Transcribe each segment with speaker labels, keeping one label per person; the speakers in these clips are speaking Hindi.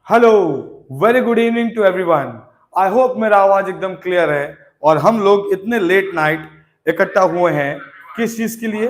Speaker 1: Hello, very good evening to everyone. I hope मेरा आवाज एकदम क्लियर है। और हम लोग इतने लेट नाइट इकट्ठा हुए हैं किस चीज के लिए?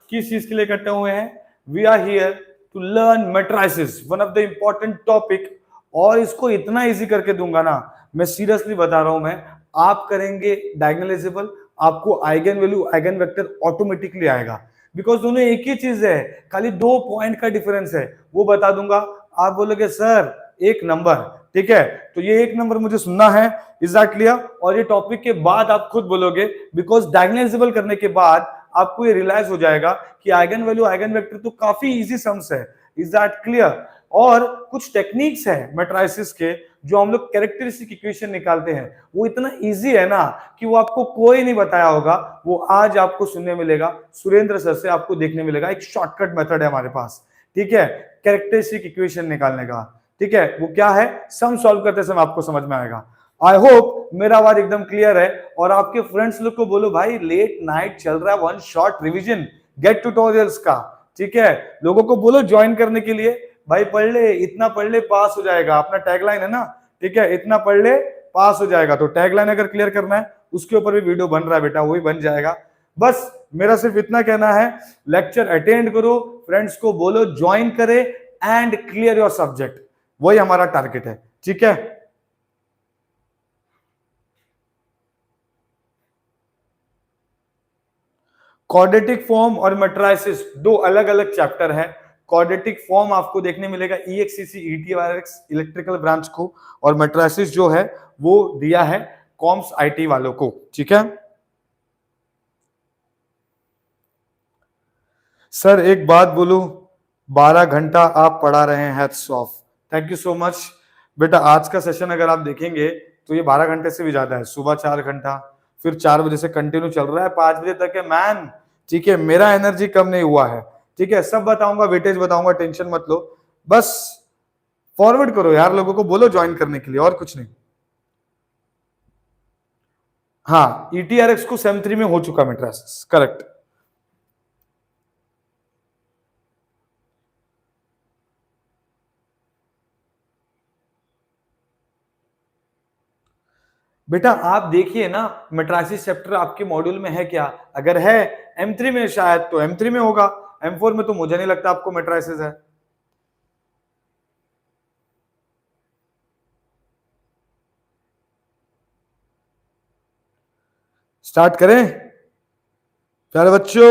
Speaker 1: किस चीज के लिए इकट्ठे हुए हैं? We are here to learn matrices, one of the important topic. और इसको इतना इजी करके दूंगा ना, मैं सीरियसली बता रहा हूं। मैं आप करेंगे डायगोनलाइजेबल, आपको eigen value eigen vector automatically आएगा। बिकॉज दोनों एक ही चीज है, खाली 2 पॉइंट का डिफरेंस है, वो बता दूंगा। आप बोलोगे सर एक नंबर, ठीक है, तो ये एक नंबर मुझे सुनना है। Is that clear? और ये टॉपिक के बाद आप खुद बोलोगे, बिकॉज डायगोनलाइजेबल करने के बाद आपको ये रियलाइज हो जाएगा कि आइगन वैल्यू आइगन वेक्टर तो काफी इजी सम्स है। Is that clear? और कुछ टेक्निक्स है मैट्रिसेस के, जो हम लोग कैरेक्टरिस्टिक इक्वेशन निकालते हैं, वो इतना इजी है ना कि वो आपको कोई नहीं बताया होगा। वो आज आपको सुनने मिलेगा, सुरेंद्र सर से आपको देखने मिलेगा। एक शॉर्टकट मेथड है हमारे पास, ठीक है, कैरेक्टरिस्टिक इक्वेशन निकालने का। ठीक है, वो क्या है, सम सॉल्व करते समय आपको समझ में आएगा। आई होप मेरा बात एकदम क्लियर है। और आपके फ्रेंड्स लोग को बोलो, भाई लेट नाइट चल रहा है, one short revision GATE tutorials का, ठीक है, लोगों को बोलो ज्वाइन करने के लिए। भाई पढ़ ले, इतना पढ़ ले पास हो जाएगा, अपना टैगलाइन है ना, ठीक है, इतना पढ़ ले पास हो जाएगा। तो टैगलाइन अगर क्लियर करना है, उसके ऊपर भी वीडियो बन रहा है बेटा, वो भी बन जाएगा। बस मेरा सिर्फ इतना कहना है, लेक्चर अटेंड करो, फ्रेंड्स को बोलो ज्वाइन करे एंड क्लियर योर सब्जेक्ट, वही हमारा टारगेट है, ठीक है। क्वाड्रेटिक फॉर्म और मैट्रिसेस दो अलग अलग चैप्टर है। क्वाड्रेटिक फॉर्म आपको देखने मिलेगा EXCC ETRX इलेक्ट्रिकल ब्रांच को, और मैट्रिसेस जो है वो दिया है कॉम्स IT वालों को, ठीक है। सर एक बात बोलूं, 12 घंटा आप पढ़ा रहे हैं, hats off, thank you so much. बेटा आज का सेशन अगर आप देखेंगे तो ये 12 घंटे से भी ज्यादा है। सुबह 4 घंटा, फिर 4 बजे से कंटिन्यू चल रहा है, 5 बजे तक है मैन, ठीक है। मेरा एनर्जी कम नहीं हुआ है, ठीक है, सब बताऊंगा, वेटेज बताऊंगा, टेंशन मत लो। बस फॉरवर्ड करो यार, लोगों को बोलो ज्वाइन करने के लिए, और कुछ नहीं। हाँ, ETRX को सेम 3 में हो चुका मैट्रिसेस, करेक्ट। बेटा आप देखिए ना, मैट्रिसेस चैप्टर आपके मॉड्यूल में है क्या? अगर है M3 में, शायद तो M3 में होगा, M4 में तो मुझे नहीं लगता आपको मैट्रिसेस है। स्टार्ट करें प्यारे बच्चों?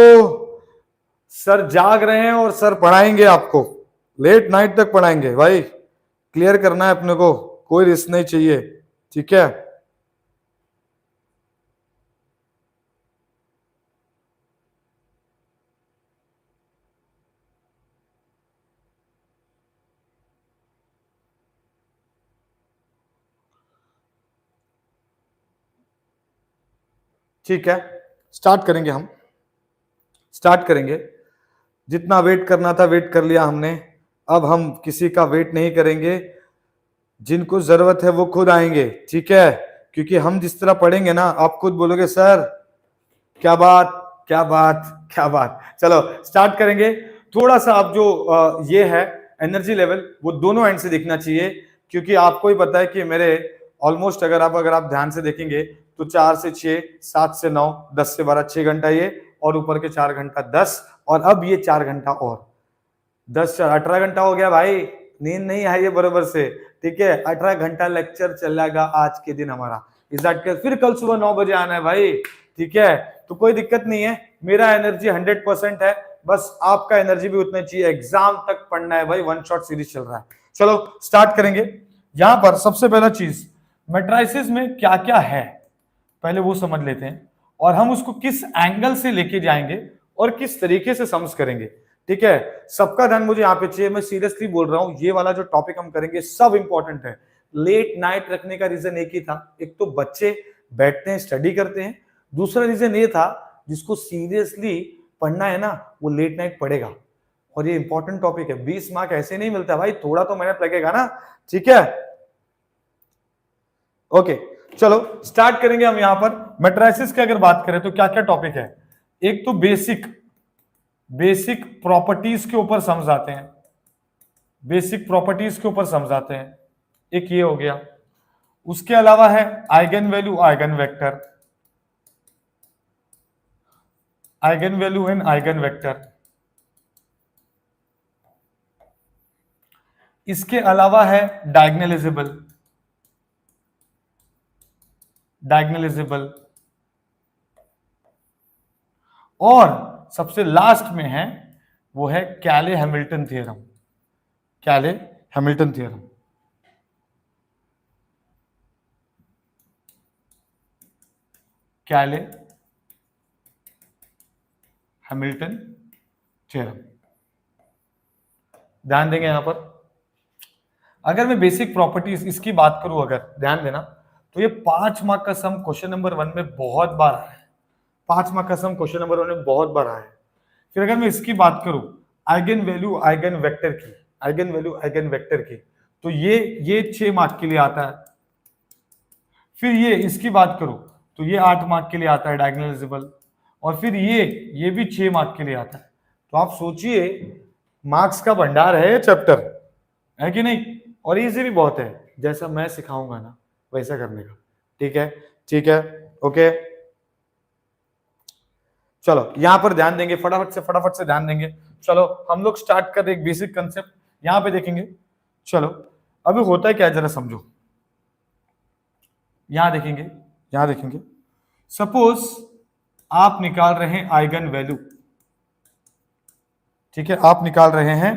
Speaker 1: सर जाग रहे हैं और सर पढ़ाएंगे आपको, लेट नाइट तक पढ़ाएंगे भाई। क्लियर करना है अपने को, कोई रिस्क नहीं चाहिए, ठीक है। ठीक है, स्टार्ट करेंगे हम, स्टार्ट करेंगे। जितना वेट करना था वेट कर लिया हमने, अब हम किसी का वेट नहीं करेंगे। जिनको जरूरत है वो खुद आएंगे, ठीक है, क्योंकि हम जिस तरह पढ़ेंगे ना, आप खुद बोलोगे सर क्या बात क्या बात क्या बात। चलो स्टार्ट करेंगे। थोड़ा सा आप जो ये है एनर्जी लेवल, वो दोनों एंड से देखना चाहिए, क्योंकि आपको ही पता है कि मेरे ऑलमोस्ट अगर आप ध्यान से देखेंगे तो 4 से 6, 7 से 9, 10 से 12, 6 घंटा ये, और ऊपर के 4 घंटा 10, और अब ये 4 घंटा और 10, 18 घंटा हो गया भाई। नींद नहीं आई है बरोबर से, ठीक है। 18 घंटा लेक्चर चलेगा आज के दिन हमारा, इस फिर कल सुबह 9 बजे आना है भाई, ठीक है। तो कोई दिक्कत नहीं है, मेरा एनर्जी 100% है, बस आपका एनर्जी भी उतना चाहिए। एग्जाम तक पढ़ना है भाई, वन शॉट सीरीज चल रहा है। चलो स्टार्ट करेंगे। यहां पर सबसे पहला चीज, मैट्रिसेस में क्या क्या है पहले वो समझ लेते हैं, और हम उसको किस एंगल से लेके जाएंगे और किस तरीके से समझ करेंगे, ठीक है। सबका ध्यान मुझे यहाँ पे चाहिए, मैं सीरियसली बोल रहा हूँ, ये वाला जो टॉपिक हम करेंगे सब इंपॉर्टेंट है। लेट नाइट रखने का रीजन एक ही था, एक तो बच्चे बैठते हैं स्टडी करते हैं, दूसरा रीजन ये था जिसको सीरियसली पढ़ना है ना वो लेट नाइट पढ़ेगा। और ये इंपॉर्टेंट टॉपिक है, 20 मार्क ऐसे नहीं मिलता भाई, थोड़ा तो मेहनत लगेगा ना, ठीक है। ओके चलो स्टार्ट करेंगे हम। यहां पर मैट्रिसेस की अगर बात करें तो क्या क्या टॉपिक है? एक तो बेसिक प्रॉपर्टीज के ऊपर समझाते हैं, बेसिक प्रॉपर्टीज के ऊपर समझाते हैं। एक ये हो गया, उसके अलावा है eigen value, eigen vector, eigen value and eigen vector. इसके अलावा है डायगनलाइजेबल, डायगनलाइजेबल, और सबसे लास्ट में है वो है कैले हैमिल्टन थ्योरम, कैले हैमिल्टन थ्योरम। कैले हैमिल्टन थ्योरम, ध्यान देंगे यहां पर। अगर मैं बेसिक प्रॉपर्टीज इसकी बात करूं, अगर ध्यान देना, तो ये 5 मार्क का सम क्वेश्चन नंबर 1 में बहुत बार आया है। 5 मार्क का सम क्वेश्चन नंबर 1 में बहुत बार आया है। फिर अगर मैं इसकी बात करूं आइगन वैल्यू आइगन वेक्टर की, आइगन वैल्यू आइगन वेक्टर की, तो ये 6 मार्क के लिए आता है। फिर ये इसकी बात करूं तो ये 8 मार्क के लिए आता है डायगोनलाइजेबल, और फिर ये भी 6 मार्क के लिए आता है। तो आप सोचिए मार्क्स का भंडार है ये चैप्टर, है कि नहीं? और इजी भी बहुत है, जैसा मैं सिखाऊंगा ना वैसा करने का। ठीक है, ठीक है, ओके। चलो यहां पर ध्यान देंगे, फटाफट से ध्यान देंगे। चलो हम लोग स्टार्ट कर एक बेसिक कंसेप्ट यहां पे देखेंगे। चलो अभी होता है क्या, जरा समझो। यहां देखेंगे, यहां देखेंगे, सपोज आप निकाल रहे हैं आइगन वैल्यू, ठीक है, आप निकाल रहे हैं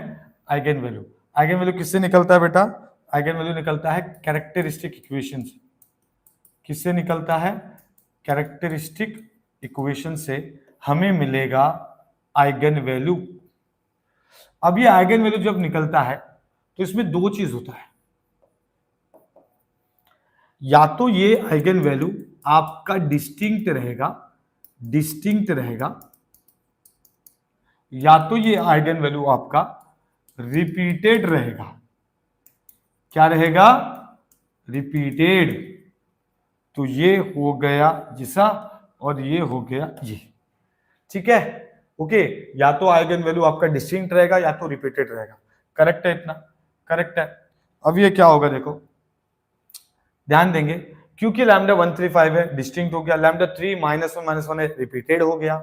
Speaker 1: आइगन वैल्यू। आइगन वैल्यू किससे निकलता है बेटा? आइगन वैल्यू निकलता है कैरेक्टरिस्टिक इक्वेशन से। किससे निकलता है? कैरेक्टरिस्टिक इक्वेशन से हमें मिलेगा आइगन वैल्यू। अब ये आइगन वैल्यू जब निकलता है तो इसमें दो चीज होता है, या तो ये आइगन वैल्यू आपका डिस्टिंक्ट रहेगा, डिस्टिंक्ट रहेगा, या तो ये आइगन वैल्यू आपका रिपीटेड रहेगा। क्या रहेगा? रिपीटेड। तो ये हो गया जिसा और ये हो गया ये, ठीक है, ओके। या तो आइगन वैल्यू आपका डिस्टिंक्ट रहेगा या तो रिपीटेड रहेगा। करेक्ट है? इतना करेक्ट है। अब ये क्या होगा देखो, ध्यान देंगे, क्योंकि लैम्डा 135 है, डिस्टिंक्ट हो गया, लैम्डा 3 -1 है, रिपीटेड हो गया।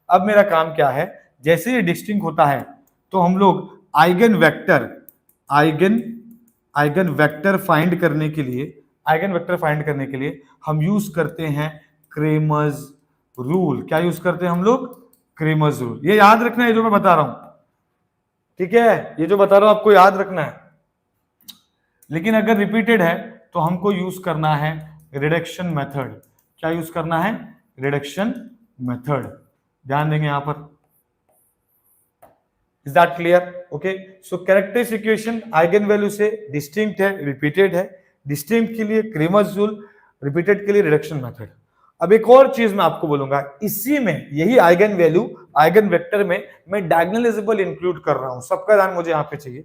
Speaker 1: अब मेरा काम क्या है, जैसे ये डिस्टिंक्ट होता है तो हम लोग eigen vector, eigen vector find करने के लिए, आइगन वेक्टर फाइंड करने के लिए हम यूज करते हैं क्रेमर्स रूल। क्या यूज करते हैं हम लोग? Cramer's rule. ये याद रखना है जो मैं बता रहा हूं, ठीक है, ये जो बता रहा हूं आपको याद रखना है। लेकिन अगर रिपीटेड है तो हमको यूज करना है रिडक्शन मेथड। क्या यूज करना है? Reduction method. ध्यान देंगे यहां पर। Is that clear? Okay. So characteristic equation eigen value से डिस्टिंक्ट है, रिपीटेड है। डिस्टिंक्ट के लिए क्रेमर्स रूल, रिपीटेड के लिए रिडक्शन मेथड। अब एक और चीज मैं आपको बोलूंगा, इसी में यही आइगन वैल्यू आइगन वेक्टर में मैं डायगोनलाइजेबल इंक्लूड कर रहा हूं। सबका ध्यान मुझे यहां पे चाहिए।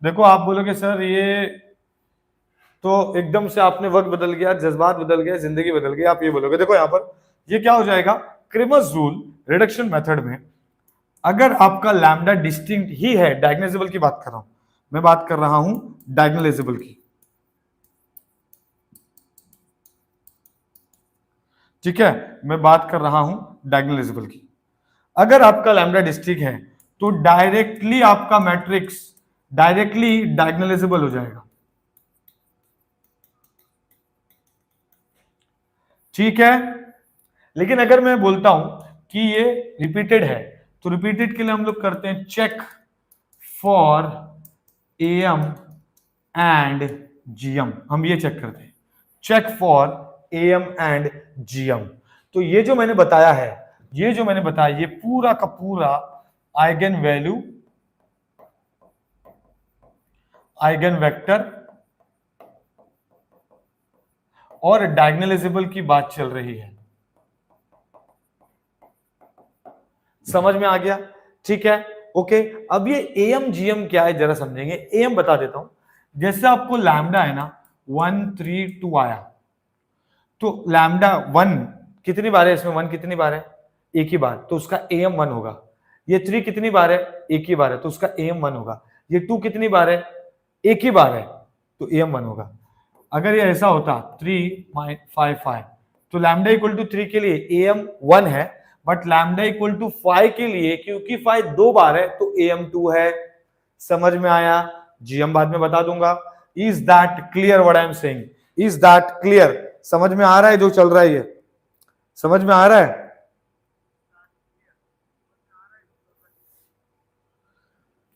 Speaker 1: देखो आप बोलोगे सर ये तो एकदम से आपने वक्त बदल गया, जज्बात बदल गए, जिंदगी बदल गई, आप ये बोलोगे। देखो यहां पर ये क्या हो जाएगा, क्रेमर्स रूल रिडक्शन मेथड में अगर आपका लैम्डा डिस्टिंक्ट ही है, डायगोनलाइजेबल की बात कर रहा हूं मैं, बात कर रहा हूं डायगोनलाइजेबल की, ठीक है, मैं बात कर रहा हूं डायगोनलाइजेबल की। अगर आपका लैम्डा डिस्टिंक्ट है तो डायरेक्टली आपका मैट्रिक्स डायरेक्टली डायगोनलाइजेबल हो जाएगा, ठीक है। लेकिन अगर मैं बोलता हूं कि ये रिपीटेड है तो रिपीटेड के लिए हम लोग करते हैं check for AM and GM. हम ये चेक करते हैं, check for AM and GM. तो ये जो मैंने बताया है, ये जो मैंने बताया, ये पूरा का पूरा आइगन वैल्यू, आइगन वेक्टर और डायगोनलाइजेबल की बात चल रही है। समझ में आ गया? ठीक है, ओके। अब ये एएम जीएम क्या है जरा समझेंगे। एएम बता देता हूं, जैसे आपको लैम्डा है ना 1 3 2 आया, तो लैम्डा 1 कितनी बार है इसमें? 1 कितनी बार है? एक ही बार, तो उसका एएम 1 होगा। ये 3 कितनी बार है? एक ही बार है, तो उसका एएम 1 होगा। ये 2 कितनी बार है, एक ही बार है, तो AM1 होगा। अगर ये ऐसा होता 3 5 5, तो लैम्डा इक्वल टू 3 के लिए AM1 है, बट लैम्डा इक्वल टू 5 के लिए क्योंकि 5 2 बार है तो AM2 है। समझ में आया? GM बाद में बता दूंगा। Is that clear what I am saying? Is that clear? समझ में आ रहा है जो चल रहा है? ये समझ में आ रहा है?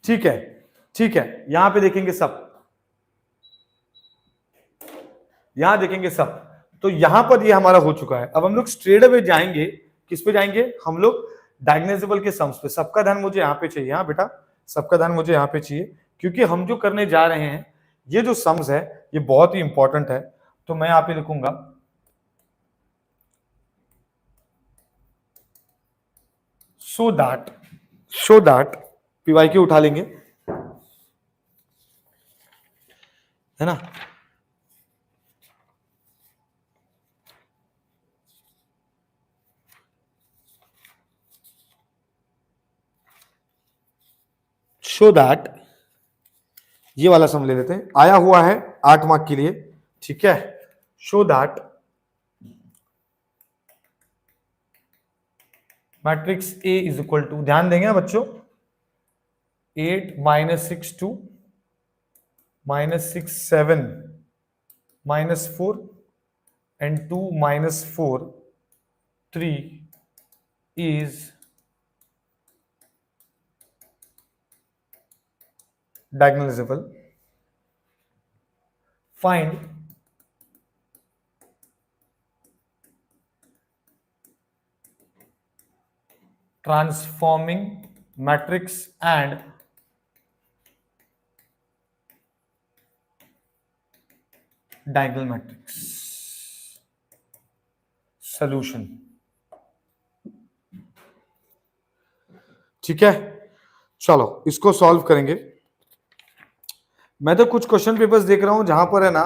Speaker 1: ठीक है, ठीक है। यहां पे देखेंगे सब, यहां देखेंगे सब, तो यहां पर ये हमारा हो चुका है। अब हम लोग स्ट्रेट अवे जाएंगे, किस पे जाएंगे हम लोग? डायगोनलाइजेबल के सम्स पे। सबका ध्यान मुझे यहां पे चाहिए। हाँ बेटा, सबका ध्यान मुझे यहां पे चाहिए, क्योंकि हम जो करने जा रहे हैं ये जो सम्स है ये बहुत ही इंपॉर्टेंट है। तो मैं यहां पे लिखूंगा सो दैट PYQ उठा लेंगे, है ना? सो दैट ये वाला सम ले लेते हैं, आया हुआ है 8 मार्क के लिए, ठीक है? So that matrix A is equal to, ध्यान देंगे ना बच्चों, 8 -6 2 -6 7 -4 and 2 -4 3 is diagonalizable. Find transforming matrix and diagonal matrix. Solution. ठीक है, चलो इसको सॉल्व करेंगे। मैं तो कुछ क्वेश्चन पेपर्स देख रहा हूं जहां पर है ना,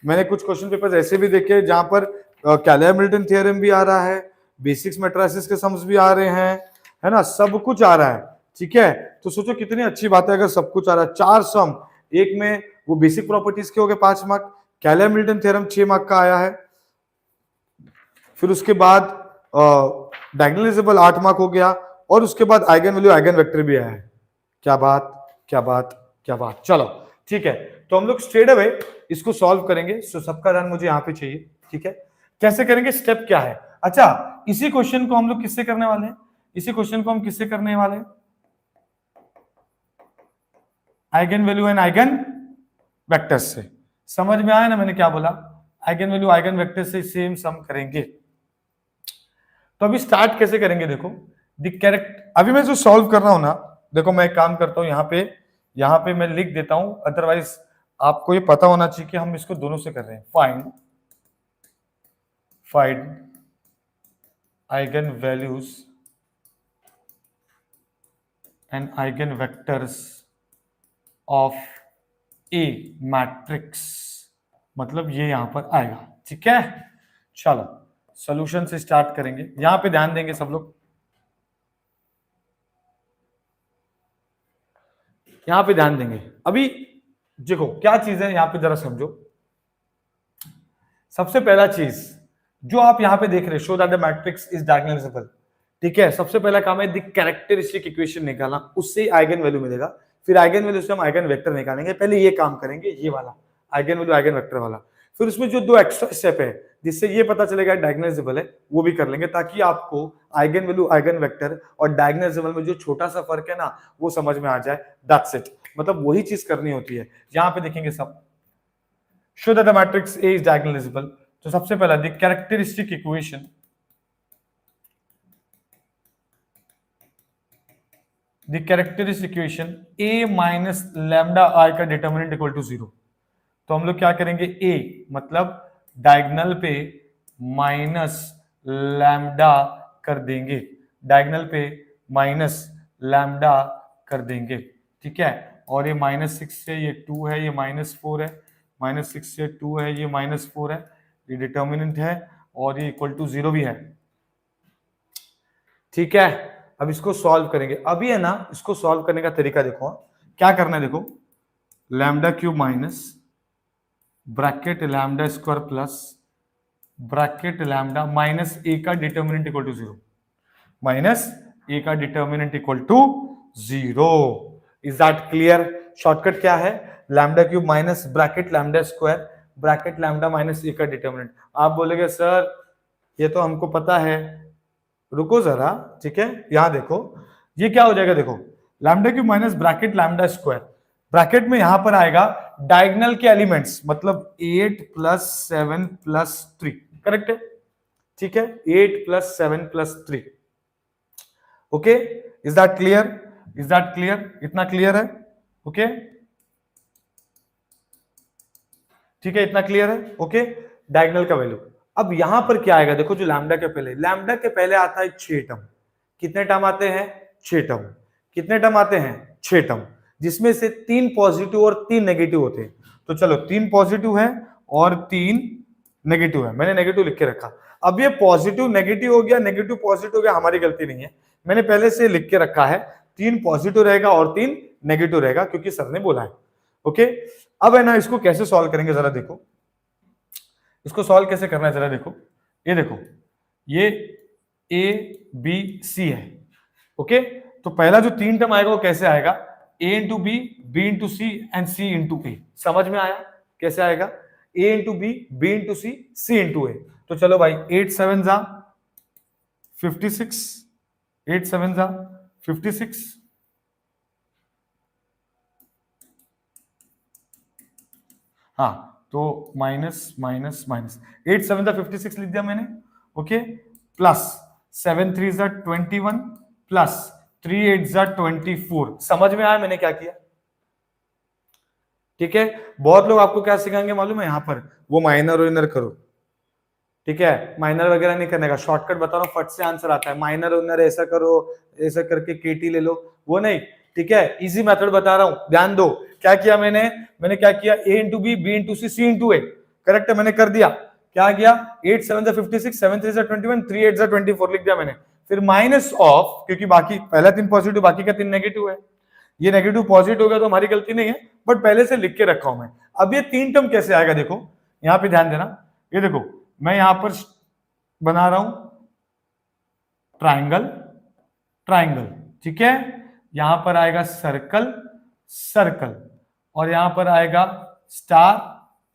Speaker 1: मैंने कुछ क्वेश्चन पेपर्स ऐसे भी देखे जहां पर कैले-हैमिल्टन थ्योरम भी आ रहा है, बेसिक्स मैट्रिसेस के सम्स भी आ रहे हैं, है ना? सब कुछ आ रहा है, ठीक है? तो सोचो कितनी अच्छी बात है अगर सब कुछ आ रहा है। 4 सम, एक में वो बेसिक प्रॉपर्टीज के हो गए 5 मार्क, कैले-हैमिल्टन थ्योरम 6 मार्क का आया है, फिर उसके बाद डायगोनलाइजेबल 8 मार्क हो गया, और उसके बाद आइगन वैल्यू आइगन वेक्टर भी आया है। क्या बात, क्या बात, क्या बात। चलो ठीक है, तो हम लोग स्ट्रेट अवे इसको सॉल्व करेंगे। सो सबका ध्यान मुझे यहां पे चाहिए, ठीक है? कैसे करेंगे, स्टेप क्या है? अच्छा, इसी क्वेश्चन को हम लोग किससे करने वाले हैं? इसी क्वेश्चन को हम किससे करने वाले हैं? Eigen value and eigen vectors से। समझ में आया ना मैंने क्या बोला? आइगन वैल्यू आइगन वेक्टर से सेम सम करेंगे। तो अभी स्टार्ट कैसे करेंगे देखो, द कैरेक्ट, अभी मैं जो सॉल्व कर रहा हूं ना, देखो मैं एक काम करता हूं, यहां पे मैं लिख देता हूं, अदरवाइज आपको ये पता होना चाहिए कि हम इसको दोनों से कर रहे हैं। Find eigen values and eigen vectors of A matrix, मतलब ये यहां पर आएगा, ठीक है? चलो सॉल्यूशन से स्टार्ट करेंगे। यहां पे ध्यान देंगे सब लोग, यहां पे ध्यान देंगे। अभी देखो क्या चीज है, यहां पे जरा समझो। सबसे पहला चीज जो आप यहां पे देख रहे, show that the matrix is diagonalisable, ठीक है? सबसे पहला काम है द कैरेक्टरिस्टिक इक्वेशन निकालना, उससे आइगन वैल्यू मिलेगा, फिर आइगन वैल्यू से हम आइगन वेक्टर निकालेंगे। पहले ये काम करेंगे, ये वाला आइगन वैल्यू आइगन वेक्टर वाला, फिर उसमें जो 2 एक्स्ट्रा स्टेप है जिससे ये पता चलेगा डायगोनलाइजेबल है, वो भी कर लेंगे, ताकि आपको आइगन वैल्यू आइगन वेक्टर और डायगोनलाइजेबल में जो छोटा सा फर्क है ना वो समझ में आ जाए। दैट्स इट, मतलब वही चीज करनी होती है। यहां पे देखेंगे सब, show that the matrix A is diagonalisable. तो सबसे पहला the characteristic equation, the characteristic equation a minus lambda I का डिटर्मिनेंट इक्वल टू 0। तो हम लोग क्या करेंगे, a मतलब डायगोनल पे माइनस लैम्डा कर देंगे, डायगोनल पे माइनस लैम्डा कर देंगे, ठीक है? और ये -6 से ये 2 है, ये -4 है, -6 से 2 है, ये -4 है, ये डिटर्मिनेंट है, और ये इक्वल टू 0 भी है, ठीक है? अब इसको सॉल्व करेंगे। अभी है ना, इसको सॉल्व करने का तरीका देखो, क्या करना है देखो, lambda cube minus bracket lambda square plus bracket lambda minus A का determinant equal to 0, minus A का determinant equal to 0। Is that clear? Shortcut क्या है? Lambda cube minus bracket lambda square bracket lambda minus A का डिटर्मिनेंट। आप बोलेंगे सर ये तो हमको पता है, रुको जरा, ठीक है, यहां देखो ये क्या हो जाएगा, देखो lambda cube minus bracket lambda square, bracket में यहां पर आएगा डायगोनल के एलिमेंट्स, मतलब 8 प्लस 7 प्लस 3, करेक्ट है, ठीक है, 8 plus 7 plus 3। Okay, is that clear? Is that clear? इतना क्लियर है? ओके, ठीक है, इतना क्लियर है? ओके, डायगोनल का वैल्यू। अब यहां पर क्या आएगा देखो, जो लैम्डा के पहले आता है 6 टर्म। कितने टर्म आते हैं? 6 टर्म। कितने टर्म आते हैं? 6 टर्म, जिसमें से 3 पॉजिटिव और 3 नेगेटिव होते हैं। तो चलो 3 पॉजिटिव है और 3 नेगेटिव है, मैंने नेगेटिव लिख के रखा। अब ये पॉजिटिव नेगेटिव हो गया, नेगेटिव पॉजिटिव हो गया, हमारी गलती नहीं है, मैंने पहले से लिख के रखा है 3 पॉजिटिव रहेगा और 3 नेगेटिव रहेगा, क्योंकि सर ने बोला है। ओके, अब है ना, इसको कैसे सॉल्व करेंगे जरा देखो, इसको सॉल्व कैसे करना है जरा देखो, ये देखो, ये ए बी सी है। ओके, तो पहला जो 3 टर्म आएगा वो कैसे आएगा? A into B into C and C into A. समझ में आया कैसे आएगा? A into B into C into A. तो चलो भाई, 8 7 जा 56, 8 7 जा 56, हाँ, तो माइनस माइनस माइनस 8 7 जा 56 लिख दिया मैंने। ओके, प्लस 7 3 जा 21 प्लस 3 8 जा 24। समझ में आया मैंने क्या किया? ठीक है, बहुत लोग आपको क्या सिखाएंगे मालूम है, यहां पर वो माइनर और करो, ठीक है, माइनर वगैरह नहीं करने का, शॉर्टकट बता रहा हूँ, फट से आंसर आता है, माइनर ओनर ऐसा करो, ऐसा करके केटी ले लो, वो नहीं, ठीक है, इजी मेथड बता रहा हूं, ध्यान दो। क्या किया मैंने क्या किया, ए into B into C into A, correct है, मैंने कर दिया। क्या किया, 8 7 जा 56, 7 3 जा 21, 3 8 जा 24 लिख दिया मैंने। फिर माइनस ऑफ, क्योंकि बाकी पहला 3 पॉजिटिव बाकी का 3 नेगेटिव है, ये नेगेटिव पॉजिटिव हो गया तो हमारी गलती नहीं है, बट पहले से लिख के रखा हूं मैं। अब ये 3 टर्म कैसे आएगा देखो, यहां पे ध्यान देना, ये देखो मैं यहां पर बना रहा हूं ट्राइंगल, ट्राइंगल, ठीक है, यहां पर आएगा सर्कल, सर्कल, और यहां पर आएगा स्टार,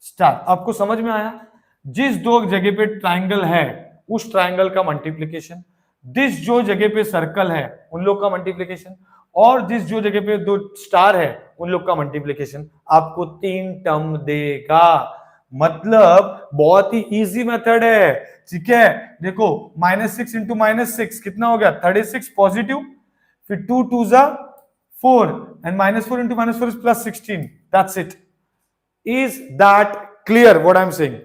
Speaker 1: स्टार। आपको समझ में आया? जिस दो जगह पे ट्राइंगल है उस ट्राइंगल का मल्टीप्लिकेशन, जिस जो जगह पे सर्कल है उन लोग का मल्टीप्लिकेशन, और जिस जो जगह पे 2 स्टार है उन लोग का मल्टीप्लिकेशन, आपको 3 टर्म देगा। मतलब बहुत ही इजी मेथड है, ठीक है। देखो -6 इंटू -6 कितना हो गया, 36 पॉजिटिव, फिर 2 2 जा 4 and -4 into -4 is +16, that's it. Is that clear what I am saying?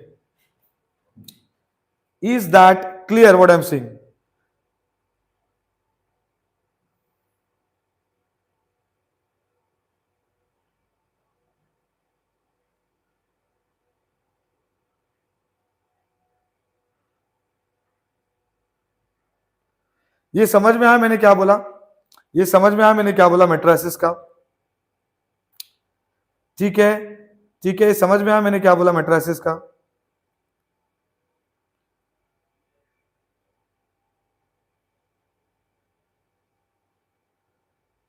Speaker 1: Is that clear what I am saying? ये समझ में आया मैंने क्या बोला? ये समझ में आया मैंने क्या बोला मैट्रिसेस का? ठीक है, ठीक है, समझ में आया मैंने क्या बोला मैट्रिसेस का?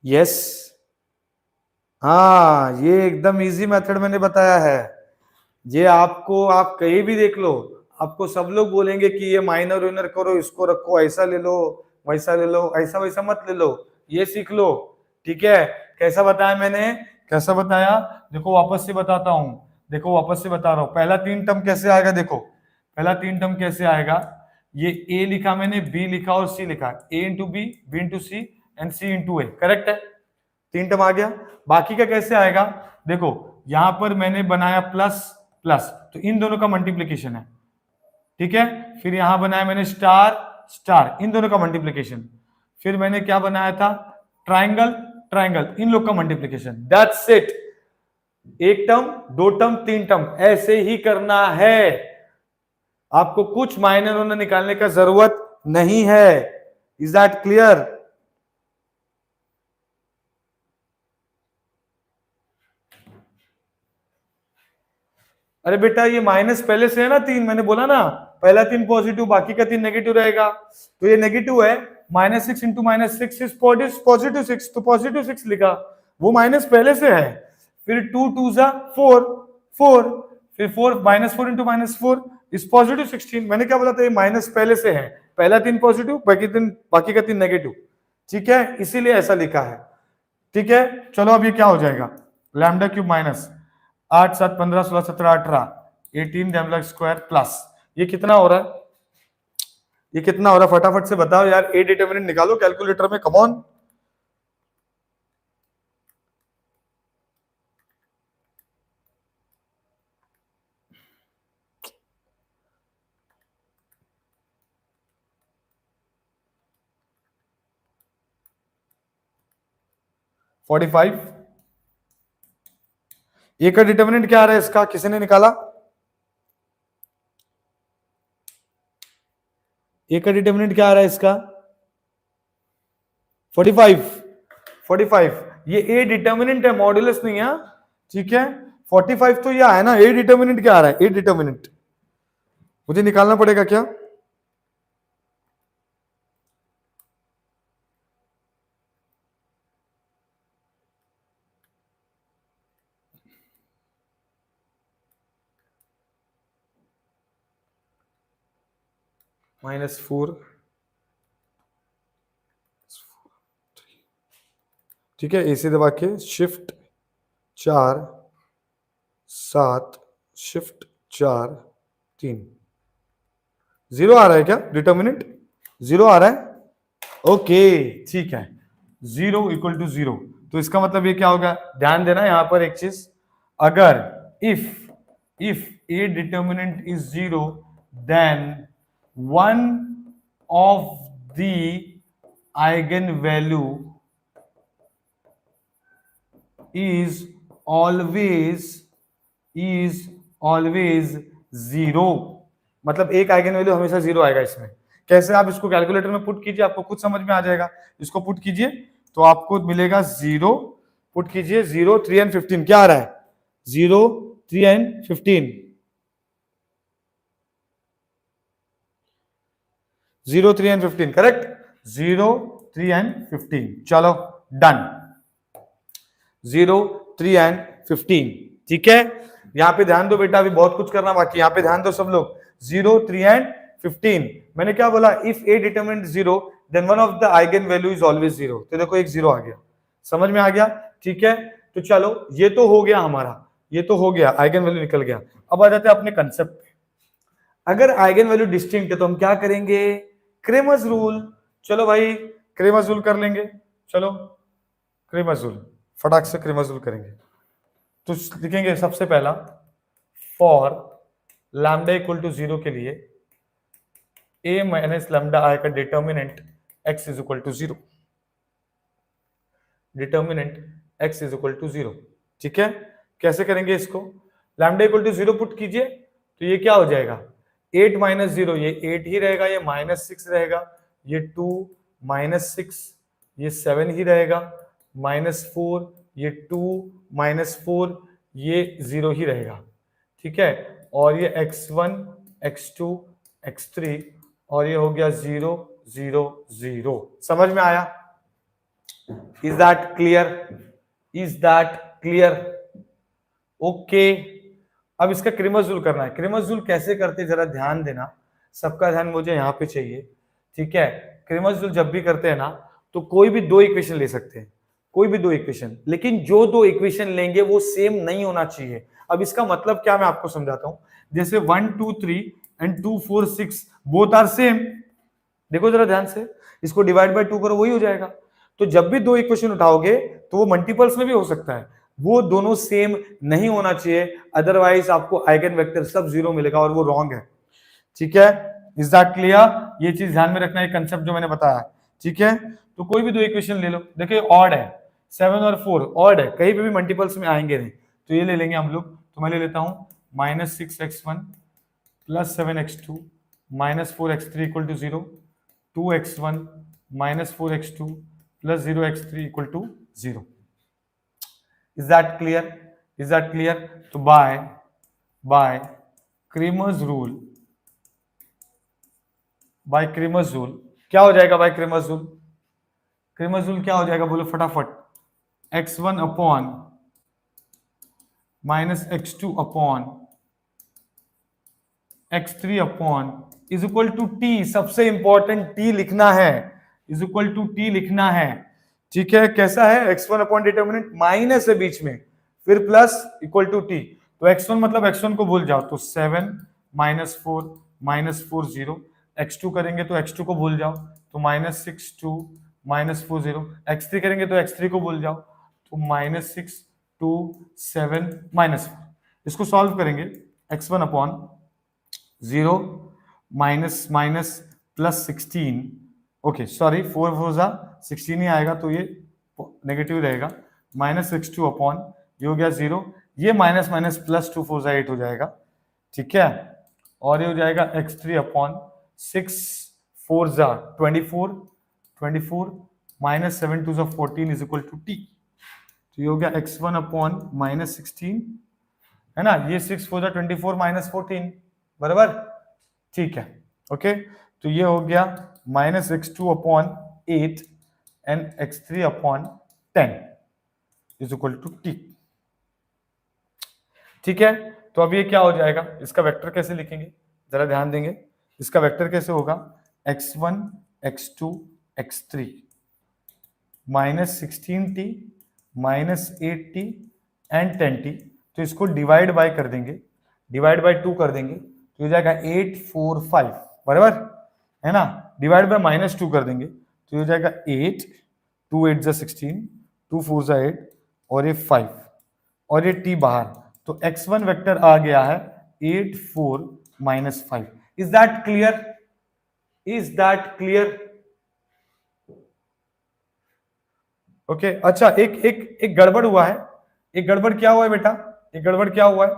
Speaker 1: यस, हाँ, ये एकदम इजी मेथड मैंने बताया है। ये आपको, आप कहीं भी देख लो, आपको सब लोग बोलेंगे कि ये माइनर विनर करो, इसको रखो, ऐसा ले लो, वैसा ले लो, ऐसा वैसा मत ले लो, ये सीख लो, ठीक है। कैसा बताया मैंने, कैसा बताया? देखो वापस से बताता हूं, देखो वापस से बता रहा हूं, पहला 3 टर्म कैसे आएगा देखो, पहला 3 टर्म कैसे आएगा, ये ए लिखा मैंने, बी लिखा और सी लिखा, A into B into C and C into A, correct है, 3 टर्म आ गया। बाकी का कैसे आएगा देखो, यहां पर मैंने बनाया प्लस प्लस, तो इन दोनों का मल्टीप्लीकेशन है, ठीक है। फिर यहां बनाया मैंने स्टार स्टार, इन दोनों का मल्टीप्लीकेशन। फिर मैंने क्या बनाया था, ट्राइंगल ट्राइंगल, इन लोग का multiplication, that's it. 1 term 2 term 3 term, ऐसे ही करना है, आपको कुछ माइनर होना निकालने का जरूरत नहीं है। Is that clear? अरे बेटा ये माइनस पहले से है ना 3, मैंने बोला ना पहला 3 पॉजिटिव बाकी का 3 नेगेटिव रहेगा, तो ये नेगेटिव है। -6 इंटू -6 इज पॉजिटिव 6, तो पॉजिटिव 6 लिखा, वो माइनस पहले से है। फिर 2 2 जा 4 4, फिर 4 -4 इंटू -4 इज पॉजिटिव 16। मैंने क्या बोला था, ये माइनस पहले से है, पहला 3 पॉजिटिव बाकी का 3 नेगेटिव, ठीक है, इसीलिए ऐसा लिखा है। ठीक है, चलो अब ये क्या हो जाएगा, lambda cube minus 8 7 15 16 17 18 18 lambda square plus ये कितना हो रहा है, ये कितना हो रहा है फटाफट से बताओ यार, ए डिटरमिनेंट निकालो कैलकुलेटर में, कम ऑन। $45। ए का डिटरमिनेंट क्या आ रहा है इसका, किसी ने निकाला? ए का डिटरमिनेंट क्या आ रहा है इसका? 45। 45 ये ए डिटर्मिनेंट है, मॉड्यूलस नहीं है, ठीक है। 45 तो ये है ना, ए डिटर्मिनेंट क्या आ रहा है, ए डिटर्मिनेंट मुझे निकालना पड़ेगा क्या? -4, ठीक है, एसी दबा के शिफ्ट 4 7 शिफ्ट 4 3, 0 आ रहा है क्या डिटर्मिनेंट, 0 आ रहा है, ओके ठीक है, 0 इक्वल टू 0। तो इसका मतलब ये क्या होगा, ध्यान देना यहां पर एक चीज, अगर if A determinant is 0 then one of the eigen value is always 0, मतलब एक आइगन वैल्यू हमेशा 0 आएगा इसमें। कैसे, आप इसको कैलकुलेटर में पुट कीजिए, आपको खुद समझ में आ जाएगा। इसको पुट कीजिए तो आपको मिलेगा 0, पुट कीजिए 0 3 एंड 15, क्या आ रहा है 0 3 एंड 15, 0 3 एंड 15 करेक्ट, 0 3 एंड 15, चलो डन, 0 3 एंड 15, ठीक है। यहां पे ध्यान दो बेटा, अभी बहुत कुछ करना बाकी, यहां पे ध्यान दो सब लोग, 0 3 एंड 15। मैंने क्या बोला, if A determinant 0 then one of the eigen value is always 0, तो देखो एक 0 आ गया, समझ में आ गया, ठीक है। तो चलो ये तो हो गया हमारा, ये तो हो गया, आइगन वैल्यू निकल गया। अब आ जाते हैं अपने कंसेप्ट पे, अगर आइगन वैल्यू डिस्टिंक्ट है तो हम क्या करेंगे, क्रेमर्स रूल, चलो भाई क्रेमर्स रूल कर लेंगे, चलो क्रेमर्स रूल, फटाक से क्रेमर्स रूल करेंगे। तो लिखेंगे सबसे पहला, फॉर लैम्डा इक्वल टू 0 के लिए a माइनस लैम्डा आई का determinant x is equal to 0, determinant x is equal to 0, ठीक है। कैसे करेंगे इसको, लैम्डा इक्वल टू 0 पुट कीजिए तो ये क्या हो जाएगा, 8 माइनस 0 ये 8 ही रहेगा, ये -6 रहेगा, ये 2 -6 ये 7 ही रहेगा, -4 ये 2 -4 ये 0 ही रहेगा, ठीक है। और ये x1 x2 x3 और ये हो गया 0 0 0, समझ में आया, is that clear, is that clear, okay. अब इसका क्रेमर्स रूल करना है, क्रेमर्स रूल कैसे करते जरा ध्यान देना, सबका ध्यान मुझे यहाँ पे चाहिए, ठीक है। क्रेमर्स रूल जब भी करते हैं ना तो कोई भी दो इक्वेशन ले सकते हैं, कोई भी दो इक्वेशन, लेकिन जो दो इक्वेशन लेंगे वो सेम नहीं होना चाहिए। अब इसका मतलब क्या, मैं आपको समझाता हूं, जैसे 1 2 3 एंड 2 4 6 बोथ आर सेम, देखो जरा ध्यान से, इसको डिवाइड बाय 2 करो वही हो जाएगा। तो जब भी दो इक्वेशन उठाओगे तो वो मल्टीपल्स में भी हो सकता है, वो दोनों सेम नहीं होना चाहिए, अदरवाइज आपको आइगन वेक्टर सब 0 मिलेगा और वो रॉन्ग है, ठीक है। इज दैट क्लियर, ये चीज ध्यान में रखना है, कंसेप्ट जो मैंने बताया, ठीक है। तो कोई भी दो इक्वेशन ले लो, देखिए ऑड है 7 और 4 ऑड है, कहीं पे भी मल्टीपल्स में आएंगे नहीं, तो ये ले लेंगे हम लोग, तो मैं ले लेता हूं -6x1 plus 7x2 -4x3 equal to 0, 2x1 -4x2 plus 0x3 equal to 0। Is that clear, is that clear. तो by by Cramer's rule, by Cramer's rule क्या हो जाएगा? By Cramer's rule, Cramer's rule क्या हो जाएगा बोलो फटाफट? x1 upon minus x2 upon x3 upon is equal to T. सबसे इंपॉर्टेंट टी लिखना है, इज इक्वल टू टी लिखना है। ठीक है, कैसा है? x1 अपॉन डिटर्मिनेंट माइनस है बीच में, फिर प्लस इक्वल टू टी। तो x1 मतलब x1 को भूल जाओ, तो 7 -4 -4 0। x2 करेंगे तो x2 को भूल जाओ, तो -6 2 -4 0। x3 करेंगे तो x3 को भूल जाओ, तो -6 2 7 -4। इसको सॉल्व करेंगे, x1 upon 0 minus minus plus 16, okay sorry 4 4 जा 16 ही आएगा, तो ये नेगेटिव रहेगा। -6 2 अपॉन ये हो गया 0, ये माइनस माइनस प्लस 2 4 जा 8 हो जाएगा। ठीक है, और ये हो जाएगा x3 अपॉन 6 4 जा 24 24 -7 2 जा 14 इज इक्वल टू टी। तो ये हो गया x1 अपॉन -16, है ना, ये 6 4 जा 24 -14 बराबर। ठीक है, ओके, तो ये हो गया -x2 upon 8 and x3 upon 10 is equal to T. ठीक है, तो अब ये क्या हो जाएगा? इसका वेक्टर कैसे लिखेंगे जरा ध्यान देंगे। इसका वेक्टर कैसे होगा? x1 x2 x3 -16t -8t and 10t। तो इसको डिवाइड बाय कर देंगे, डिवाइड बाय 2 कर देंगे, तो हो जाएगा 8 4 5 बराबर, है ना। डिवाइड बाय -2 कर देंगे, तो हो जाएगा 8 2 8 जा 16 2 4 जा 8 और ये 5 और ये t बाहर। तो x1 वेक्टर आ गया है 8 4 -5। Is that clear? Is that clear? Okay अच्छा, एक एक एक गड़बड़ हुआ है। एक गड़बड़ क्या हुआ है बेटा? एक गड़बड़ क्या हुआ है?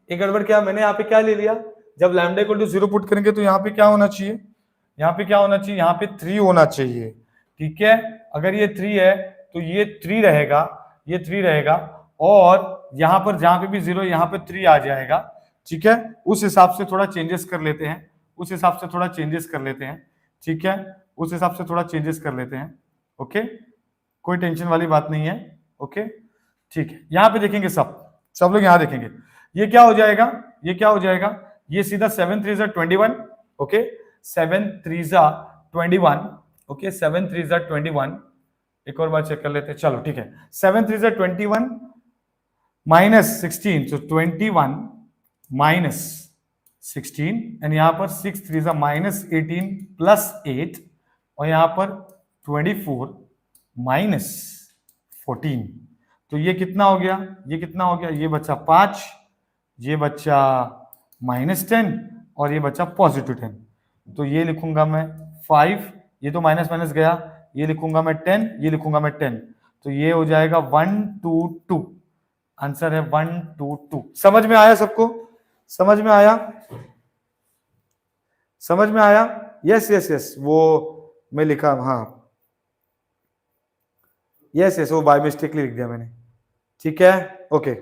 Speaker 1: एक गड़बड़ क्या, मैंने यहाँ पे क्या ले लिया? जब लैम्डा इक्वल टू 0 पुट करेंगे तो यहाँ पे क्या होना चाहिए? यहाँ पे क्या होना चाहिए? यहाँ पे 3 होना चाहिए। ठीक है, अगर ये 3 है तो ये 3 रहेगा, ये 3 रहेगा, और यहाँ पर जहां पे भी 0 यहाँ पे 3 आ जाएगा। ठीक है, उस हिसाब से थोड़ा चेंजेस कर लेते हैं, उस हिसाब से थोड़ा चेंजेस कर लेते हैं। ठीक है, उस हिसाब से थोड़ा चेंजेस कर लेते हैं। ओके, कोई टेंशन वाली बात नहीं है। ओके, ठीक है, यहां पे देखेंगे, सब लोग यहां देखेंगे। ये क्या हो जाएगा? ये क्या हो जाएगा? ये सीधा 7 3 21। ओके, 7 3 21। ओके, 7 3 21। एक और बार चेक कर लेते हैं, चलो ठीक है। 7 3 21 -16, तो 21 -16, एंड यहां पर 6 3 -18 +8, और यहां पर 24 -14। तो ये कितना हो गया? ये कितना हो गया? ये बच्चा 5, ये बच्चा -10, और ये बच्चा +10। तो ये लिखूंगा मैं 5, ये तो माइनस माइनस गया, ये लिखूंगा मैं 10, ये लिखूंगा मैं 10। तो ये हो जाएगा 1 2 2। आंसर है 1 2 2। समझ में आया सबको? समझ में आया? समझ में आया? यस यस यस, वो मैं लिखा, हाँ यस यस, वो बाय मिस्टेकली लिख दिया मैंने। ठीक है, ओके।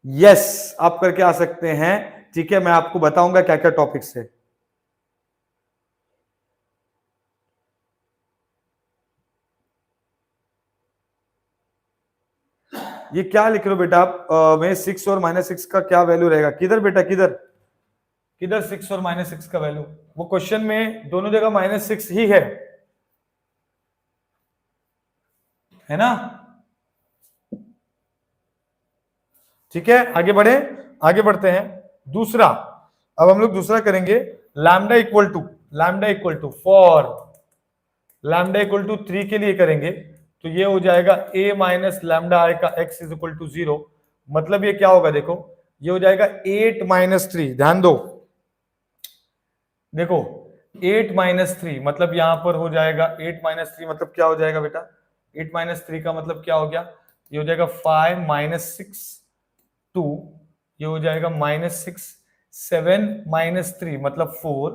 Speaker 1: यस, आप करके आ सकते हैं। ठीक है, मैं आपको बताऊंगा क्या क्या टॉपिक्स है। ये क्या लिख रहे हो बेटा आप? में 6 और -6 का क्या वैल्यू रहेगा? किधर बेटा, किधर किधर 6 और -6 का वैल्यू? वो क्वेश्चन में दोनों जगह -6 ही है ना। ठीक है, आगे बढ़े, आगे बढ़ते हैं। दूसरा, अब हम लोग दूसरा करेंगे। Lambda equal to for lambda equal to 3 के लिए करेंगे, तो ये हो जाएगा a माइनस लैम्डा आई का x इज इक्वल टू 0। मतलब ये क्या होगा? देखो, ये हो जाएगा 8 -3। ध्यान दो, देखो 8 -3 मतलब यहां पर हो जाएगा 8 -3 मतलब क्या हो जाएगा बेटा? 8 -3 का मतलब क्या हो गया? ये हो जाएगा 5 -6 2, ये हो जाएगा -6 7 -3 मतलब 4,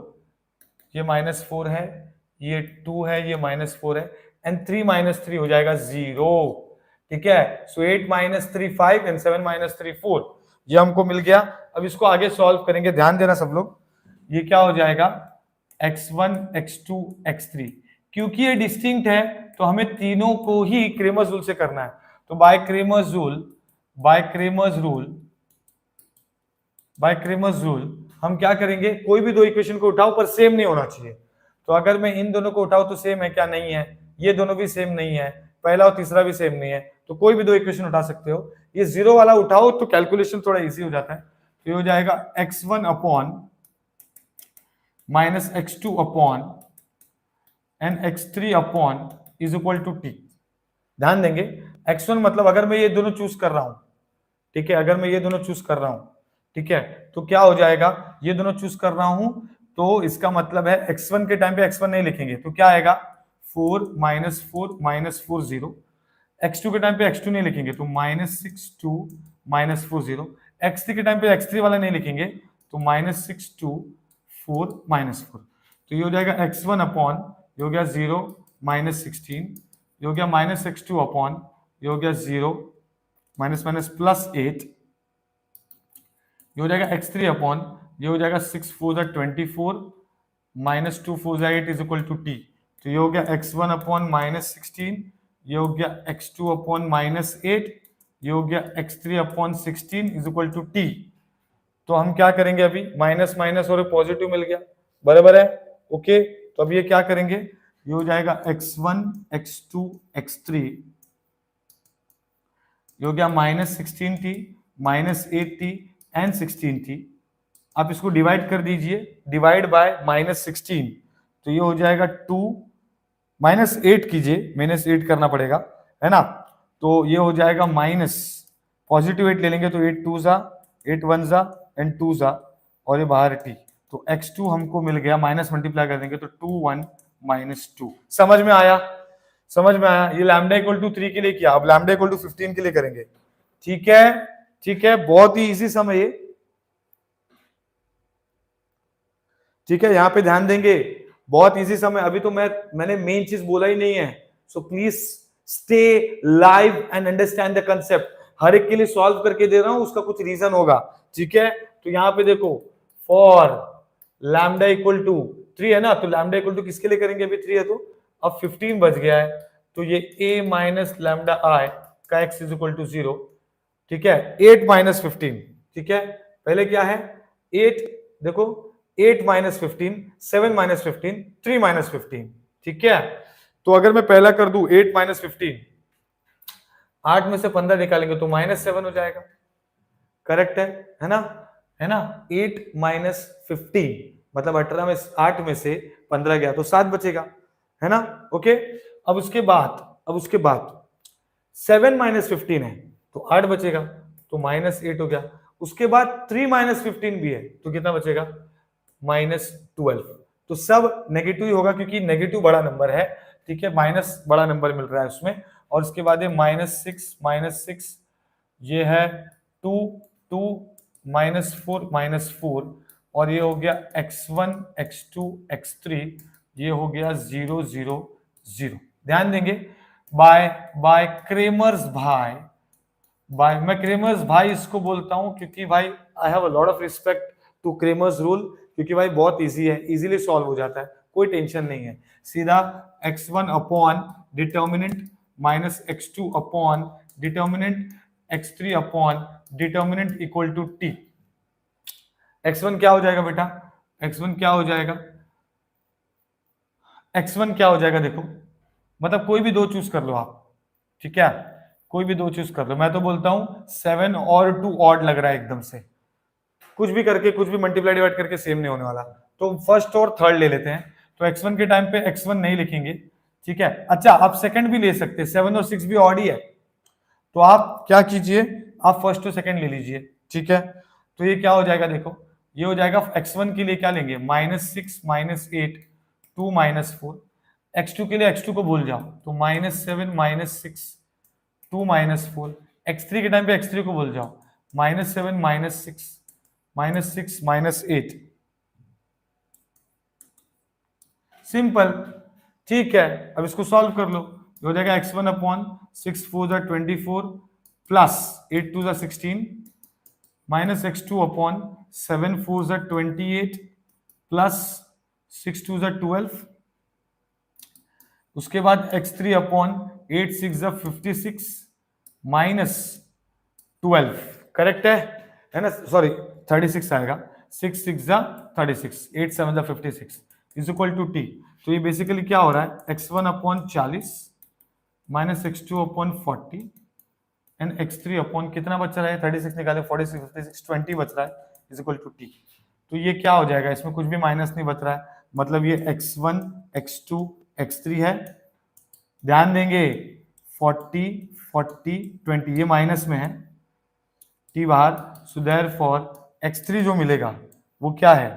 Speaker 1: ये -4 है, ये 2 है, ये -4 है, एंड 3 - 3 हो जाएगा 0। ठीक है, सो 8 - 3 5 एंड 7 - 3 4, ये हमको मिल गया। अब इसको आगे सॉल्व करेंगे, ध्यान देना सब लोग। ये क्या हो जाएगा, x1 x2 x3, क्योंकि ये डिस्टिंक्ट है तो हमें तीनों को ही क्रेमर्स रूल से करना है। तो बाय क्रेमर्स रूल हम क्या करेंगे, कोई भी दो इक्वेशन को उठाओ पर सेम नहीं होना चाहिए। तो अगर मैं इन दोनों को उठाऊं तो सेम है क्या, नहीं है। ये दोनों भी सेम नहीं है, पहला और तीसरा भी सेम नहीं है, तो कोई भी दो इक्वेशन उठा सकते हो। ये जीरो वाला उठाओ तो कैलकुलेशन थोड़ा इजी हो जाता है। तो ये हो जाएगा x1 upon minus x2 upon and x3 upon is equal to t। ध्यान देंगे, x1 मतलब अगर मैं ये दोनों चूज कर रहा हूं, ठीक है, अगर मैं ये दोनों चूज कर रहा हूं, ठीक है, तो क्या हो जाएगा, ये दोनों चूज कर रहा हूं तो इसका मतलब है x1 के टाइम पे x1 नहीं लिखेंगे तो क्या आएगा 4 -4 -4 0। x2 के टाइम पे x2 नहीं लिखेंगे तो -6 2 -4 0। x3 के टाइम पे x3 वाला नहीं लिखेंगे तो -6 2 4 -4। तो ये हो जाएगा x1 अपॉन, ये हो गया 0 -16, ये हो गया -x2 अपॉन, ये हो गया 0 माइनस माइनस +8, ये हो जाएगा x3 अपॉन, ये हो जाएगा 6 4 24 -2 4 8 इज इक्वल टू t। तो ये हो गया x1 अपॉन -16, ये हो गया x2 अपॉन -8, ये हो गया x3 upon 16 is equal to t। तो हम क्या करेंगे, अभी माइनस माइनस और पॉजिटिव मिल गया, बराबर है, ओके। तो अब ये क्या करेंगे, ये हो जाएगा x1 x2 x3, ये हो गया -16t -8t एंड 16t। आप इसको डिवाइड कर दीजिए, डिवाइड बाय -16, तो ये हो जाएगा 2 -8 कीजिए, -8 करना पड़ेगा, है ना। तो ये हो जाएगा माइनस, पॉजिटिव 8 ले लेंगे तो 8 2 ज़ा 8 1 ज़ा एंड 2 ज़ा, और ये बाहर t। तो x2 हमको मिल गया, माइनस मल्टीप्लाई कर देंगे तो 2 1 -2। समझ में आया, समझ में आया। ये लैम्डा इक्वल टू 3 के लिए किया, अब लैम्डा इक्वल टू 15 के लिए करेंगे। ठीक है, ठीक है, बहुत ही इजी सम है ये। ठीक है, यहां पे ध्यान देंगे, बहुत इजी सम है। अभी तो मैंने मेन चीज बोला ही नहीं है, so please stay live and understand the concept. हर एक के लिए सॉल्व करके दे रहा हूं, उसका कुछ रीजन होगा। ठीक है, तो यहां पे देखो, फॉर लैम्डा इक्वल टू 3 है ना, तो लैम्डा इक्वल टू किसके लिए करेंगे, अभी 3 है तो अब 15 बच गया है, तो ये a माइनस लैम्डा आई का x इज इक्वल टू 0। ठीक है, 8 - 15, ठीक है, पहले क्या है 8, देखो 8 - 15, 7 - 15, 3 - 15। ठीक है, तो अगर मैं पहला कर दूं 8 - 15, 8 में से 15 निकालेंगे तो -7 हो जाएगा, करेक्ट है ना, है ना। 8 - 15 मतलब 18 में 8 में से 15 गया तो 7 बचेगा, है ना, ओके। अब उसके बाद 7 - 15 है तो 8 बचेगा, तो -8 हो गया। उसके बाद 3 - 15 भी है तो कितना बचेगा, -12। तो सब नेगेटिव ही होगा क्योंकि नेगेटिव बड़ा नंबर है, ठीक है, माइनस बड़ा नंबर मिल रहा है उसमें। और उसके बाद ये -6 ये है 2 2 -4 और ये हो गया x1 x2 x3, ये हो गया 0 0 0। ध्यान देंगे, बाय क्रेमर्स भाई, मैं क्रेमर्स भाई इसको बोलता हूं क्योंकि भाई I have a lot of respect to Cramer's rule, क्योंकि भाई बहुत इजी है, इजीली सॉल्व हो जाता है, कोई टेंशन नहीं है। सीधा x1 upon determinant minus x2 upon determinant x3 upon determinant equal to t। x1 क्या हो जाएगा बेटा, x1 क्या हो जाएगा, x1 क्या हो जाएगा, देखो मतलब कोई भी दो चूज कर लो आप, ठीक है, कोई भी दो चूज कर लो। मैं तो बोलता हूं 7 और 2 ऑड लग रहा है एकदम से, कुछ भी करके कुछ भी मल्टीप्लाई डिवाइड करके सेम नहीं होने वाला, तो फर्स्ट और थर्ड ले लेते हैं। तो x1 के टाइम पे x1 नहीं लिखेंगे, ठीक है। अच्छा, आप सेकंड भी ले सकते हैं, 7 और 6 भी ऑड ही है, तो आप क्या कीजिए, आप फर्स्ट और सेकंड ले लीजिए, ठीक है। तो ये क्या हो जाएगा, देखो ये हो जाएगा x1 के लिए क्या लेंगे, -6 -8 2 -4। x2 के लिए x2 को भूल जाओ तो -7 -6 2 -4। x3 के टाइम पे x3 को भूल जाओ, -7 -6 -8। सिंपल, ठीक है, अब इसको सॉल्व कर लो, ये हो जाएगा x1 अपॉन 6 4 जा 24 प्लस 8 2 जा 16 माइनस x2 अपॉन 7 4 जा 28 प्लस 6 2 जा 12, उसके बाद x3 अपॉन 8 6 जा 56 माइनस 12, करेक्ट है ना, सॉरी 36 आएगा, 6 6 जा 36 8 7 जा 56 इज इक्वल टू टी। तो ये बेसिकली क्या हो रहा है, x1 upon 40 minus x2 upon 40 and x3 upon कितना बच रहा है, 36 निकाले 46 56 20 बच रहा है इज इक्वल टू टी। तो ये क्या हो जाएगा, इसमें कुछ भी माइनस नहीं बच रहा है, मतलब ये x1 x2 x3 है। ध्यान देंगे 40 40 20 ये माइनस में है, टी बाहर, सो देयरफॉर x3 जो मिलेगा वो क्या है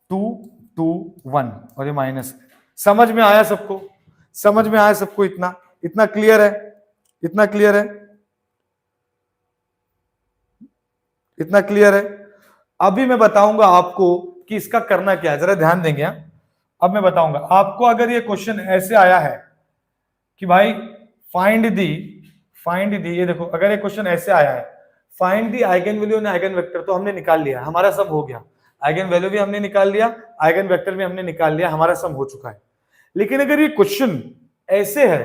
Speaker 1: 2 2 1 और ये माइनस। समझ में आया सबको, समझ में आया सबको, इतना इतना क्लियर है, इतना क्लियर है, इतना क्लियर है। अभी मैं बताऊंगा आपको कि इसका करना क्या है, जरा ध्यान देंगे। अब मैं बताऊंगा आपको, अगर ये क्वेश्चन ऐसे आया है कि भाई फाइंड दी, ये देखो अगर ये क्वेश्चन ऐसे आया है find the eigen value and eigen vector, तो हमने निकाल लिया, हमारा सम हो गया, आइगन वैल्यू भी हमने निकाल लिया, आइगन वेक्टर भी हमने निकाल लिया, हमारा सम हो चुका है। लेकिन अगर ये क्वेश्चन ऐसे है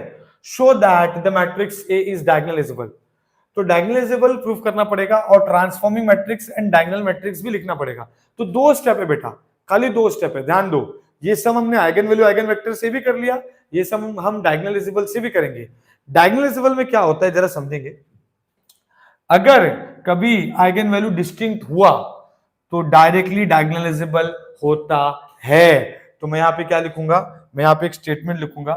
Speaker 1: show that the matrix A is diagonalisable, तो डायगोनलाइजेबल प्रूफ करना पड़ेगा और transforming matrix and diagonal matrix भी लिखना पड़ेगा। तो 2 स्टेप है बेटा, खाली 2 स्टेप है, ध्यान दो। ये सम हमने आइगन वैल्यू आइगन वेक्टर से भी कर लिया, ये सम हम डायगोनलाइजेबल से भी करेंगे। डायगोनलाइजेबल में क्या होता है जरा समझेंगे, अगर कभी आइगन वैल्यू डिस्टिंक्ट हुआ तो डायरेक्टली डायगोनलाइजेबल होता है। तो मैं यहां पे क्या लिखूंगा, मैं यहां पे एक स्टेटमेंट लिखूंगा,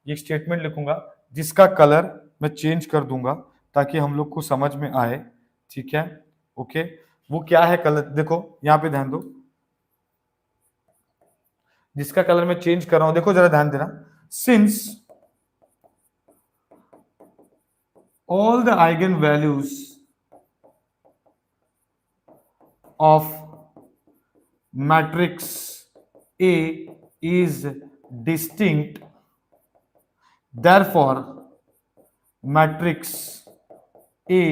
Speaker 1: ये स्टेटमेंट लिखूंगा जिसका कलर मैं चेंज कर दूंगा ताकि हम लोग को समझ में आए, ठीक है, ओके। वो क्या है कलर, देखो यहां पे ध्यान दो, जिसका कलर मैं चेंज कर रहा हूं, देखो जरा ध्यान देना, since all the eigenvalues of matrix A is distinct, therefore matrix A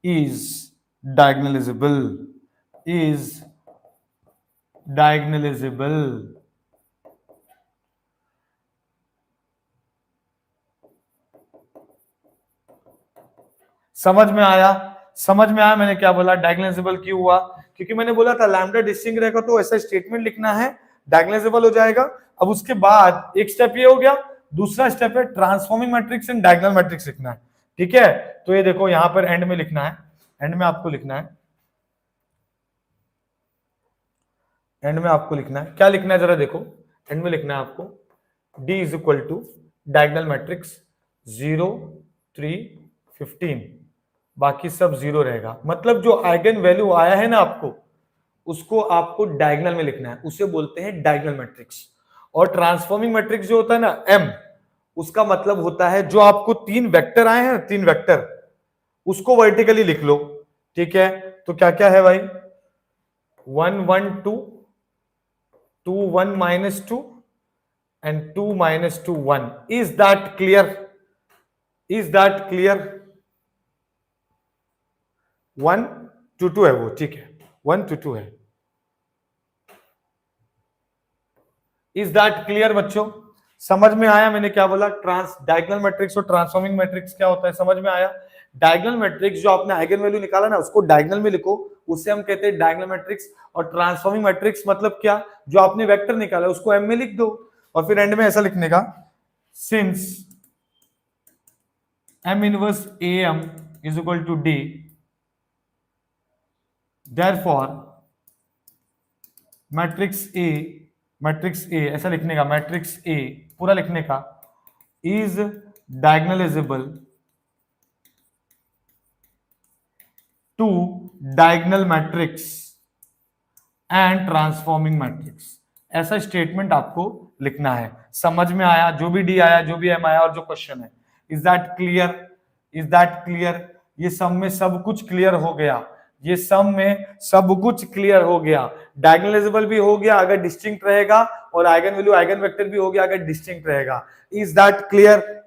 Speaker 1: is diagonalizable, is diagonalizable। समझ में आया, समझ में आया मैंने क्या बोला, डायगोनलाइजेबल क्यों हुआ, क्योंकि मैंने बोला था लैम्डा डिस्टिंक्ट रहेगा तो ऐसा स्टेटमेंट लिखना है, डायगोनलाइजेबल हो जाएगा। अब उसके बाद एक स्टेप ये हो गया, दूसरा स्टेप है transforming matrix and diagonal matrix लिखना है, ठीक है। तो ये देखो यहां पर एंड में लिखना है, एंड में आपको लिखना है, एंड में आपको लिखना है, क्या लिखना है जरा देखो, एंड में लिखना है आपको D is equal to diagonal matrix 0 3 15, बाकी सब 0 रहेगा, मतलब जो आइगन वैल्यू आया है ना आपको उसको आपको डायगोनल में लिखना है, उसे बोलते हैं डायगोनल मैट्रिक्स। और ट्रांसफॉर्मिंग मैट्रिक्स जो होता है ना M, उसका मतलब होता है जो आपको 3 वेक्टर आए हैं, 3 वेक्टर, उसको वर्टिकली लिख लो, ठीक है। तो क्या क्या है भाई, 1 1 2 2 1 minus 2 and 2 minus 2 1, is that clear, is that clear, 1 2 2 है वो, ठीक है, 1 2 2 है, इज दैट क्लियर बच्चों, समझ में आया मैंने क्या बोला, डायगोनल मैट्रिक्स और ट्रांसफॉर्मिंग मैट्रिक्स क्या होता है समझ में आया। डायगोनल मैट्रिक्स जो आपने आइगन वैल्यू निकाला ना उसको डायगोनल में लिखो, उससे हम कहते हैं डायगोनल मैट्रिक्स। और ट्रांसफॉर्मिंग मैट्रिक्स मतलब क्या, जो आपने वेक्टर निकाला उसको एम में लिख दो और फिर एंड में ऐसा लिखने का, since M inverse A M is equal to D, therefore matrix A ऐसा लिखने का, मैट्रिक्स ए पूरा लिखने का, is diagonalizable to diagonal matrix and transforming matrix, ऐसा स्टेटमेंट आपको लिखना है। समझ में आया, जो भी डी आया जो भी एम आया और जो क्वेश्चन है, is that clear, is that clear, ये सब में सब कुछ क्लियर हो गया। ये सम में सब कुछ क्लियर हो गया, डायगोनलाइजेबल भी हो गया अगर डिस्टिंक्ट रहेगा, और आइगन वैल्यू आइगन वेक्टर भी हो गया अगर डिस्टिंक्ट रहेगा। Is that clear?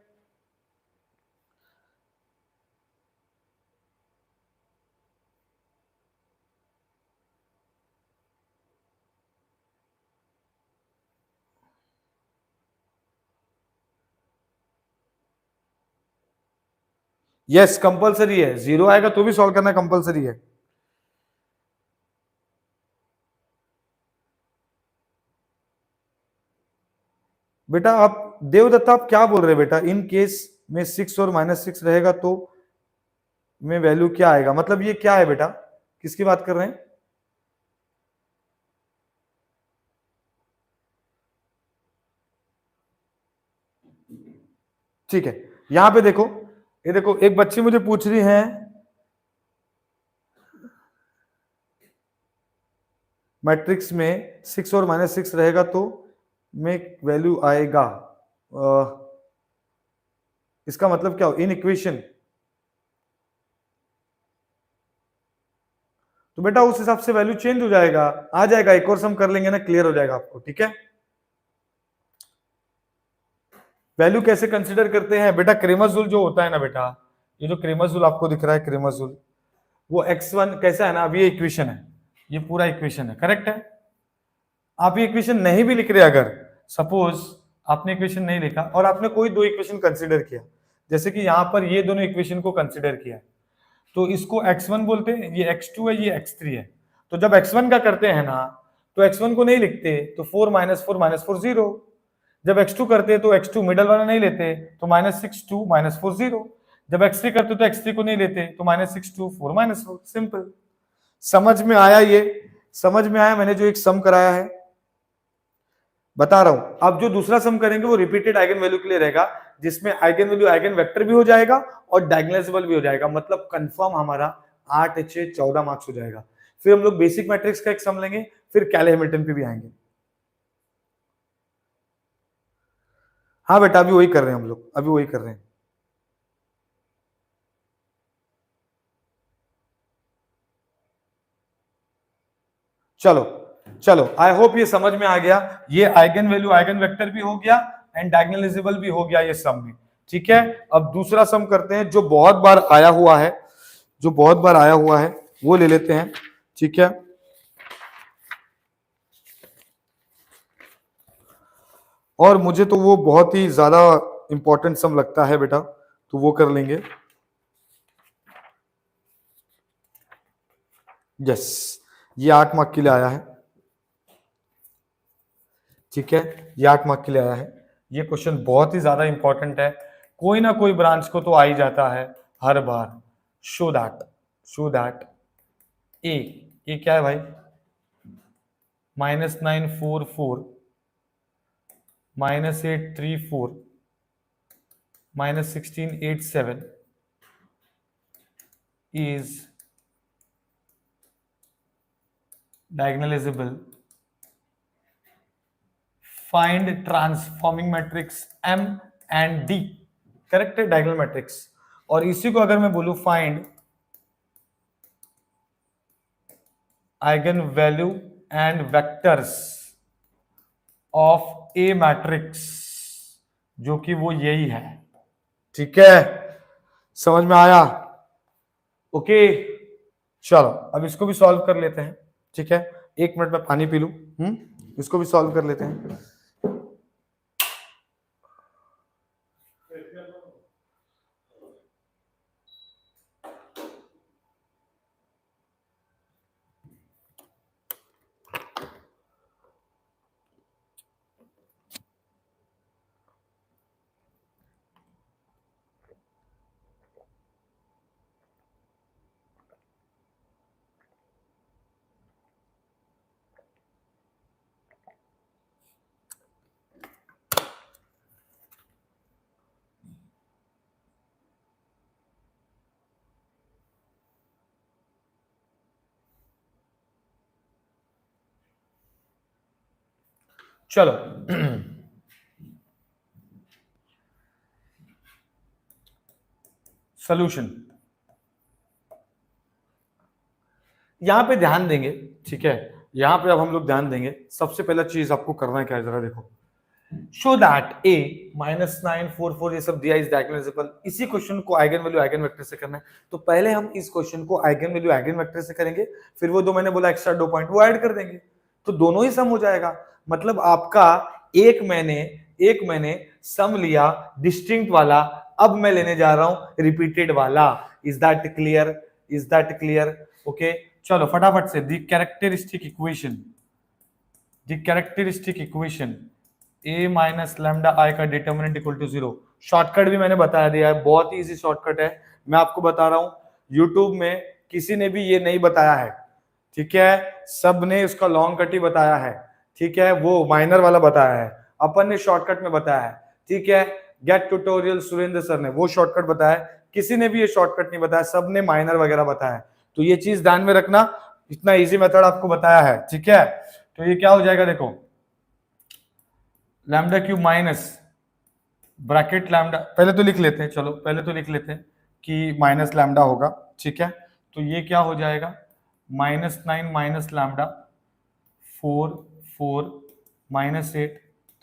Speaker 1: Yes, compulsory है, जीरो आएगा तो भी सॉल्व करना कंपलसरी है। बेटा आप देवदत्ता आप क्या बोल रहे हैं बेटा? इन केस में 6 और -6 रहेगा तो में वैल्यू क्या आएगा, मतलब ये क्या है बेटा, किसकी बात कर रहे हैं? ठीक है, यहां पे देखो, ये देखो एक बच्ची मुझे पूछ रही है मैट्रिक्स में 6 और -6 रहेगा तो में वैल्यू आएगा, इसका मतलब क्या हो, इन इक्वेशन। तो बेटा उस हिसाब से वैल्यू चेंज हो जाएगा, आ जाएगा, एक और सम कर लेंगे ना, क्लियर हो जाएगा आपको, ठीक है। वैल्यू कैसे कंसीडर करते हैं बेटा? क्रेमर्स रूल जो होता है ना बेटा, ये जो क्रेमर्स रूल आपको दिख रहा है, क्रेमर्स रूल, वो x1 कैसा है ना, अब ये इक्वेशन है, ये पूरा इक्वेशन है, करेक्ट है। आप ये इक्वेशन नहीं भी लिख रहे, अगर सपोज आपने इक्वेशन नहीं लिखा और आपने कोई दो इक्वेशन कंसीडर किया, जैसे कि यहां पर ये दोनों इक्वेशन को कंसीडर किया, तो इसको x1 बोलते हैं, ये x2 है, ये x3 है। तो जब x1 का करते हैं ना, तो x1 को नहीं लिखते, तो 4 - 4 - 4 0। जब x2 करते तो x2 मिडल वाला नहीं लेते, तो -6 2 -4 0। जब x3 करते तो x3 को नहीं लेते, तो -6 2 4 -4, सिंपल। समझ में आया? ये समझ में आया मैंने जो एक सम कराया है, बता रहा हूं। अब जो दूसरा सम करेंगे वो रिपीटेड आइगन वैल्यू के लिए रहेगा, जिसमें आइगन वैल्यू आइगन वेक्टर भी हो जाएगा और डायगोनलाइजेबल भी हो जाएगा, मतलब कंफर्म हमारा 8 6 14 मार्क्स हो जाएगा। फिर हम लोग बेसिक मैट्रिक्स का एक सम लेंगे, फिर कैले हैमिल्टन पे भी आएंगे। हाँ बेटा, अभी वही कर रहे हैं हम लोग, अभी वही कर रहे हैं। चलो चलो, आई होप ये समझ में आ गया। ये आइगन वैल्यू आइगन वेक्टर भी हो गया एंड डायगोनलाइजेबल भी हो गया ये सम में, ठीक है। अब दूसरा सम करते हैं जो बहुत बार आया हुआ है, जो बहुत बार आया हुआ है वो ले लेते हैं, ठीक है। और मुझे तो वो बहुत ही ज्यादा इंपॉर्टेंट सम लगता है बेटा, तो वो कर लेंगे। यस, ये 8 मार्क के लिए आया है, ठीक है, ये 8 मार्क के लिए आया है। ये क्वेश्चन बहुत ही ज्यादा इंपॉर्टेंट है, कोई ना कोई ब्रांच को तो आ ही जाता है हर बार। शो दैट ए क्या है भाई, -944 -834 -1687 is diagonalizable. Find transforming matrix M and D, correct है, डायगोनल मैट्रिक्स। और इसी को अगर मैं बोलूं find eigen value and vectors of A matrix, जो कि वो यही है, ठीक है, समझ में आया? ओके, चलो अब इसको भी सॉल्व कर लेते हैं, ठीक है। 1 मिनट में पानी पी लूं, इसको भी सॉल्व कर लेते हैं। चलो सॉल्यूशन, यहां पे ध्यान देंगे, ठीक है, यहां पे अब हम लोग ध्यान देंगे। सबसे पहला चीज आपको करना है क्या है, जरा देखो। शो दैट ए -944 ये सब दिया इज डायगोनलाइजेबल। इसी क्वेश्चन को आइगन वैल्यू आइगन वेक्टर से करना है, तो पहले हम इस क्वेश्चन को आइगन वैल्यू आइगन वेक्टर से करेंगे, फिर वो दो मैंने बोला एक्स्ट्रा 2 पॉइंट वो ऐड कर देंगे, तो दोनों ही सम हो जाएगा। मतलब आपका एक मैंने सम लिया डिस्टिंक्ट वाला, अब मैं लेने जा रहा हूं रिपीटेड वाला। Is that clear? Is that clear? Okay, चलो फटाफट से the characteristic equation a minus lambda I का डिटर्मिनेंट इक्वल टू 0। शॉर्टकट भी मैंने बता दिया है, बहुत ही इजी शॉर्टकट है, मैं आपको बता रहा हूं। यूट्यूब में किसी ने भी ये नहीं बताया है, ठीक है, सब ने उसका लॉन्ग कट ही बताया है, ठीक है, वो माइनर वाला बताया है, अपन ने शॉर्टकट में बताया है, ठीक है। गेट ट्यूटोरियल सुरेंद्र सर ने वो शॉर्टकट बताया, किसी ने भी ये शॉर्टकट नहीं बताया, सब ने माइनर वगैरह बताया। तो ये चीज ध्यान में रखना, इतना इजी मेथड आपको बताया है, ठीक है। तो ये क्या हो जाएगा, देखो lambda cube minus bracket lambda, पहले तो लिख लेते हैं, चलो पहले तो लिख लेते हैं कि माइनस लैम्डा होगा, ठीक है। तो ये क्या हो जाएगा, -9 minus lambda 4 4 -8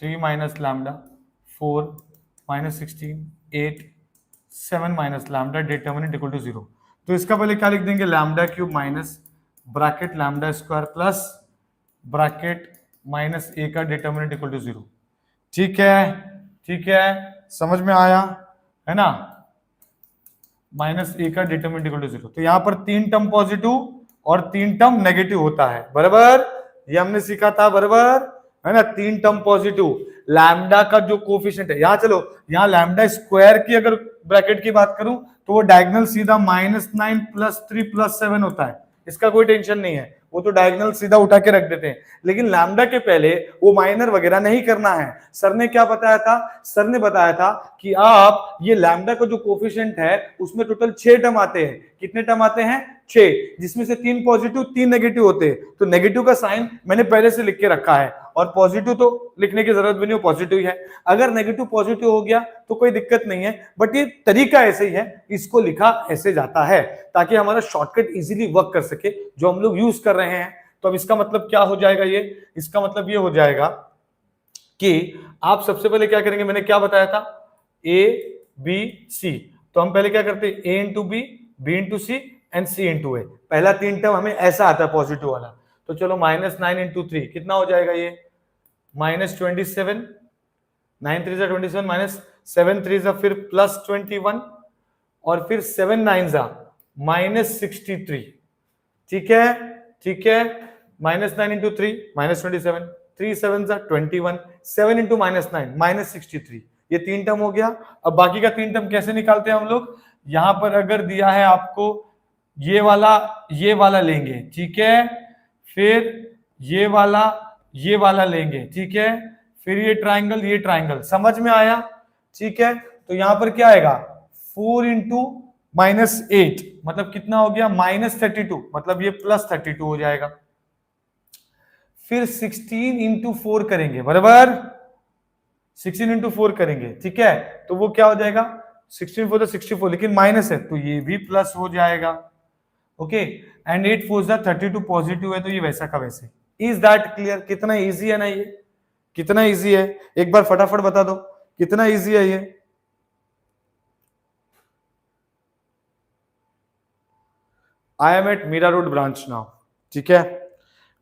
Speaker 1: 3 minus lambda 4 -16 8 7 minus lambda determinant equal to 0। तो इसका पहले क्या लिख देंगे, lambda cube minus bracket lambda square plus bracket minus A का डिटर्मिनेंट इक्वल टू 0। ठीक है, ठीक है, समझ में आया है ना। माइनस ए का डिटर्मिनेंट इक्वल टू 0, तो यहां पर 3 टर्म पॉजिटिव और 3 टर्म नेगेटिव होता है, बराबर, ये हमने सीखा था, बराबर है ना। 3 टर्म पॉजिटिव, लैम्डा का जो कोफिशिएंट है, यहां चलो, यहां लैम्डा स्क्वायर की अगर ब्रैकेट की बात करूं तो वो डायगोनल सीधा -9 + 3 + 7 होता है, इसका कोई टेंशन नहीं है, वो तो डायगोनल सीधा उठा के रख देते हैं। लेकिन लैम्डा के पहले वो माइनर वगैरह नहीं करना है। सर ने क्या बताया था, सर ने बताया था कि आप ये लैम्डा का जो कोफिशिएंट है उसमें टोटल 6 टर्म आते हैं। कितने टर्म आते हैं, 6, जिसमें से 3 पॉजिटिव 3 नेगेटिव होते हैं। तो नेगेटिव का साइन मैंने पहले से लिख के रखा है, और पॉजिटिव तो लिखने की जरूरत भी नहीं, पॉजिटिव ही है। अगर नेगेटिव पॉजिटिव हो गया तो कोई दिक्कत नहीं है, बट ये तरीका ऐसे ही है, इसको लिखा ऐसे जाता है ताकि हमारा शॉर्टकट इजीली वर्क कर सके जो हम लोग यूज कर रहे हैं। तो अब इसका मतलब क्या हो जाएगा, ये इसका मतलब ये हो जाएगा कि आप सबसे पहले क्या करेंगे, मैंने क्या बताया था, ए बी सी। तो हम पहले क्या करते हैं, A into B, B into C and C into A. पहला 3 टर्म हमें ऐसा आता है पॉजिटिव वाला। तो चलो -9 × 3 कितना हो जाएगा, ये -27, 9 3 27 -7 3 फिर +21 और फिर 7 9 -63। ठीक है, ठीक है, -9 × 3 -27, 3 7 21, 7 × -9 -63, ये 3 टर्म हो गया। अब बाकी का 3 टर्म कैसे निकालते हैं हम लोग, यहां पर अगर दिया है आपको ये वाला लेंगे, ठीक है, फिर ये वाला लेंगे, ठीक है, फिर ये ट्राइंगल, समझ में आया, ठीक है। तो यहां पर क्या आएगा, 4 × -8 मतलब कितना हो गया, -32, मतलब ये +32 हो जाएगा। फिर 16 × 4 करेंगे, बराबर, 16 × 4 करेंगे, ठीक है, तो वो क्या हो जाएगा, 16 4 64, लेकिन माइनस है तो ये भी प्लस हो जाएगा। ओके, एंड 8 4 32 पॉजिटिव है, तो ये वैसा का वैसे। Is that clear? कितना इजी है ना ये, कितना इजी है, एक बार फटाफट बता दो कितना इजी है ये। I am at Mira Road branch now, ठीक है,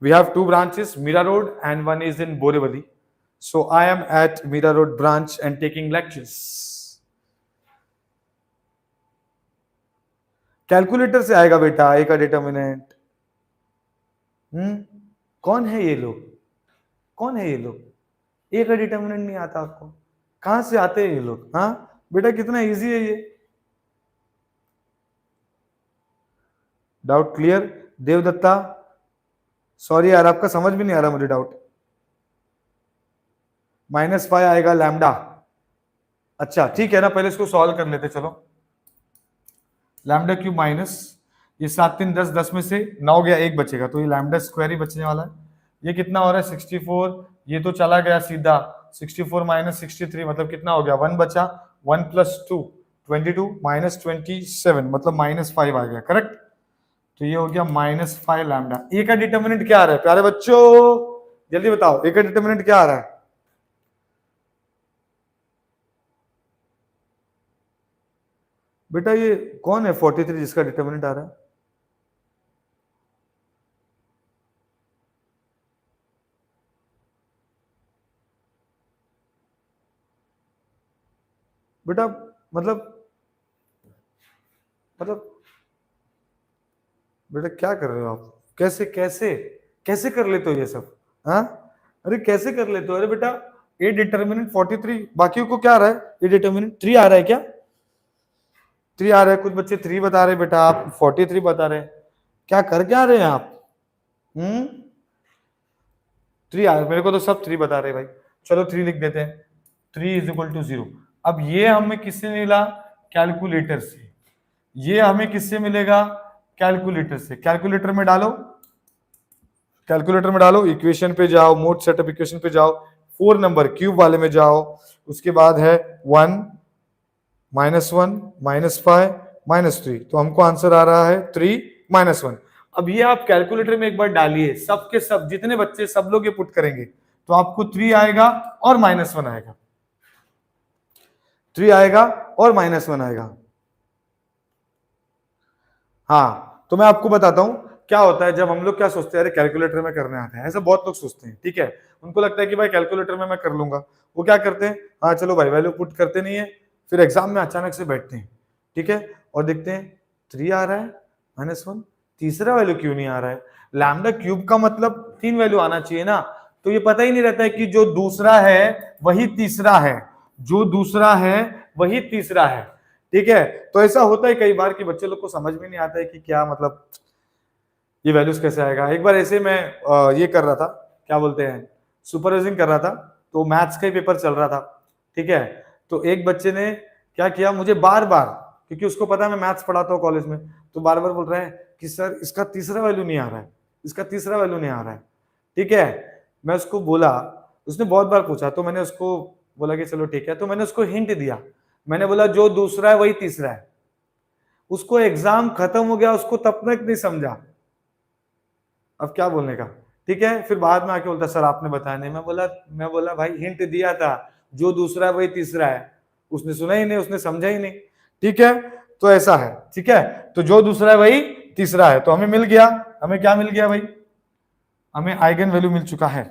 Speaker 1: we have 2 branches, Mira Road and one is in Borivali. So I am at Mira Road branch and taking lectures. Calculator से आएगा बेटा ए का डिटर्मिनेंट। कौन है ये लोग, कौन है ये लोग, ए का डिटर्मिनेंट नहीं आता आपको, कहां से आते हैं ये लोग, हाँ बेटा कितना इजी है ये। Doubt clear Devdatta? सॉरी यार आपका समझ भी नहीं आ रहा मुझे डाउट। -5 आएगा लैम्डा, अच्छा ठीक है ना, पहले इसको सॉल्व कर लेते, चलो लैम्डा क्यूब माइनस ये 7 3 10, 10 में से 9 गया, 1 बचेगा, तो ये लैम्डा स्क्वायर ही बचने वाला है। ये कितना हो रहा है 64, ये तो चला गया सीधा, 64 - 63 मतलब कितना हो गया, 1 बचा, 1 + 2 22 -27 मतलब -5 आ गया, करेक्ट। तो ये हो गया -5 लैम्डा। ए का डिटर्मिनेंट क्या आ रहा है प्यारे बच्चों, जल्दी बताओ, ए का डिटर्मिनेंट क्या आ रहा है? बेटा ये कौन है 43 जिसका डिटर्मिनेंट आ रहा है? बेटा मतलब मतलब बेटा क्या कर रहे हो आप? कैसे कैसे कैसे कर लेते हो ये सब? हाँ, अरे कैसे कर लेते हो? अरे बेटा ए डिटर्मिनेंट 43, बाकियों को क्या आ रहा है? ए डिटर्मिनेंट 3 आ रहा है क्या? 3 आ रहा है, कुछ बच्चे 3 बता रहे हैं, बेटा आप 43 बता रहे हैं, क्या कर क्या रहे हैं आप? 3 आ रहा है, मेरे को तो सब 3 बता रहे हैं भाई। चलो 3 लिख देते हैं, 3 = 0। अब ये हमें किससे मिला? कैलकुलेटर से। ये हमें किससे मिलेगा? कैलकुलेटर से। कैलकुलेटर में डालो, कैलकुलेटर में डालो, इक्वेशन पे जाओ, मोड सेटअप इक्वेशन पे जाओ, 4 नंबर क्यूब वाले में जाओ, उसके बाद है 1 -1 -5 -3, तो हमको आंसर आ रहा है 3 -1। अब ये आप कैलकुलेटर में एक बार डालिए, सब के सब जितने बच्चे सब लोग ये पुट करेंगे तो आपको 3 आएगा और -1 आएगा, 3 आएगा और -1 आएगा। हाँ, तो मैं आपको बताता हूं क्या होता है जब हम लोग क्या सोचते हैं, अरे कैलकुलेटर में करने आता है, ऐसा बहुत लोग सोचते हैं, ठीक है। उनको लगता है कि भाई कैलकुलेटर में मैं कर लूंगा। वो क्या करते हैं, हाँ चलो भाई वैल्यू पुट करते नहीं है, फिर एग्जाम में अचानक से बैठते हैं, ठीक है, और देखते हैं 3 आ रहा है -1, तीसरा वैल्यू क्यों नहीं आ रहा है? लैम्डा क्यूब का मतलब 3 वैल्यू आना चाहिए ना, तो ये पता ही नहीं रहता है कि जो दूसरा है वही तीसरा है, जो दूसरा है वही तीसरा है, ठीक है। तो ऐसा होता है कई बार कि बच्चे लोग को समझ में नहीं आता है कि क्या मतलब ये वैल्यूज कैसे आएगा। एक बार ऐसे मैं ये कर रहा था, क्या बोलते हैं, सुपरवाइजिंग कर रहा था, तो मैथ्स का ही पेपर चल रहा था, ठीक है। तो एक बच्चे ने क्या किया, मुझे बार बार, क्योंकि उसको पता है मैं मैथ्स पढ़ाता हूँ कॉलेज में, तो बार बार बोल रहा है कि सर इसका तीसरा वैल्यू नहीं आ रहा है, इसका तीसरा वैल्यू नहीं आ रहा है, ठीक है। मैं उसको बोला, उसने बहुत बार पूछा, तो मैंने उसको बोला कि चलो ठीक है, तो मैंने उसको हिंट दिया, मैंने बोला जो दूसरा है वही तीसरा है। उसको एग्जाम खत्म हो गया, उसको तब तक नहीं समझा, अब क्या बोलने का, ठीक है। फिर बाद में आके बोलता सर आपने बताया नहीं। मैं बोला भाई हिंट दिया था, जो दूसरा है वही तीसरा है। उसने सुना ही नहीं, उसने समझा ही नहीं, ठीक है। तो ऐसा है, ठीक है। तो जो दूसरा है वही तीसरा है, तो हमें मिल गया, हमें क्या मिल गया भाई, हमें आइगन वैल्यू मिल चुका है,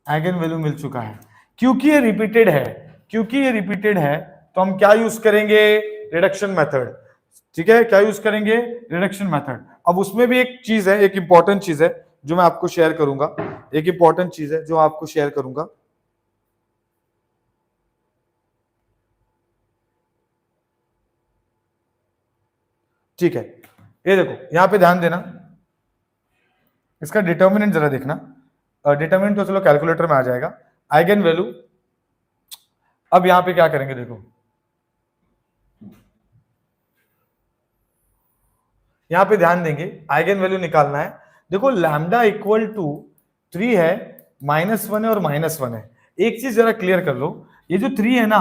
Speaker 1: आइगन वैल्यू मिल चुका है। क्योंकि ये रिपीटेड है, क्योंकि ये रिपीटेड है, तो हम क्या यूज करेंगे, रिडक्शन मेथड, ठीक है। क्या यूज करेंगे, रिडक्शन मेथड। अब उसमें भी एक चीज है, एक इंपॉर्टेंट चीज है जो मैं आपको शेयर करूंगा, एक इंपॉर्टेंट चीज है जो आपको शेयर करूंगा, ठीक है। ये देखो यहां पे ध्यान देना, इसका डिटर्मिनेंट जरा देखना, डिटर्मिनेंट तो चलो कैलकुलेटर में आ जाएगा, आइगन वैल्यू। अब यहां पे क्या करेंगे, देखो यहां पे ध्यान देंगे, आइगन वैल्यू निकालना है। देखो लैम्डा इक्वल टू 3 है, -1 है और -1 है। एक चीज जरा क्लियर कर लो, ये जो 3 है ना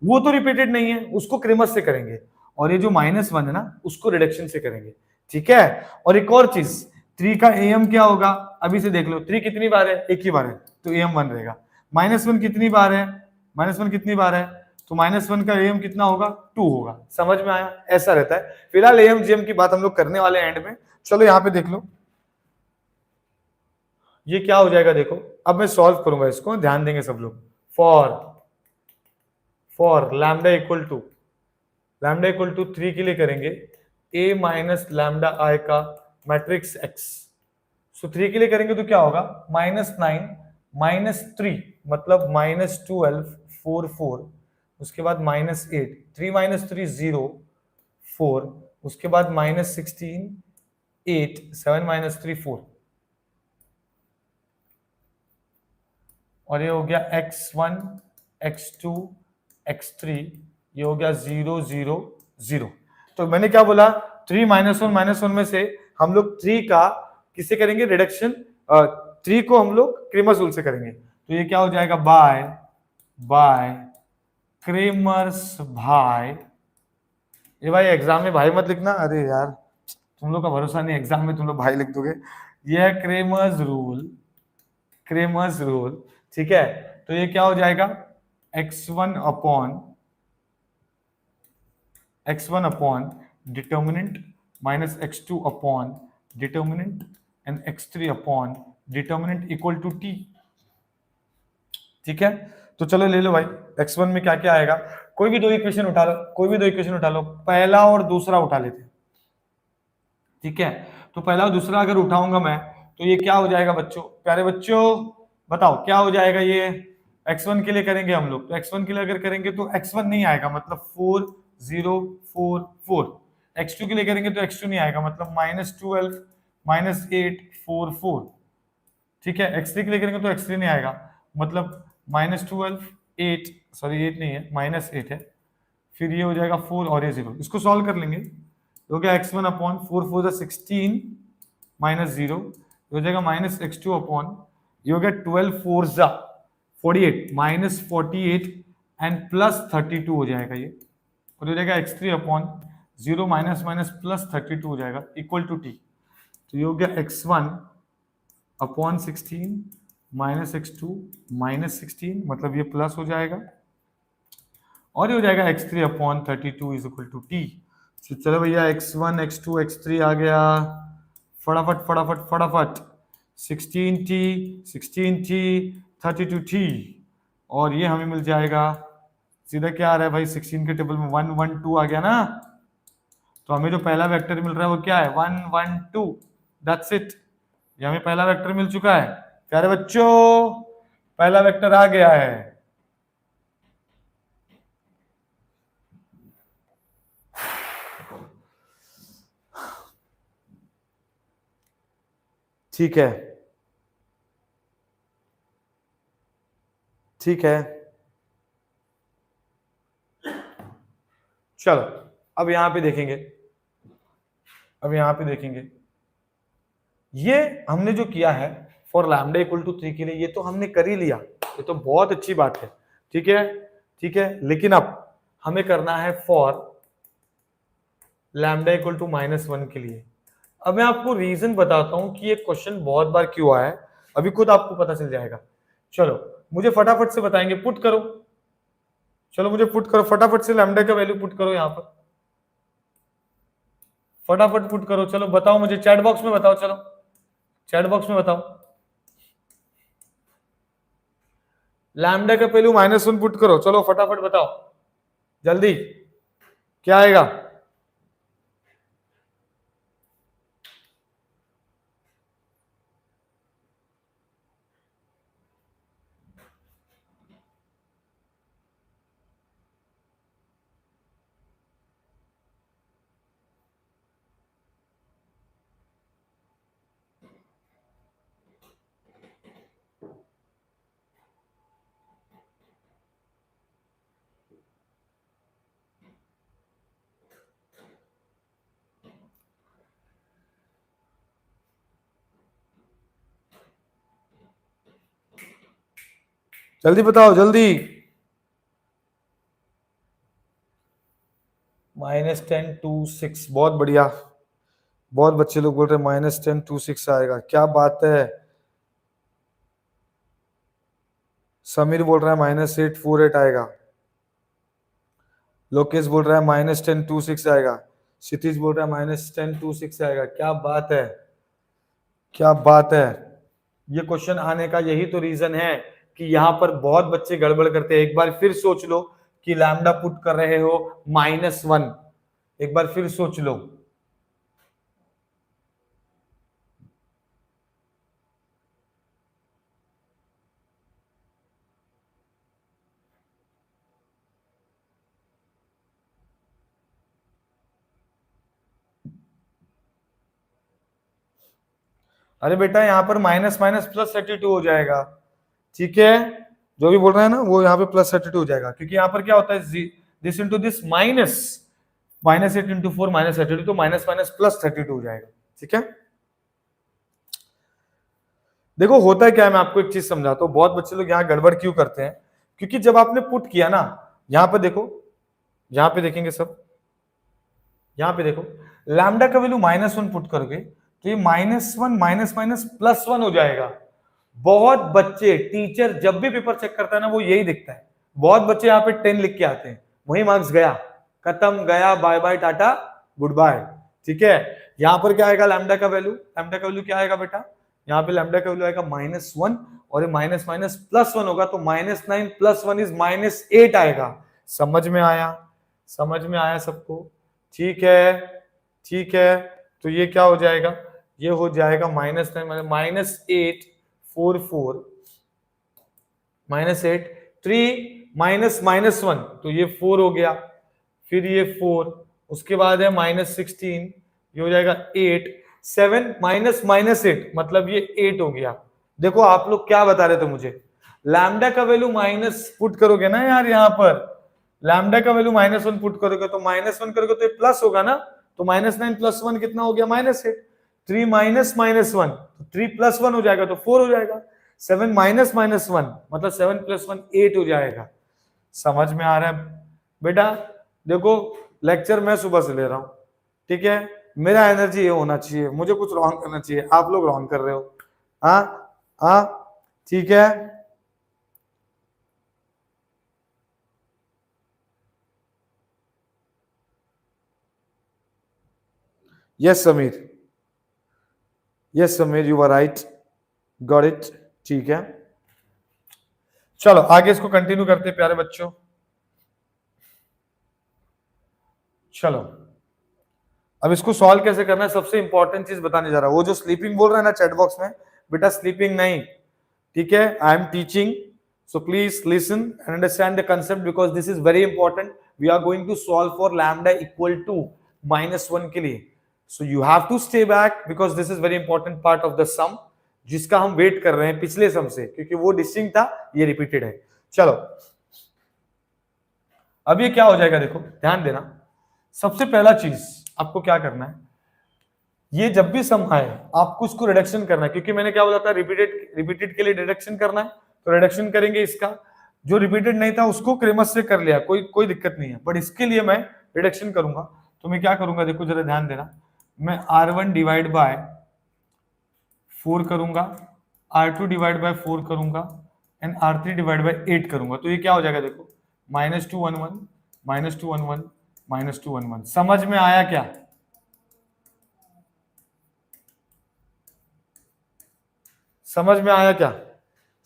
Speaker 1: वो तो रिपीटेड नहीं है, उसको क्रिमस से करेंगे, और ये जो -1 है ना उसको रिडक्शन से करेंगे, ठीक है। और एक और चीज, 3 का एम क्या होगा, अभी से देख लो, 3 कितनी बार है, एक ही बार है, तो एम 1 रहेगा। -1 कितनी बार है, -1 कितनी बार है, तो -1 का एम कितना होगा, 2 होगा। समझ में आया, ऐसा रहता है। फिलहाल एम जीएम की बात हम लोग करने वाले हैं एंड में। चलो यहाँ पे देख लो, ये क्या हो जाएगा, देखो अब मैं सॉल्व करूंगा इसको, ध्यान देंगे सब लोग। फॉर लैम्डा इक्वल टू 3 के लिए करेंगे a माइनस लैम्डा आई का मैट्रिक्स x। सो 3 के लिए करेंगे तो क्या होगा, -9 -3 मतलब -12 4 4, उसके बाद -8, 3 - 3 0 4, उसके बाद -16 8, 7 - 3 4, और ये हो गया x1 x2 x3, ये हो गया 0 0 0। तो मैंने क्या बोला, 3 -1 में से हम लोग 3 का किससे करेंगे, रिडक्शन, 3 को हम लोग क्रेमर्स रूल से करेंगे, तो ये क्या हो जाएगा, बाय क्रेमर्स भाई ये भाई एग्जाम में भाई मत लिखना, अरे यार तुम लोग का भरोसा नहीं, एग्जाम में तुम लोग भाई लिख दोगे। ये है क्रेमर्स रूल, क्रेमर्स रूल, ठीक है। तो ये क्या हो जाएगा, x1 upon determinant minus x2 upon determinant and x3 upon determinant equal to t, ठीक है। तो चलो ले लो भाई, x1 में क्या क्या आएगा, कोई भी दो इक्वेशन उठा लो, कोई भी दो इक्वेशन उठा लो, पहला और दूसरा उठा लेते हैं, ठीक है। तो पहला और दूसरा अगर उठाऊंगा मैं, तो ये क्या हो जाएगा बच्चों, प्यारे बच्चों बताओ क्या हो जाएगा। ये x1 के लिए करेंगे हम लोग, तो x1 के लिए अगर करेंगे तो x1 नहीं आएगा, मतलब 4 0 4 4। x2 के लिए करेंगे तो x2 नहीं आएगा, मतलब -12 -8 4 4, ठीक है। x3 के लिए करेंगे तो x3 नहीं आएगा, मतलब -12 8, सॉरी 8 नहीं है, -8 है। फिर ये हो जाएगा 4 और ये 0, इसको सॉल्व कर लेंगे तो क्या x1 अपॉन 4 4 16 -0 हो जाएगा, माइनस x2 अपॉन ये हो गया 12 4 48 -48 एंड प्लस 32 हो जाएगा ये, और हो जाएगा x3 upon 0 minus minus plus 32 हो जाएगा इक्वल टू t। तो ये हो गया x1 upon 16 minus x2 minus 16, मतलब ये प्लस हो जाएगा, और ये हो जाएगा x3 upon 32 is equal to t। चलो भैया x1 x2 x3 आ गया, फटाफट फटाफट फटाफट 16t 16t 32t, और ये हमें मिल जाएगा सीधा क्या आ रहा है भाई, 16 के टेबल में 1 1 2 आ गया ना, तो हमें जो पहला वेक्टर मिल रहा है वो क्या है 1 1 2, दैट्स इट। ये हमें पहला वेक्टर मिल चुका है प्यारे बच्चों, पहला वेक्टर आ गया है। ठीक है, ठीक है, चलो अब यहां पे देखेंगे, अब यहां पे देखेंगे ये हमने जो किया है फॉर लैम्डा इक्वल टू 3 के लिए, ये तो हमने कर ही लिया, ये तो बहुत अच्छी बात है, ठीक है, ठीक है। लेकिन अब हमें करना है फॉर लैम्डा इक्वल टू -1 के लिए। अब मैं आपको रीजन बताता हूं कि ये क्वेश्चन बहुत बार क्यों आया है, अभी खुद आपको पता चल जाएगा। चलो मुझे फटाफट से बताएंगे, पुट करो, चलो मुझे पुट करो फटाफट से, लैम्डा का वैल्यू पुट करो यहां पर, फटाफट पुट करो, चलो बताओ मुझे चैट बॉक्स में बताओ, चलो चैट बॉक्स में बताओ, लैम्डा का वैल्यू -1 पुट करो, चलो फटाफट बताओ जल्दी क्या आएगा। जल्दी बताओ जल्दी। -10 2 6, बहुत बढ़िया, बहुत बच्चे लोग बोल रहे हैं -10 2 6 आएगा, क्या बात है। समीर बोल रहा है -8 4 8 आएगा, लोकेश बोल रहा है -10 2 6 आएगा, क्षितिज बोल रहा है -10 2 6 आएगा, क्या बात है, क्या बात है। ये क्वेश्चन आने का यही तो रीजन है कि यहाँ पर बहुत बच्चे गड़बड़ करते हैं। एक बार फिर सोच लो कि लैम्डा पुट कर रहे हो -1, एक बार फिर सोच लो। अरे बेटा यहाँ पर माइनस माइनस प्लस 32 हो जाएगा, ठीक है, जो भी बोल रहा है ना वो यहाँ पे +32 हो जाएगा, क्योंकि यहाँ पर क्या होता है this into this minus -8 into 4 -32, तो माइनस माइनस +32 हो जाएगा, ठीक है। देखो होता है क्या है, मैं आपको एक चीज समझाता हूँ, बहुत बच्चे लोग यहाँ गड़बड़ क्यों करते हैं, क्योंकि जब आपने पुट किया ना, यहाँ पर देखो, यहाँ पे देखेंगे सब, यहाँ पे देखो लैम्डा का वैल्यू -1 पुट करोगे तो ये -1 माइनस माइनस +1 हो जाएगा। बहुत बच्चे, टीचर जब भी पेपर चेक करता है ना वो यही दिखता है, बहुत बच्चे यहाँ पे 10 लिख के आते हैं, वही मार्क्स गया, खत्म, गया, bye bye tata goodbye. ठीक है, यहाँ पर क्या आएगा लैम्डा का वैल्यू, लैम्डा का वैल्यू क्या आएगा बेटा, यहाँ पे लैम्डा का वैल्यू आएगा -1 और ये माइनस माइनस +1 होगा तो -9 + 1 इज -8 आएगा। समझ में आया, समझ में आया सबको? ठीक है, ठीक है, तो ये क्या हो जाएगा, ये हो जाएगा -9 -8 4 4 -8 3 -1 तो ये 4 हो गया, फिर ये 4, उसके बाद है -16, ये हो जाएगा 8 7 -8 मतलब ये 8 हो गया। देखो आप लोग क्या बता रहे थे मुझे, लैम्डा का वैल्यू माइनस पुट करोगे ना यार, यहाँ पर लैम्डा का वैल्यू -1 पुट करोगे तो -1 करोगे तो ये प्लस होगा ना, तो -9 + 1 कितना हो गया -8, 3 -1 तो 3 + 1 हो जाएगा तो 4 हो जाएगा, 7 -1 मतलब 7 + 1 8 हो जाएगा। समझ में आ रहा है बेटा? देखो लेक्चर मैं सुबह से ले रहा हूं, ठीक है, मेरा एनर्जी ये होना चाहिए, मुझे कुछ रॉन्ग करना चाहिए, आप लोग रॉन्ग कर रहे हो। हाँ हाँ, ठीक है, yes Sameer, yes Sameer you are right, got it. ठीक है, चलो आगे इसको कंटिन्यू करते हैं प्यारे बच्चों। चलो अब इसको सॉल्व कैसे करना है, सबसे इंपॉर्टेंट चीज बताने जा रहा हूं। वो जो स्लीपिंग बोल रहा है ना चैट बॉक्स में, बेटा स्लीपिंग नहीं, ठीक है, I am teaching, so please listen and understand the concept because this is very important. We are going to solve for lambda equal to -1 के लिए, so you have to stay back because this is very important part of the sum, जिसका हम वेट कर रहे हैं पिछले सम से, क्योंकि वो डिस्टिंक्ट था, ये रिपीटेड है। चलो अब ये क्या हो जाएगा, देखो ध्यान देना, सबसे पहला चीज आपको क्या करना है, ये जब भी सम आए आपको उसको रिडक्शन करना है, क्योंकि मैंने क्या बोला था रिपीटेड के लिए रिडक्शन करना है, तो रिडक्शन करेंगे। इसका जो रिपीटेड नहीं था उसको क्रेमस से कर लिया, कोई दिक्कत नहीं है, बट इसके लिए मैं रिडक्शन करूंगा। तो मैं क्या करूंगा, देखो जरा ध्यान देना, मैं R1 डिवाइड बाय 4 करूंगा, R2 डिवाइड बाय 4 करूंगा एंड R3 डिवाइड बाय 8 करूंगा, तो ये क्या हो जाएगा, देखो -211 -211 -211। समझ में आया क्या? समझ में आया क्या?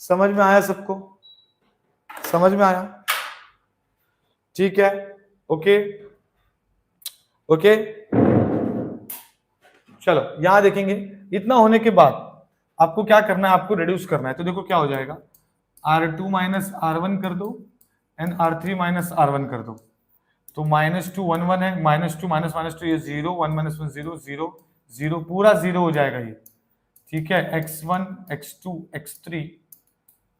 Speaker 1: समझ में आया सबको? समझ में आया? ठीक है, ओके ओके, चलो यहां देखेंगे। इतना होने के बाद आपको क्या करना है, आपको रिड्यूस करना है, तो देखो क्या हो जाएगा, R2 माइनस R1 कर दो एंड R3 माइनस R1 कर दो, तो -211 है, -2 -2 ये 0 1 -1 0 0 0 पूरा 0 हो जाएगा ये, ठीक है, x1 x2 x3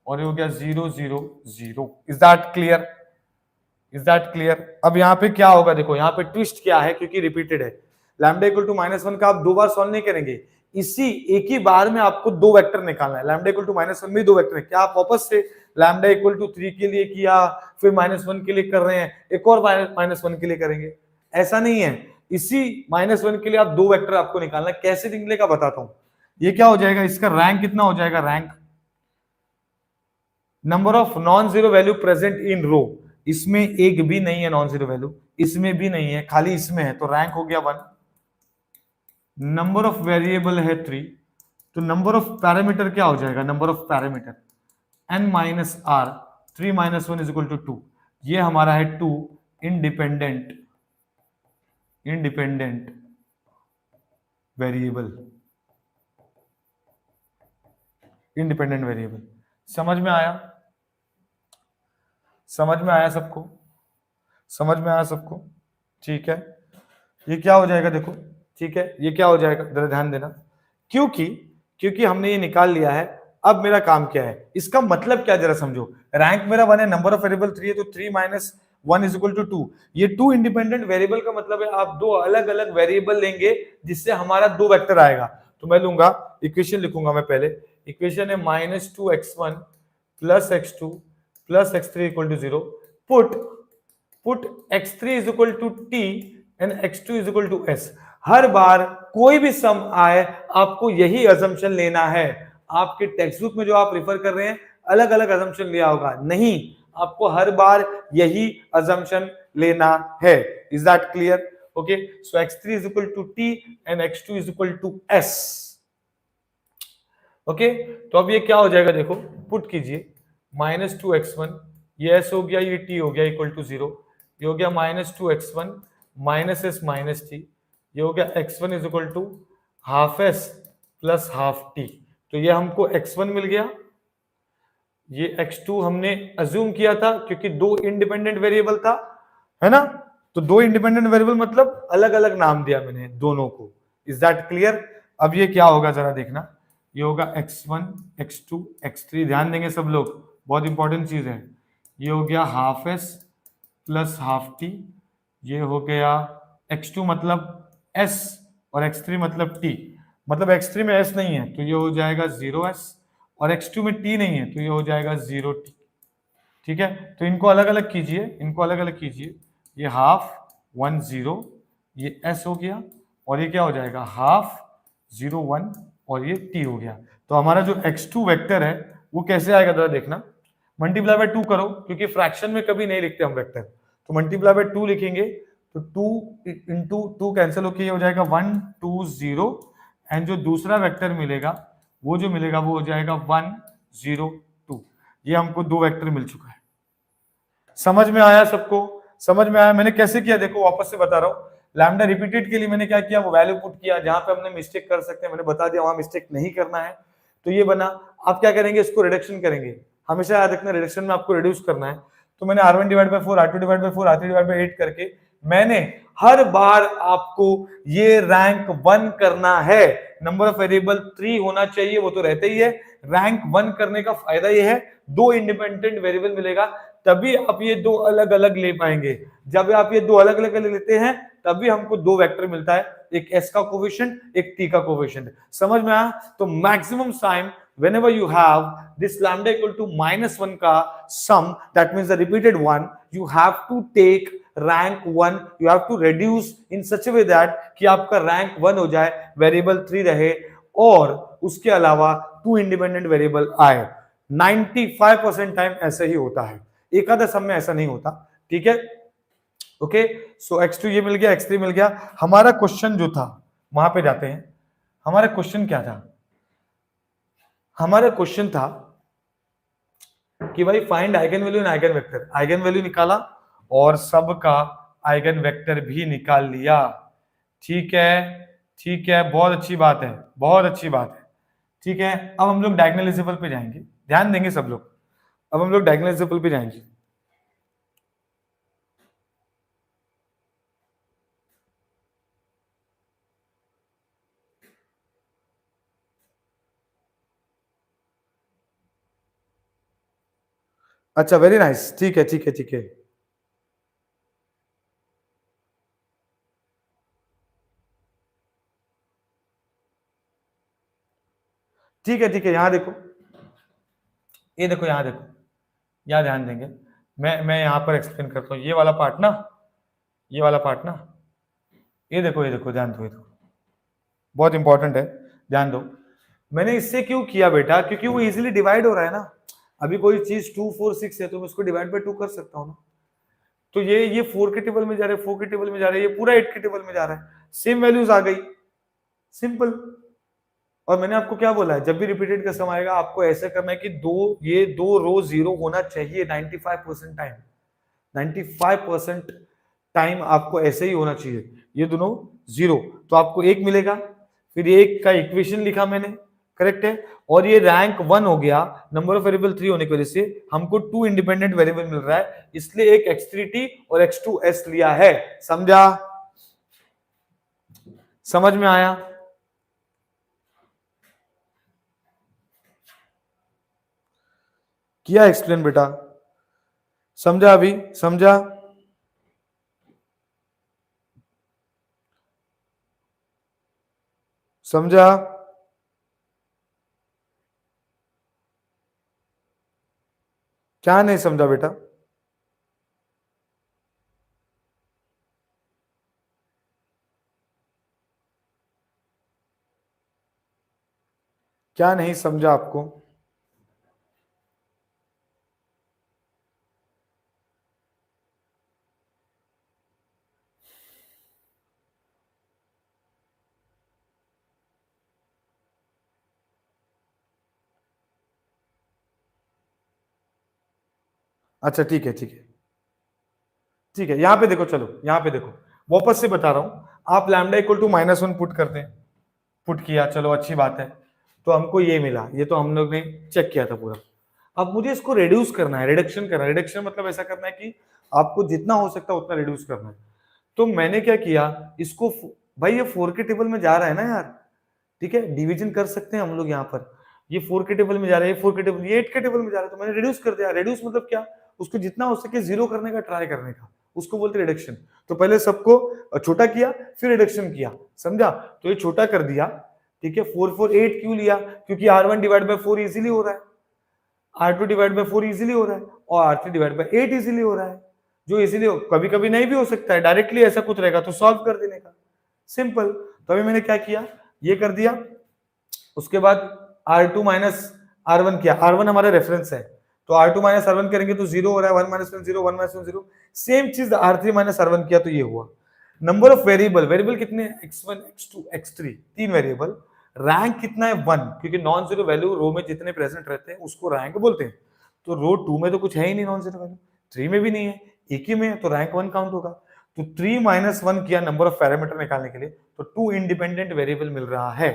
Speaker 1: और ये हो गया 0 0 0। Is that clear? Is that clear? अब यहाँ पे क्या होगा, देखो यहाँ पे ट्विस्ट क्या है, क्योंकि रिपीटेड है, लैम्डा इक्वल टू -1 का आप 2 बार सॉल्व नहीं करेंगे, इसी एक ही बार में आपको 2 वेक्टर निकालना है। लैम्डा इक्वल टू -1 में 2 वेक्टर है, क्या आप वापस से लैम्डा इक्वल टू 3 के लिए किया फिर -1 के लिए कर रहे हैं, एक और -1 के लिए करेंगे? ऐसा नहीं है, इसी -1 के लिए आप 2 वेक्टर आपको निकालना है। कैसे निकलेगा बताता हूं। ये क्या हो जाएगा, इसका रैंक कितना हो जाएगा, rank number of non zero value present in row, इसमें एक भी नहीं है नॉन जीरो वैल्यू, इसमें भी नहीं है, खाली इसमें है, तो रैंक हो गया 1। नंबर ऑफ वेरिएबल है 3, तो नंबर ऑफ पैरामीटर क्या हो जाएगा, number of parameter n minus R, 3 - 1 = 2, ये हमारा है 2 इंडिपेंडेंट वेरिएबल, इंडिपेंडेंट वेरिएबल। समझ में आया? समझ में आया सबको? समझ में आया सबको? ठीक है, ये क्या हो जाएगा, देखो ठीक है, ये क्या हो जाएगा, जरा ध्यान देना, क्योंकि हमने ये निकाल लिया है। अब मेरा काम क्या है, इसका मतलब क्या जरा समझो, रैंक मेरा 1 है, नंबर ऑफ वेरिएबल 3 है, तो 3 - 1 = 2। ये 2 इंडिपेंडेंट वेरिएबल का मतलब है आप 2 अलग अलग वेरिएबल लेंगे जिससे हमारा 2 वेक्टर आएगा। तो मैं लूंगा, इक्वेशन लिखूंगा मैं पहले, इक्वेशन है -2x1 + x2 + x3 = 0, put x3 = t, and x2 is equal to s। हर बार कोई भी सम आए आपको यही अजम्पशन लेना है। आपके टेक्स्ट बुक में जो आप रेफर कर रहे हैं अलग अलग अजम्पशन लिया होगा, नहीं, आपको हर बार यही अजम्पशन लेना है। Is that clear? Okay, so x3 is equal to t and x2 is equal to s। Okay, तो अब ये क्या हो जाएगा, देखो पुट कीजिए, -2x1, ये s हो गया, ये t हो गया इक्वल टू 0, ये हो गया -2x1 minus S minus T, ये हो गया x1 is equal to half S plus half T. तो ये हमको x1 मिल गया, ये x2 हमने अज्यूम किया था क्योंकि दो इंडिपेंडेंट वेरिएबल था, है ना, तो दो इंडिपेंडेंट वेरिएबल मतलब अलग अलग नाम दिया मैंने दोनों को। Is that clear? अब ये क्या होगा जरा देखना, ये होगा x1 x2 x3, ध्यान देंगे सब लोग, बहुत इंपॉर्टेंट चीज है। ये हो गया half S plus half T, ये हो गया x2 मतलब s और x3 मतलब t, मतलब x3 में s नहीं है तो ये हो जाएगा 0s, और x2 में t नहीं है तो ये हो जाएगा 0t। ठीक है, तो इनको अलग अलग कीजिए, इनको अलग अलग कीजिए, ये हाफ 1 0, ये s हो गया, और ये क्या हो जाएगा हाफ 0 1, और ये t हो गया। तो हमारा जो x2 वेक्टर है वो कैसे आएगा जरा देखना, मल्टीप्लाई बाय 2 करो, क्योंकि फ्रैक्शन में कभी नहीं लिखते हम वेक्टर, तो मल्टीप्लाई बाय 2 लिखेंगे तो 2 इंटू 2 कैंसिल होकर ये हो जाएगा 1 2 0, एंड जो दूसरा वेक्टर मिलेगा वो जो मिलेगा वो हो जाएगा 1 0 2। ये हमको दो वेक्टर मिल चुका है। समझ में आया सबको? समझ में आया? मैंने कैसे किया देखो, वापस से बता रहा हूँ। लैम्डा रिपीटेड के लिए मैंने क्या किया, वो वैल्यू पुट किया, जहां पे हमने मिस्टेक कर सकते हैं मैंने बता दिया, वहां मिस्टेक नहीं करना है, तो ये बना। आप क्या करेंगे, इसको रिडक्शन करेंगे, हमेशा याद रखना रिडक्शन में आपको रिड्यूस करना है। तो मैंने R1 divide by 4, R2 divide by 4, R3 divide by 8 करके मैंने हर बार आपको ये रैंक 1 करना है। नंबर ऑफ वेरिएबल 3 होना चाहिए, वो तो रहते ही है। रैंक 1 करने का फायदा ये है, दो इंडिपेंडेंट वेरिएबल मिलेगा, तभी आप ये दो अलग अलग ले पाएंगे। जब आप ये दो अलग अलग लेते हैं तभी हमको दो वेक्टर मिलता है, एक s का कोफिशिएंट, एक t का कोफिशिएंट। समझ में आया? तो maximum time whenever you have this lambda equal to -1 का sum, that means the repeated one, you have to take rank 1, you have to reduce in such a way that कि आपका rank 1 हो जाए, वेरिएबल 3 रहे, और उसके अलावा टू इंडिपेंडेंट वेरिएबल आए। 95% टाइम ऐसा ही होता है, एक आधा सम में ऐसा नहीं होता। ठीक है, ओके, सो x2 ये मिल गया, x3 मिल गया। हमारा क्वेश्चन जो था वहां पे जाते हैं। हमारा क्वेश्चन क्या था? हमारा क्वेश्चन था कि भाई find eigen value and eigen vector. Eigen value निकाला और सबका आइगन वेक्टर भी निकाल लिया। ठीक है, ठीक है, बहुत अच्छी बात है, बहुत अच्छी बात है। ठीक है, अब हम लोग डायगोनलाइजेबल पे जाएंगे, ध्यान देंगे सब लोग। अब हम लोग डायगोनलाइजेबल पे जाएंगे। अच्छा, वेरी नाइस, ठीक है, ठीक है, ठीक है, ठीक है, ठीक है। यहां देखो, ये देखो, यहां देखो, यहाँ ध्यान देंगे। मैं यहां पर एक्सप्लेन करता हूँ, ये वाला पार्ट ना, ये वाला पार्ट ना, ये देखो, ये देखो, ध्यान दो, ये देखो, बहुत इंपॉर्टेंट है, ध्यान दो। मैंने इससे क्यों किया बेटा, क्योंकि वो इजीली डिवाइड हो रहा है ना। अभी कोई चीज 2 4 6 है तो मैं उसको डिवाइड बाय 2 कर सकता हूँ ना। तो ये 4 के टेबल में जा रहा है, 4 के टेबल में जा रहा है, ये पूरा 8 के टेबल में जा रहा है, सेम वैल्यूज आ गई, सिंपल। और मैंने आपको क्या बोला है, जब भी रिपीटेड का सम आएगा आपको ऐसा करना है कि ये दो रो जीरो होना चाहिए 95% टाइम। 95% टाइम आपको ऐसे ही होना चाहिए, ये दोनों जीरो, तो आपको एक मिलेगा। फिर एक का इक्वेशन लिखा मैंने, करेक्ट है, और ये रैंक 1 हो गया, नंबर ऑफ वेरिएबल 3 होने की वजह से हमको 2 इंडिपेंडेंट वेरिएबल मिल रहा है, इसलिए एक x3t और x2s लिया है। समझा? समझ में आया? किया एक्सप्लेन बेटा? समझा? अभी समझा? समझा? क्या नहीं समझा बेटा? क्या नहीं समझा आपको? अच्छा ठीक है ठीक है ठीक है, यहां पे देखो, चलो यहां पे देखो, वापस से बता रहा हूं, आप लैम्डा इक्वल टू -1 पुट करते हैं, पुट किया, चलो अच्छी बात है, तो हमको ये मिला, ये तो हम लोग ने चेक किया था पूरा। अब मुझे इसको रिड्यूस करना है, रिडक्शन करना है। रिडक्शन मतलब ऐसा करना है कि आपको जितना हो सकता है उतना रिड्यूस करना है। तो मैंने क्या किया, इसको भाई ये 4 के टेबल में जा रहा है ना यार, ठीक है, डिवीजन कर सकते हैं हम लोग यहाँ पर, ये 4 के टेबल में जा रहा है, ये 4 के टेबल, ये 8 के टेबल में जा रहा है, तो मैंने रिड्यूस कर दिया। रिड्यूस मतलब क्या, उसको जितना हो सके जीरो करने का ट्राई करने का, उसको बोलते रिडक्शन। तो पहले सबको छोटा किया, फिर रिडक्शन किया, समझा? तो ये छोटा कर दिया, ठीक है। 4 4 8 क्यों लिया? क्योंकि R1 डिवाइड बाय 4 इजीली हो रहा है, R2 डिवाइड बाय 4 इजीली हो रहा है, और R3 डिवाइड बाय 8 इजीली हो रहा है। जो इजीली हो, कभी कभी नहीं भी हो सकता है, डायरेक्टली ऐसा कुछ रहेगा तो सॉल्व कर देने का, सिंपल। तो अभी मैंने क्या किया, ये कर दिया। उसके बाद R2 माइनस R1 किया, R1 हमारा रेफरेंस है, तो R2 माइनस R1 करेंगे तो जीरो हो रहा है, 1 माइनस 1 0, 1 माइनस 1 0। सेम चीज R3 माइनस R1 किया तो ये हुआ। नंबर ऑफ वेरिएबल, वेरिएबल कितने, x1 x2 x3, 3 variable. Rank कितना है, 1, क्योंकि नॉन जीरो वैल्यू रो में जितने प्रेजेंट रहते हैं उसको रैंक बोलते हैं। तो रो 2 में तो कुछ है ही नहीं नॉन जीरो वैल्यू, 3 में भी नहीं है, एक ही में है, तो रैंक 1 काउंट होगा। तो 3 माइनस 1 किया नंबर ऑफ पैरामीटर निकालने के लिए, तो 2 इंडिपेंडेंट वेरिएबल मिल रहा है।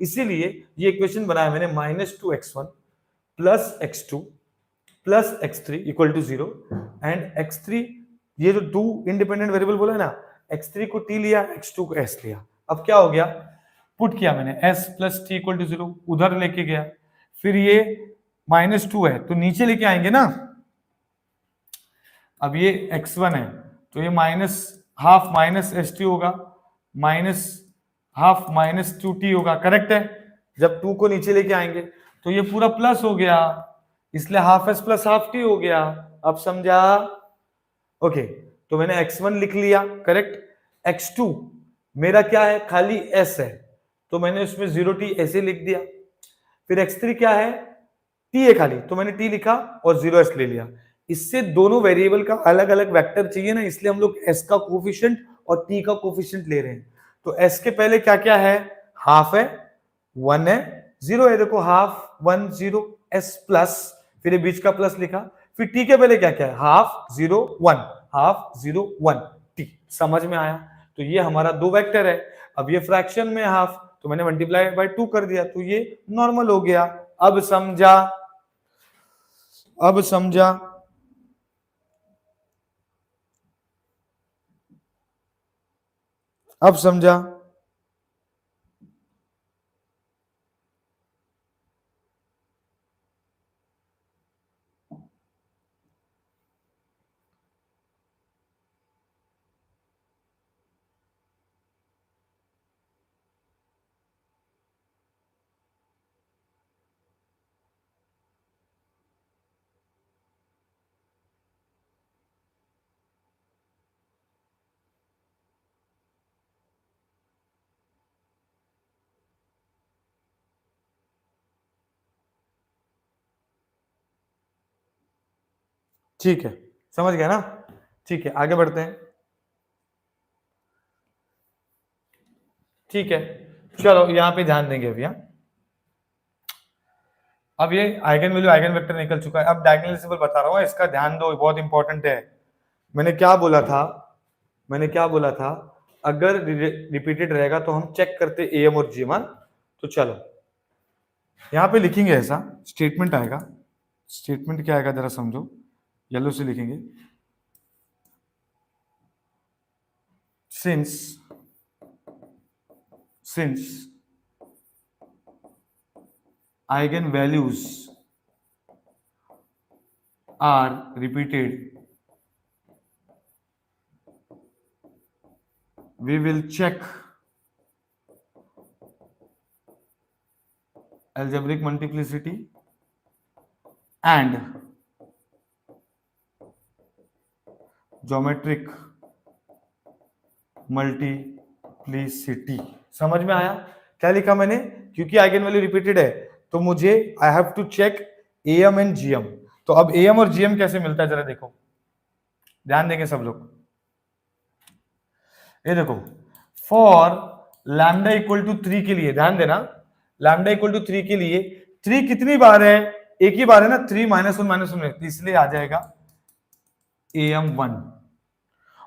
Speaker 1: इसीलिए ये इक्वेशन बनाया मैंने, -2x1 plus x2 plus x3 equal to 0 and x3, ये जो 2 इंडिपेंडेंट वेरिएबल बोला है ना, x3 को t लिया, x2 को s लिया। अब क्या हो गया, पुट किया मैंने, s plus T equal to 0, उधर लेके गया, फिर ये -2 है तो नीचे लेके आएंगे ना। अब ये x1 है तो ये minus half minus S T होगा, माइनस हाफ माइनस 2t होगा, करेक्ट है। जब 2 को नीचे लेके आएंगे तो ये पूरा प्लस हो गया, इसलिए half S plus half T हो गया। अब समझा? ओके, तो मैंने x1 लिख लिया, करेक्ट। x2 मेरा क्या है, खाली s है, तो मैंने उसमें 0t ऐसे लिख दिया। फिर x3 क्या है, t है खाली, तो मैंने t लिखा और 0s ले लिया। इससे दोनों वेरिएबल का अलग अलग वेक्टर चाहिए ना, इसलिए हम लोग s का कोफिशिएंट और t का कोफिशिएंट ले रहे हैं। तो s के पहले क्या क्या है, हाफ है, 1 है, 0 है, देखो हाफ 1 0 s प्लस, फिर ये बीच का प्लस लिखा, फिर t के पहले क्या क्या है, हाफ 0 1, हाफ 0 1 t। समझ में आया? तो ये हमारा दो वेक्टर है। अब ये फ्रैक्शन में हाफ, तो मैंने मल्टीप्लाई बाय 2 कर दिया, तो ये नॉर्मल हो गया। अब समझा? अब समझा? अब समझा? ठीक है, समझ गया ना? ठीक है, आगे बढ़ते हैं। ठीक है, चलो यहाँ पे ध्यान देंगे अभी। अब ये आइगन वैल्यू आइगन वेक्टर निकल चुका है, अब डायगोनल सिंबल बता रहा हूँ, इसका ध्यान दो, बहुत इंपॉर्टेंट है। मैंने क्या बोला था, मैंने क्या बोला था, अगर रिपीटेड रहेगा तो हम चेक करते एम और जीएम। तो चलो यहाँ पे लिखेंगे, ऐसा स्टेटमेंट आएगा। स्टेटमेंट क्या आएगा जरा समझो, येलो से लिखेंगे, since eigen values are repeated, we will check algebraic multiplicity and geometric multiplicity। समझ में आया क्या लिखा मैंने? क्योंकि आइगन वैल्यू रिपीटेड है तो मुझे I have to check M and GM. तो अब एम और जीएम कैसे मिलता है जरा देखो, ध्यान देंगे सब लोग। ये देखो, फॉर लैम्डा इक्वल टू 3 के लिए ध्यान देना, लैम्डा इक्वल टू 3 के लिए 3 कितनी बार है, एक ही बार है ना, 3 -1 -1 में, इसलिए आ जाएगा am1।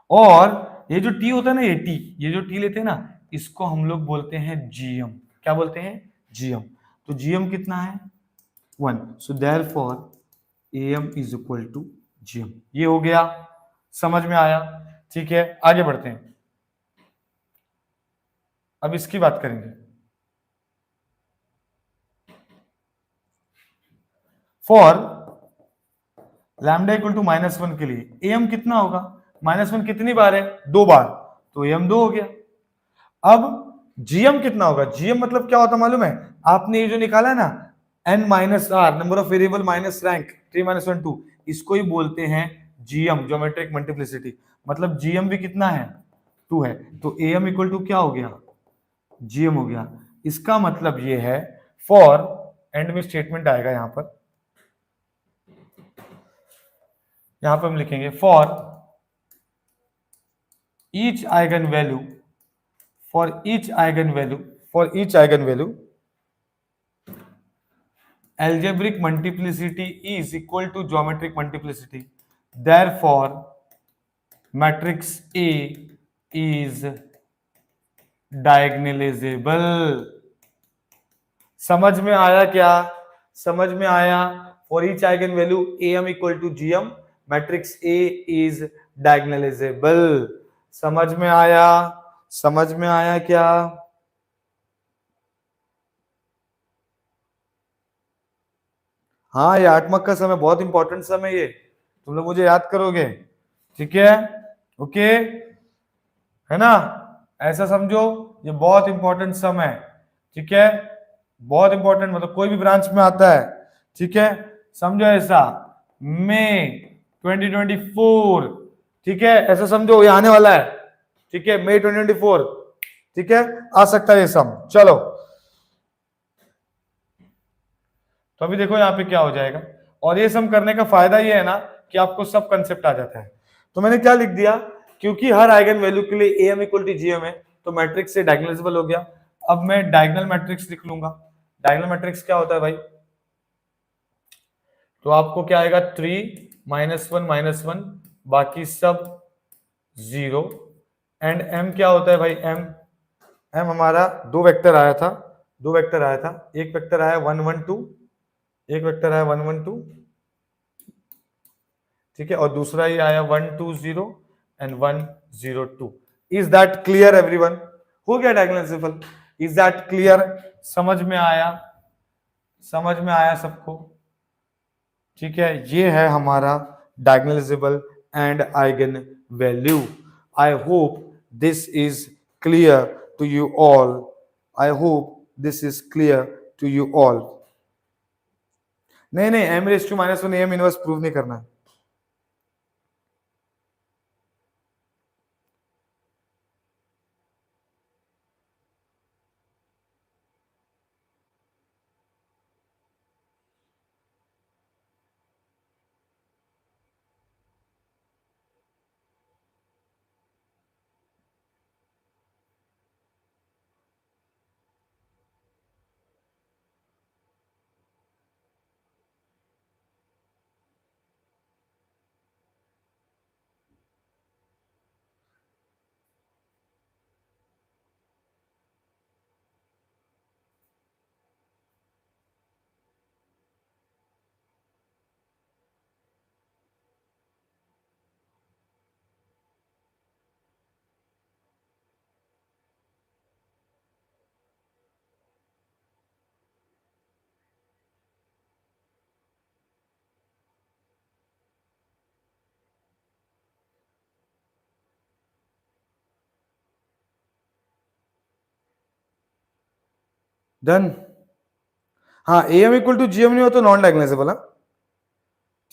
Speaker 1: और ये जो टी होता है ना, ये टी, ये जो टी लेते हैं ना, इसको हम लोग बोलते हैं जीएम। क्या बोलते हैं? जीएम। तो जीएम कितना है? 1। So therefore am is equal to GM. ये हो गया, समझ में आया? ठीक है, आगे बढ़ते हैं। अब इसकी बात करेंगे। फॉर लैम्डा इक्वल टू -1 के लिए am कितना होगा? -1 कितनी बार है? 2 बार, तो am 2 हो गया। अब gm कितना होगा? gm मतलब क्या होता मालूम है? आपने ये जो निकाला है ना, n minus R, number of variable minus rank 3 -1 2, इसको ही बोलते हैं gm, ज्योमेट्रिक मल्टीप्लिसिटी। मतलब gm भी कितना है? 2 है। तो am इक्वल टू क्या हो गया? gm हो गया। इसका मतलब ये है, फॉर, एंड में स्टेटमेंट आएगा यहां पर हम लिखेंगे for each eigen value, for each eigen value algebraic multiplicity is equal to geometric multiplicity, therefore matrix A is diagonalizable। समझ में आया क्या? समझ में आया? For each eigen value am equal to gm, matrix A is diagonalizable. समझ में आया? समझ में आया क्या? हाँ, ये 8 मार्क का समय बहुत इंपॉर्टेंट समय, ये तुम लोग मुझे याद करोगे, ठीक है? ओके, है ना? ऐसा समझो, ये बहुत इंपॉर्टेंट समय है, ठीक है? बहुत इंपॉर्टेंट, मतलब कोई भी ब्रांच में आता है, ठीक है? समझो ऐसा, मई 2024, ठीक है? ऐसा समझो, ये आने वाला है, ठीक है? मई 2024, ठीक है? आ सकता है ये सम। चलो, तो अभी देखो यहाँ पे क्या हो जाएगा। और ये सम करने का फायदा ये है ना कि आपको सब कंसेप्ट आ जाता है। तो मैंने क्या लिख दिया, क्योंकि हर आइगन वैल्यू के लिए am इक्वल टू gm है, तो मैट्रिक्स से डायगोनलाइजेबल हो गया। अब मैं डायगोनल मैट्रिक्स लिख लूंगा। डायगोनल मैट्रिक्स क्या होता है भाई? तो आपको क्या आएगा? 3 -1 -1, बाकी सब 0। एंड m क्या होता है भाई? m हमारा दो वेक्टर आया था, एक वेक्टर आया 1 1 2, एक वेक्टर आया 1 1 2, ठीक है? और दूसरा ये आया 1 2 0 and 1 0 2। Is that clear everyone? हो गया डायगोनलाइजेबल। Is that clear? समझ में आया? समझ में आया सबको? ठीक है, ये है हमारा diagonalizable and eigen value. I hope this is clear to you all. I hope this is clear to you all. नहीं, m⁻⁻1 am इनवर्स प्रूव नहीं करना है। डन। हाँ, am इक्वल टू gm नहीं हो तो नॉन डायगोनलाइजेबल है,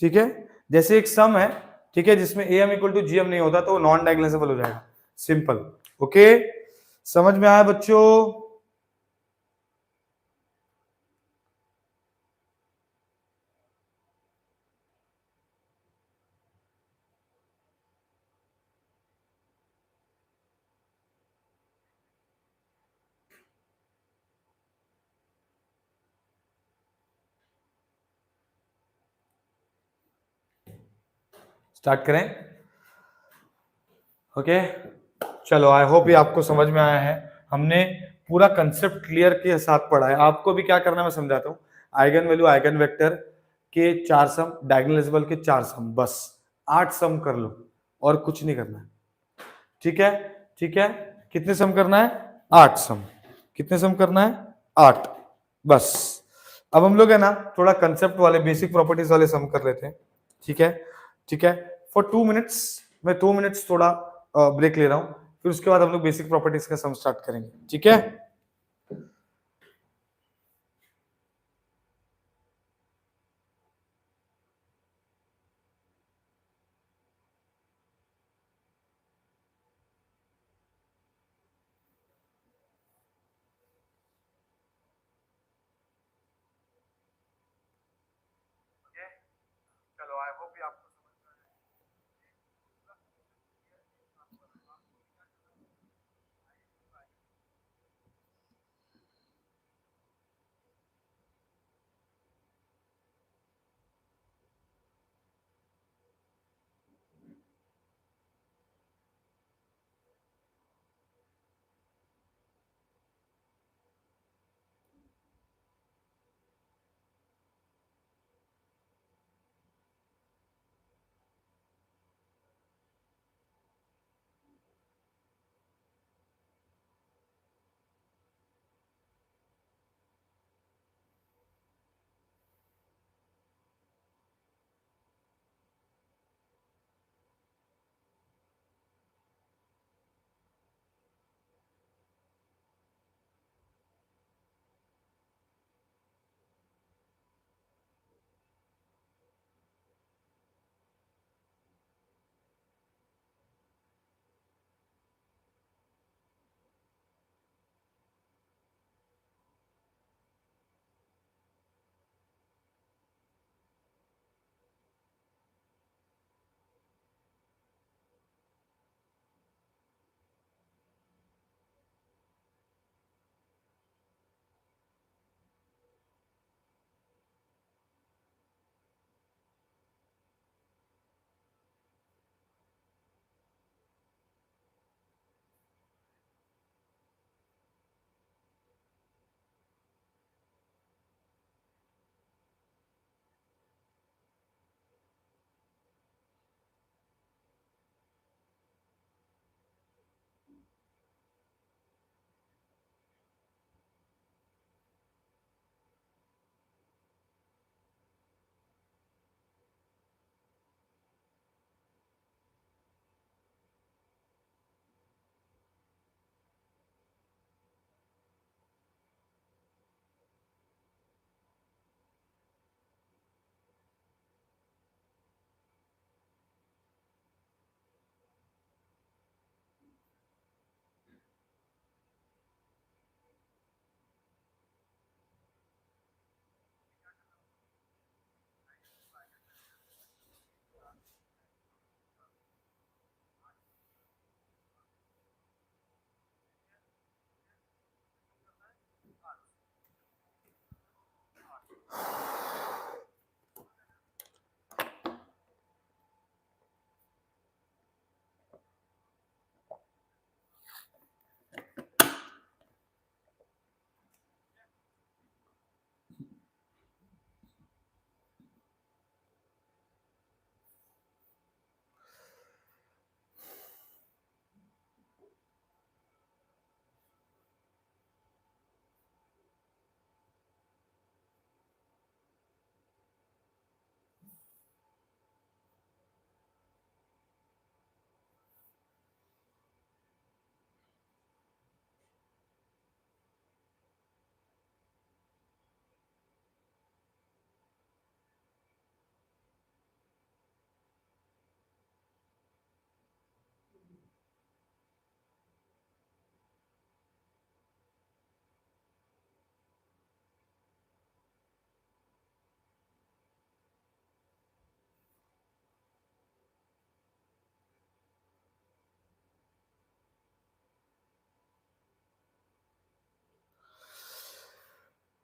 Speaker 1: ठीक है? जैसे एक सम है, ठीक है, जिसमें am इक्वल टू gm नहीं होता तो वो नॉन डायगोनलाइजेबल हो जाएगा। सिंपल। ओके, समझ में आया बच्चों? स्टार्ट करें? ओके, चलो आई होप ये आपको समझ में आया है। हमने पूरा कंसेप्ट क्लियर के साथ पढ़ा है। आपको भी क्या करना है मैं समझाता हूँ। आइगन वैल्यू आइगन वेक्टर के 4 सम, डायगोनल एलिजिबल के 4 सम, बस 8 सम कर लो और कुछ नहीं करना है। ठीक है, ठीक है। कितने सम करना है? 8 सम। कितने सम करना है? 8, बस। अब हम लोग है ना थोड़ा कंसेप्ट वाले बेसिक प्रॉपर्टीज वाले सम कर लेते हैं। ठीक है, ठीक है। फॉर 2 मिनट्स, मैं 2 मिनट्स थोड़ा ब्रेक ले रहा हूं, फिर उसके बाद हम लोग बेसिक प्रॉपर्टीज का सम स्टार्ट करेंगे। ठीक है, चलो आई होप ये आपको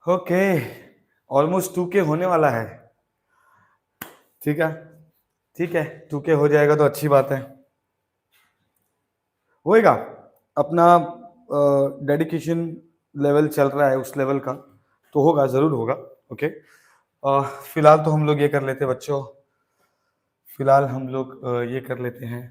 Speaker 1: ओके, ऑलमोस्ट 2K होने वाला है। ठीक है, ठीक है, 2k हो जाएगा तो अच्छी बात है, होएगा। अपना डेडिकेशन लेवल चल रहा है उस लेवल का, तो होगा, जरूर होगा। ओके, फिलहाल तो हम लोग ये कर लेते हैं बच्चों, फिलहाल हम लोग ये कर लेते हैं,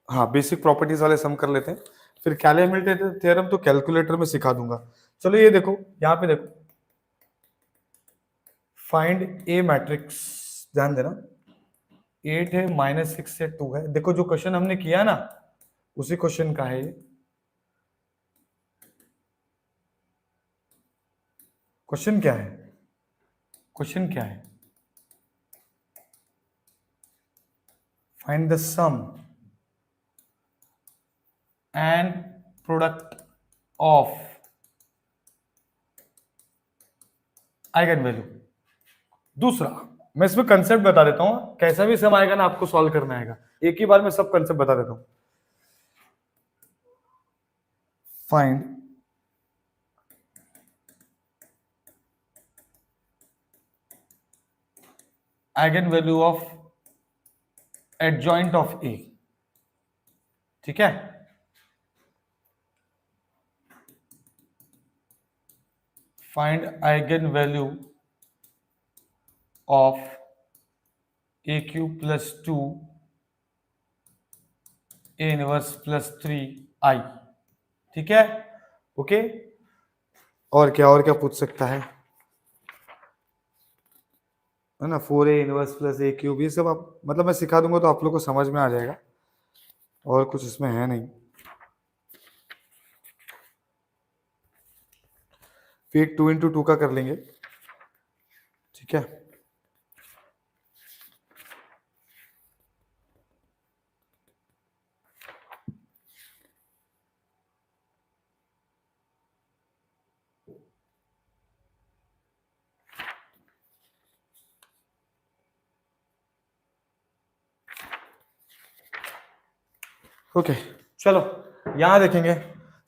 Speaker 1: हाँ बेसिक प्रॉपर्टीज वाले सम कर लेते हैं, फिर कैलकुलेटर थ्योरम तो कैलकुलेटर में सिखा दूंगा। चलो ये देखो, यहाँ पे देखो, फाइंड ए मैट्रिक्स, ध्यान देना, 8 है, -6 से 2 है। देखो जो क्वेश्चन हमने किया ना, उसी क्वेश्चन का है ये। क्वेश्चन क्या है, क्वेश्चन क्या है, find the sum and product of eigen value. दूसरा, मैं इसमें कंसेप्ट बता देता हूं, कैसा भी सम आएगा ना आपको सॉल्व करना आएगा, एक ही बार में सब कंसेप्ट बता देता हूं। Find eigen value of adjoint of A, ठीक है। Find eigen value of A cube plus 2 A inverse plus 3 I, ठीक है। ओके, और क्या पूछ सकता है ना, 4a इनवर्स प्लस ए क्यूब, ये सब आप मतलब मैं सिखा दूंगा तो आप लोग को समझ में आ जाएगा, और कुछ इसमें है नहीं। फिर 2 into 2 का कर लेंगे, ठीक है। ओके चलो यहां देखेंगे,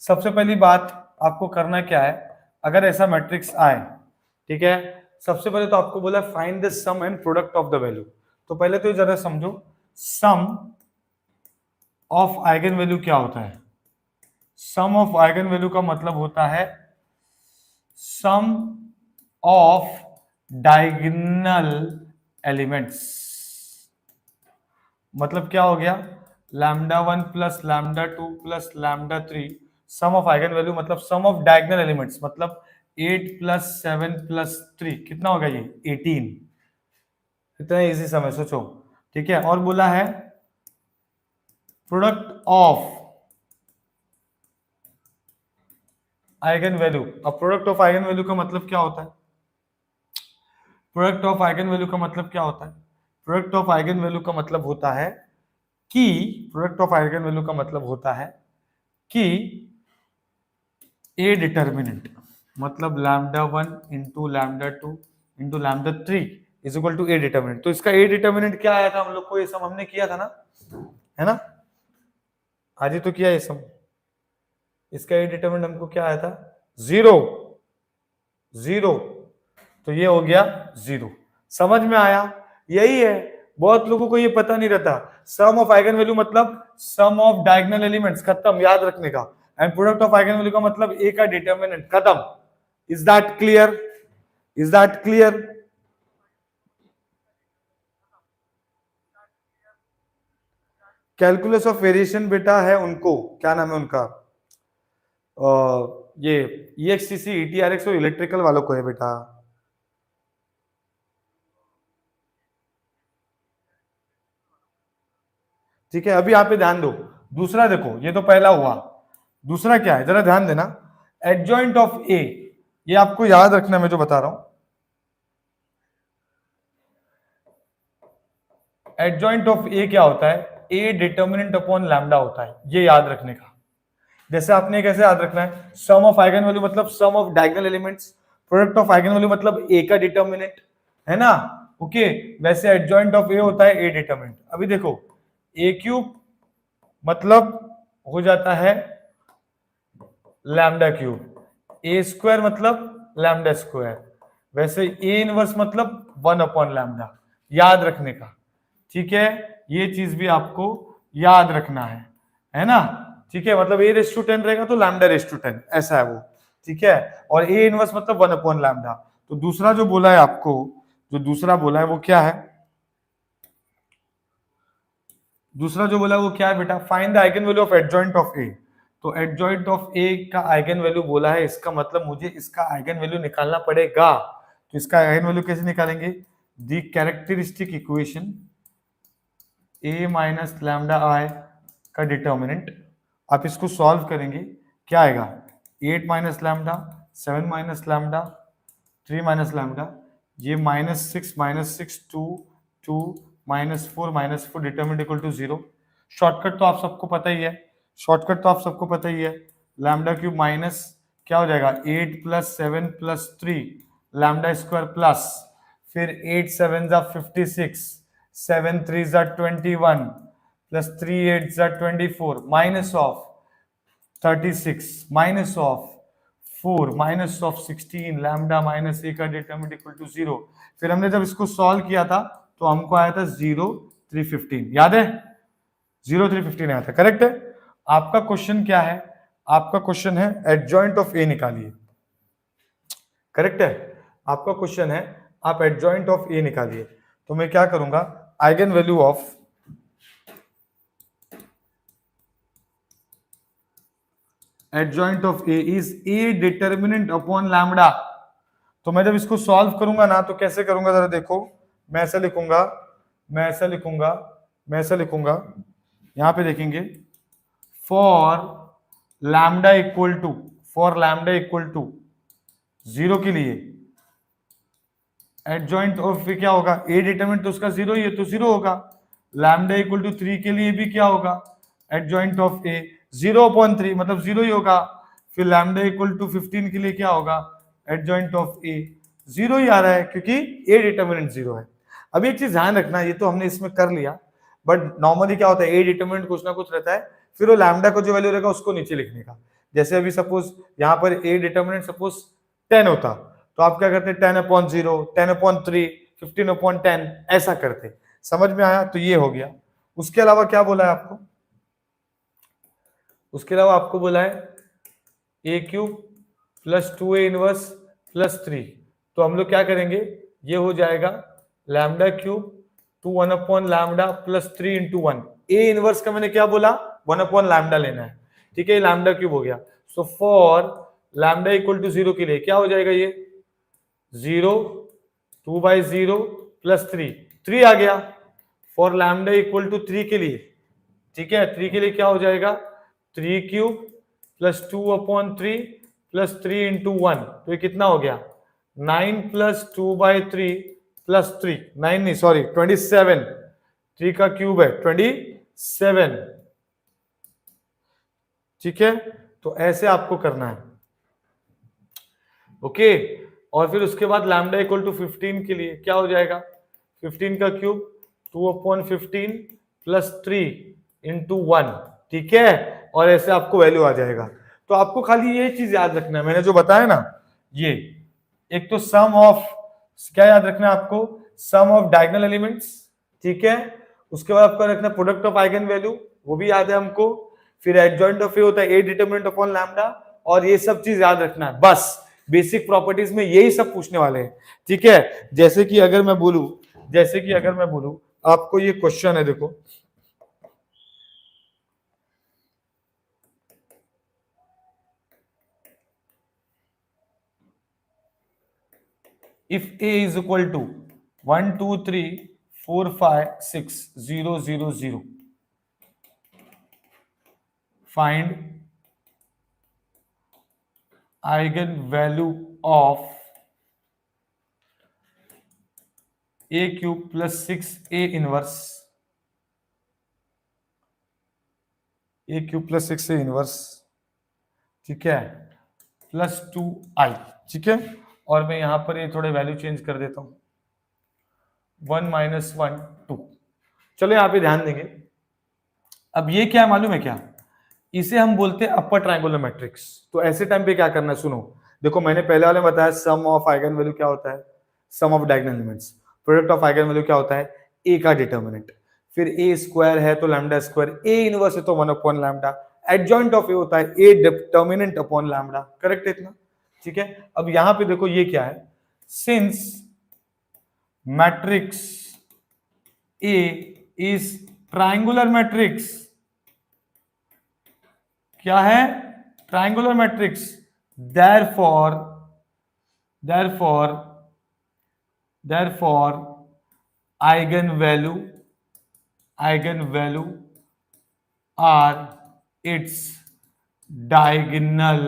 Speaker 1: सबसे पहली बात आपको करना क्या है, अगर ऐसा मैट्रिक्स आए, ठीक है, सबसे पहले तो आपको बोला find the sum and product of the value. तो पहले तो जरा समझो, सम ऑफ आइगन वैल्यू क्या होता है। सम ऑफ आइगन वैल्यू का मतलब होता है सम ऑफ डायगोनल एलिमेंट्स। मतलब क्या हो गया, λ1 plus λ2 plus λ3, sum of eigen value मतलब सम ऑफ डायगोनल एलिमेंट्स, मतलब 8 प्लस 7 प्लस 3 कितना होगा ये 18। इतना इजी सम है, सोचो, ठीक है। और बोला है प्रोडक्ट ऑफ आइगन वैल्यू। अब प्रोडक्ट ऑफ आइगन वैल्यू का मतलब क्या होता है, प्रोडक्ट ऑफ आइगन वैल्यू का मतलब क्या होता है, प्रोडक्ट ऑफ आइगन वैल्यू का मतलब होता है कि, प्रोडक्ट ऑफ आइगन वैल्यू का मतलब होता है कि ए डिटर्मिनेंट, मतलब λ1 into λ2 into λ3 is equal to A determinant. तो इसका ए डिटर्मिनेंट क्या आया था, हम लोग को ये सब हमने किया था ना, है ना, आज ही तो किया ये सब। इसका ए डिटर्मिनेंट हमको क्या आया था, 0 0, तो ये हो गया 0। समझ में आया, यही है, बहुत लोगों को ये पता नहीं रहता। सम ऑफ आइगन वैल्यू मतलब सम ऑफ डायगोनल एलिमेंट्स, खत्म, याद रखने का। And product of eigen value का मतलब ए का डिटर्मिनेंट, खत्म। Is that clear, is that clear. Calculus of variation बेटा है उनको, क्या नाम है उनका, ये EXCC ETRX और इलेक्ट्रिकल वालों को है बेटा। ठीक है, अभी यहाँ पे ध्यान दो। दूसरा देखो, ये तो पहला हुआ, दूसरा क्या है जरा ध्यान देना, एडजॉइंट ऑफ ए, ये आपको याद रखना मैं जो बता रहा हूं। एडजॉइंट ऑफ ए क्या होता है, ए डिटर्मिनेंट अपॉन लैम्डा होता है, ये याद रखने का। जैसे आपने कैसे याद रखना है, सम ऑफ आइगन वैल्यू मतलब sum of diagonal elements, product of eigen value मतलब ए का डिटर्मिनेंट, है ना। ओके, वैसे एडजॉइंट ऑफ ए होता है ए डिटर्मिनेंट। अभी देखो, ए क्यूब मतलब हो जाता है लैम्डा क्यूब, ए स्क्वायर मतलब लैम्डा स्क्वायर, वैसे ए इनवर्स मतलब 1/λ, याद रखने का, ठीक है। ये चीज भी आपको याद रखना है ना, ठीक है। मतलब a⁻10 रहेगा तो λ⁻10 ऐसा है वो, ठीक है। और ए इनवर्स मतलब 1/λ। तो दूसरा जो बोला है आपको, जो दूसरा बोला है वो क्या है, दूसरा जो बोला है वो क्या है बेटा, find the eigen value of adjoint of A. तो एडजॉइंट ऑफ ए का आइगन वैल्यू बोला है, इसका मतलब मुझे इसका आइगन वैल्यू निकालना पड़ेगा। तो इसका आइगन वैल्यू कैसे निकालेंगे, the characteristic equation a minus lambda I का डिटर्मिनेंट, आप इसको सॉल्व करेंगे, क्या आएगा 8 minus lambda, 7 minus lambda, 3 minus lambda, ये -6 2 2 -4 डिटर्मिनेंट इक्वल टू 0। शॉर्टकट तो आप सबको पता ही है, शॉर्टकट तो आप सबको पता ही है, लैम्डा क्यूब माइनस क्या हो जाएगा 8 + 7 + 3 लैम्डा स्क्वायर प्लस फिर 8 7 56 7 3 21 plus 3 8 24 minus of 36 minus of 4 minus of 16 lambda minus a का डिटरमिनेंट इक्वल टू 0। फिर हमने जब इसको सॉल्व किया था तो हमको आया था 0 3 15, याद है 0 3 15 आया था, करेक्ट है। आपका क्वेश्चन क्या है, आपका क्वेश्चन है एडजॉइंट ऑफ ए निकालिए, करेक्ट है। आपका क्वेश्चन है आप एडजॉइंट ऑफ ए निकालिए। तो मैं क्या करूंगा, eigen value of adjoint of A is a determinant upon lambda. तो मैं जब इसको सॉल्व करूंगा ना तो कैसे करूंगा जरा देखो, मैं ऐसा लिखूंगा, मैं ऐसा लिखूंगा, मैं ऐसा लिखूंगा, यहां पे देखेंगे for lambda equal to, for lambda equal to 0 के लिए एडजॉइंट ऑफ क्या होगा, ए डिटरमिनेंट तो उसका 0 ही है तो 0 होगा। लैम्डा इक्वल टू 3 के लिए भी क्या होगा, एडजॉइंट ऑफ ए 0/3 मतलब 0 ही होगा। फिर लैम्डा इक्वल टू 15 के लिए क्या होगा, एडजॉइंट ऑफ ए 0 ही आ रहा है क्योंकि ए डिटरमिनेंट 0 है। अब एक चीज ध्यान रखना, ये तो हमने इसमें कर लिया, बट नॉर्मली क्या होता है ए डिटरमिनेंट कुछ ना कुछ रहता है, फिर वो लैम्डा को जो वैल्यू रहेगा उसको नीचे लिखने का। जैसे अभी सपोज यहाँ पर ए डिटरमिनेंट सपोज 10 होता तो आप क्या करते 10/0 10/3 15/10 ऐसा करते, समझ में आया। तो ये हो गया। उसके अलावा क्या बोला है आपको, उसके अलावा आपको बोला है a³ + 2a इनवर्स + 3। तो हम लोग क्या करेंगे, ये हो जाएगा λ³ to 1/λ + 3 × 1। a इनवर्स का मैंने क्या बोला 1/λ लेना है, ठीक है, λ³ हो गया। So for lambda equal to 0 के लिए क्या हो जाएगा, ये 0 2/0 + 3 3 आ गया। फॉर लैम्डा इक्वल टू 3 के लिए, ठीक है, 3 के लिए क्या हो जाएगा 3³ + 2/3 + 3 × 1। तो ये कितना हो गया 9 + 2/3 + 3 9 नहीं सॉरी 27, 3 का क्यूब है 27, ठीक है। तो ऐसे आपको करना है, ओके। और फिर उसके बाद लैम्डा इक्वल टू 15 के लिए क्या हो जाएगा 15 का क्यूब 2/15 + 3 × 1, ठीक है। और ऐसे आपको वैल्यू आ जाएगा। तो आपको खाली ये चीज याद रखना है, मैंने जो बताया ना, ये एक तो सम ऑफ क्या याद रखना है आपको, सम ऑफ डायगोनल एलिमेंट्स, ठीक है। उसके बाद आपको रखना प्रोडक्ट ऑफ आइगन वैल्यू, वो भी याद है हमको। फिर एडजॉइंट ऑफ ए होता है ए डिटरमिनेंट अपॉन लैम्डा, और ये सब चीज याद रखना है। बस बेसिक प्रॉपर्टीज में यही सब पूछने वाले हैं, ठीक है। जैसे कि अगर मैं बोलूं, जैसे कि अगर मैं बोलूं आपको ये क्वेश्चन है, देखो if a is equal to 1 2 3 4 5 6 0 0 0, find eigenvalue of a³ + 6a inverse, a³ + 6a inverse, ठीक है, +2i, ठीक है। और मैं यहां पर ये थोड़े वैल्यू चेंज कर देता हूं 1 - 1 2। चलो यहां पे ध्यान देंगे। अब ये क्या है मालूम है क्या, इसे हम बोलते हैं अपर ट्रायंगुलर मैट्रिक्स। तो ऐसे टाइम पे क्या करना है सुनो, देखो मैंने पहले वाले में बताया सम ऑफ आइगन वैल्यू क्या होता है, sum of diagonal elements. Product of eigen value क्या होता है, ए का डिटर्मिनेंट। फिर ए स्क्वायर है तो लैम्डा स्क्वायर, ए इनवर्स है तो 1 अपॉन लैम्डा, एडजॉइंट ऑफ ए होता है ए डिटर्मिनेंट अपॉन लैम्डा। करेक्ट है इतना? ठीक है। अब यहां पे देखो ये क्या है, since matrix A is triangular matrix, क्या है, triangular matrix, therefore therefore therefore eigenvalue are its diagonal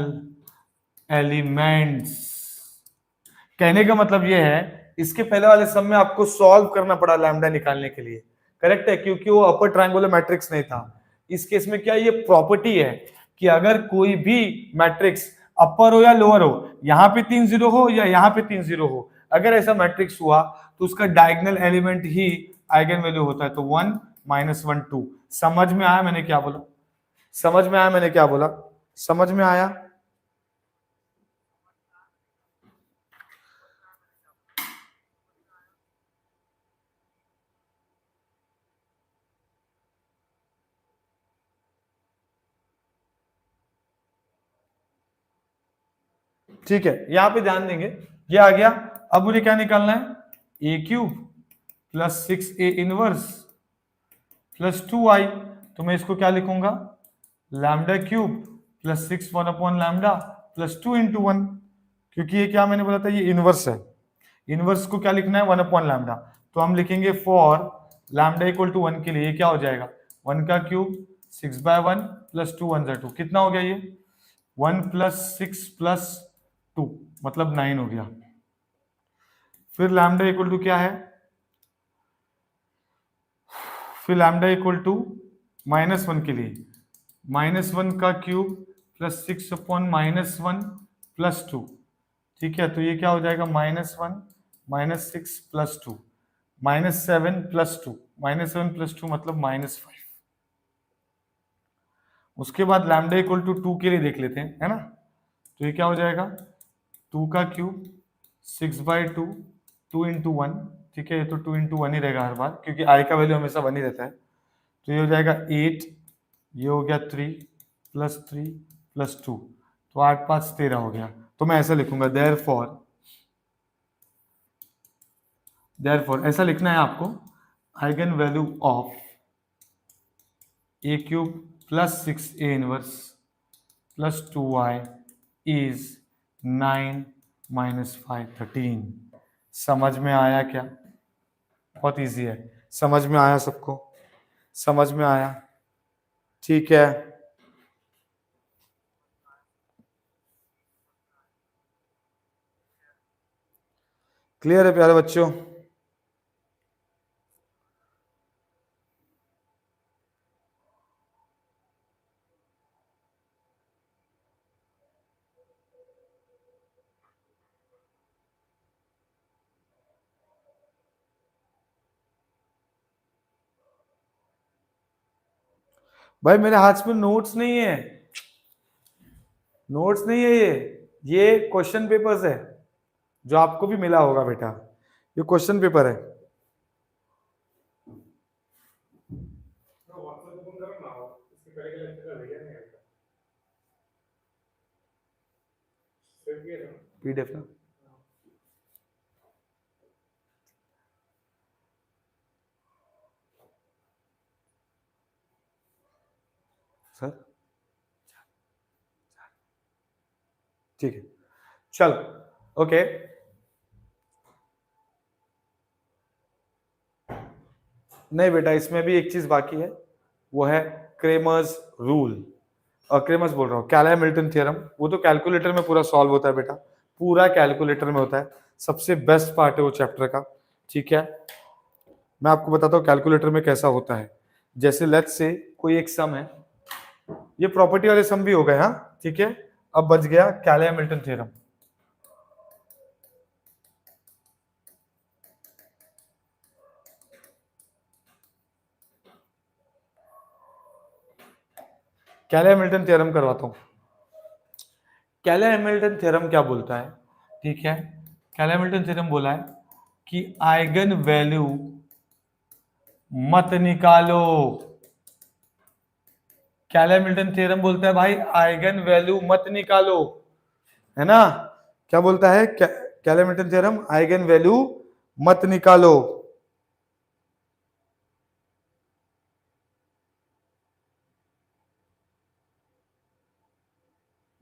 Speaker 1: elements। कहने का मतलब यह है, इसके पहले वाले सम में आपको सॉल्व करना पड़ा लैम्डा निकालने के लिए। करेक्ट है, क्योंकि वो अपर ट्रायंगुलर मैट्रिक्स नहीं था। इस केस में क्या ये प्रॉपर्टी है कि अगर कोई भी मैट्रिक्स अपर हो या लोअर हो, यहां पे 3 जीरो हो या यहां पे 3 जीरो हो, अगर ऐसा मैट्रिक्स हुआ तो उसका डायगोनल एलिमेंट ही आइगन वैल्यू होता है। तो 1 -1 2। समझ में आया मैंने क्या बोला? समझ में आया मैंने क्या बोला? समझ में आया? ठीक है, यहां पे ध्यान देंगे, ये आ गया। अब मुझे क्या निकालना है, A cube plus 6a inverse plus 2i। तो मैं इसको क्या लिखूंगा, lambda cube plus 6 1 upon lambda plus 2 into 1। क्योंकि ये क्या मैंने बोला था, ये इनवर्स है। इनवर्स को क्या लिखना है, 1 अपॉन लैम्डा। तो हम लिखेंगे फॉर लैम्डा इक्वल टू 1 के लिए ये क्या हो जाएगा, 1 का क्यूब 6/1 प्लस 2 1 2। कितना हो गया ये, 1 प्लस 6 प्लस 2 मतलब 9 हो गया। फिर लैम्डा इक्वल टू क्या है, फिर लैम्डा इक्वल टू -1 के लिए -1 का क्यूब प्लस 6 अपॉन -1 प्लस 2। ठीक है, तो ये क्या हो जाएगा, -1 -6 प्लस 2 -7 प्लस 2, -7 प्लस 2 मतलब -5। उसके बाद लैम्डा इक्वल टू 2 के लिए देख लेते हैं, है ना। तो ये क्या हो जाएगा, 2 का क्यूब 6/2 2 इंटू 1। ठीक है, ये तो 2 इंटू 1 ही रहेगा हर बार, क्योंकि आई का वैल्यू हमेशा 1 ही रहता है। तो ये हो जाएगा 8, ये हो गया 3 प्लस 3 प्लस 2, तो 8 5 13 हो गया। तो मैं ऐसा लिखूंगा, देयरफॉर ऐसा लिखना है आपको, eigen value of A cube plus 6a inverse plus 2y is 9 -5 13। समझ में आया क्या? बहुत इजी है, समझ में आया सबको? समझ में आया? ठीक है, क्लियर है प्यारे बच्चों? भाई मेरे हाथ में नोट्स नहीं है, नोट्स नहीं है, ये क्वेश्चन पेपर्स है जो आपको भी मिला होगा बेटा, ये क्वेश्चन पेपर है। पीडीएफ ना, सर ठीक है, चल ओके। नहीं बेटा, इसमें भी एक चीज बाकी है, वो है क्रेमर्स रूल। क्रेमर्स बोल रहा हूँ, कैलर-हैमिल्टन थ्योरम। वो तो कैलकुलेटर में पूरा सॉल्व होता है बेटा, पूरा कैलकुलेटर में होता है, सबसे बेस्ट पार्ट है वो चैप्टर का। ठीक है, मैं आपको बताता हूँ कैलकुलेटर में कैसा होता है। जैसे लेट्स से कोई एक सम है, ये प्रॉपर्टी वाले सम भी हो गए, हाँ ठीक है। अब बच गया कैलर-हैमिल्टन थ्योरम। कैलर-हैमिल्टन थ्योरम करवाता हूँ। कैले हैमिल्टन थ्योरम क्या बोलता है, ठीक है, कैले हैमिल्टन थ्योरम बोला है कि आइगन वैल्यू मत निकालो। कैले हैमिल्टन थ्योरम बोलता है भाई आइगन वैल्यू मत निकालो, है ना। क्या बोलता है कैले हैमिल्टन थ्योरम, आइगन वैल्यू मत निकालो।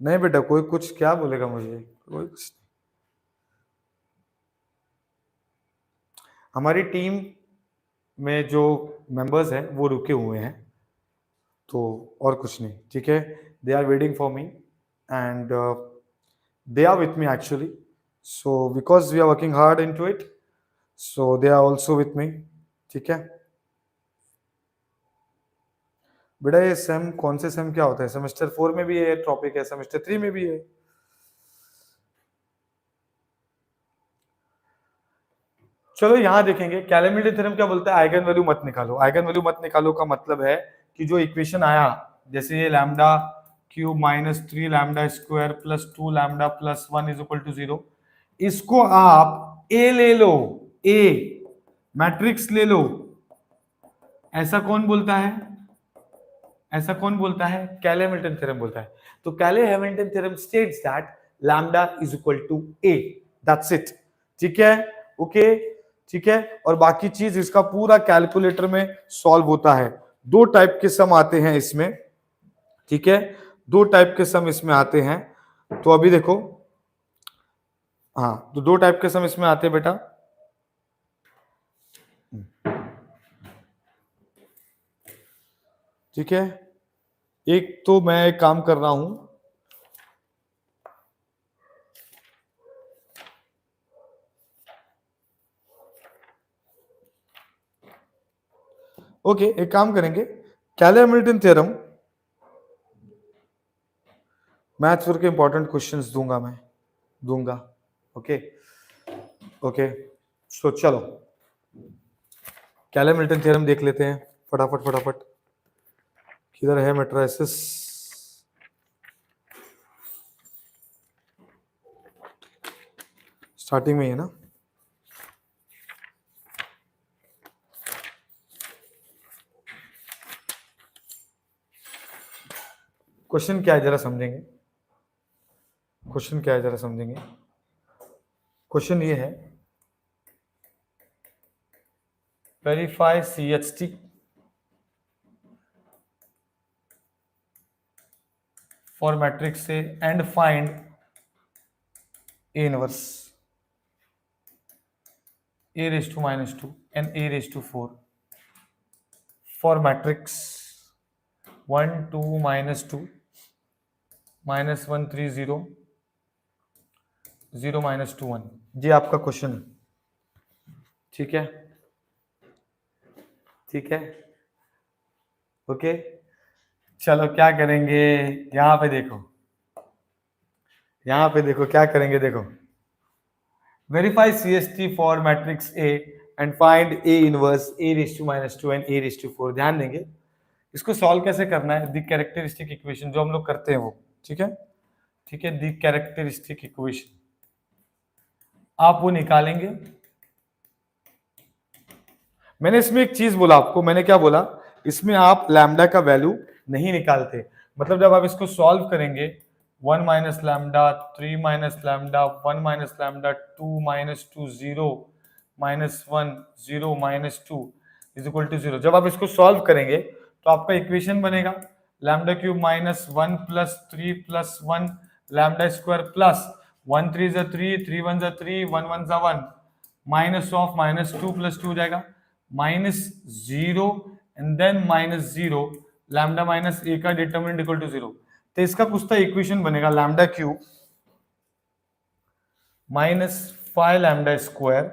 Speaker 1: नहीं बेटा, कोई कुछ क्या बोलेगा मुझे, कोई कुछ। हमारी टीम में जो मेंबर्स हैं वो रुके हुए हैं, तो और कुछ नहीं, ठीक है। They are waiting for me and they are with me actually, so because we are working hard into it, so they are also with me, ठीक है। बेटा ये सेम कौन से सेम क्या होता है, सेमेस्टर 4 में भी ये टॉपिक है, सेमेस्टर 3 में भी है। चलो यहां देखेंगे कैले हैमिल्टन थ्योरम क्या बोलता है, आइगन वैल्यू मत निकालो। आइगन वैल्यू मत निकालो का मतलब है कि जो इक्वेशन आया, जैसे ये lambda cube minus 3 lambda square plus 2 lambda plus 1 is equal to 0, इसको आप ए ले लो, ए मैट्रिक्स ले लो। ऐसा कौन बोलता है, ऐसा कौन बोलता है, कैले हैमिल्टन थ्योरम बोलता है। तो Cayley Hamilton theorem states that lambda is equal to A, that's it, ठीक है, ओके, ठीक है। और बाकी चीज इसका पूरा कैलकुलेटर में सॉल्व होता है। दो टाइप के सम आते हैं इसमें, ठीक है, दो टाइप के सम इसमें आते हैं। तो अभी देखो, हाँ, तो दो टाइप के सम इसमें आते हैं बेटा। ठीक है, एक तो मैं एक काम कर रहा हूं, ओके, एक काम करेंगे, कैले हैमिल्टन थ्योरम मैथ्स के इंपॉर्टेंट क्वेश्चंस दूंगा, मैं दूंगा, ओके ओके। सो चलो कैले हैमिल्टन थ्योरम देख लेते हैं फटाफट फटाफट। किधर है मैट्रिसेस, स्टार्टिंग में ही है ना। क्वेश्चन क्या है जरा समझेंगे, क्वेश्चन क्या है जरा समझेंगे। क्वेश्चन ये है, verify CHT for matrix A and find A inverse A raised to minus 2 and A raised to 4 for matrix 1 2 minus 2 minus 1 3 0 0 minus 2 1। ये आपका क्वेश्चन है, ठीक है, ठीक है, ओके। चलो क्या करेंगे, यहां पे देखो, यहां पे देखो क्या करेंगे, देखो, verify CHT for matrix A and find A inverse A raised to minus 2 and A raised to 4। ध्यान देंगे इसको सॉल्व कैसे करना है, द कैरेक्टरिस्टिक इक्वेशन जो हम लोग करते हैं वो, ठीक है, ठीक है, द कैरेक्टरिस्टिक इक्वेशन आप वो निकालेंगे। मैंने इसमें एक चीज बोला आपको, मैंने क्या बोला, इसमें आप लैम्डा का वैल्यू नहीं निकालते, मतलब जब आप इसको सॉल्व करेंगे 1 minus lambda 3 minus lambda 1 minus lambda 2 minus 2 0 minus 1 0 minus 2 is equal to 0। जब आप इसको सॉल्व करेंगे तो आपका इक्वेशन बनेगा lambda cube minus 1 plus 3 plus 1 lambda square plus 1 3 जा 3 3 1 जा 3 1 1 जा 1 माइनस ऑफ माइनस 2 प्लस 2 हो जाएगा minus 0 and then minus 0 lambda minus A का डिटरमिनेंट इक्वल टू 0। तो इसका कुछ तो इक्वेशन बनेगा lambda cube minus 5 lambda square.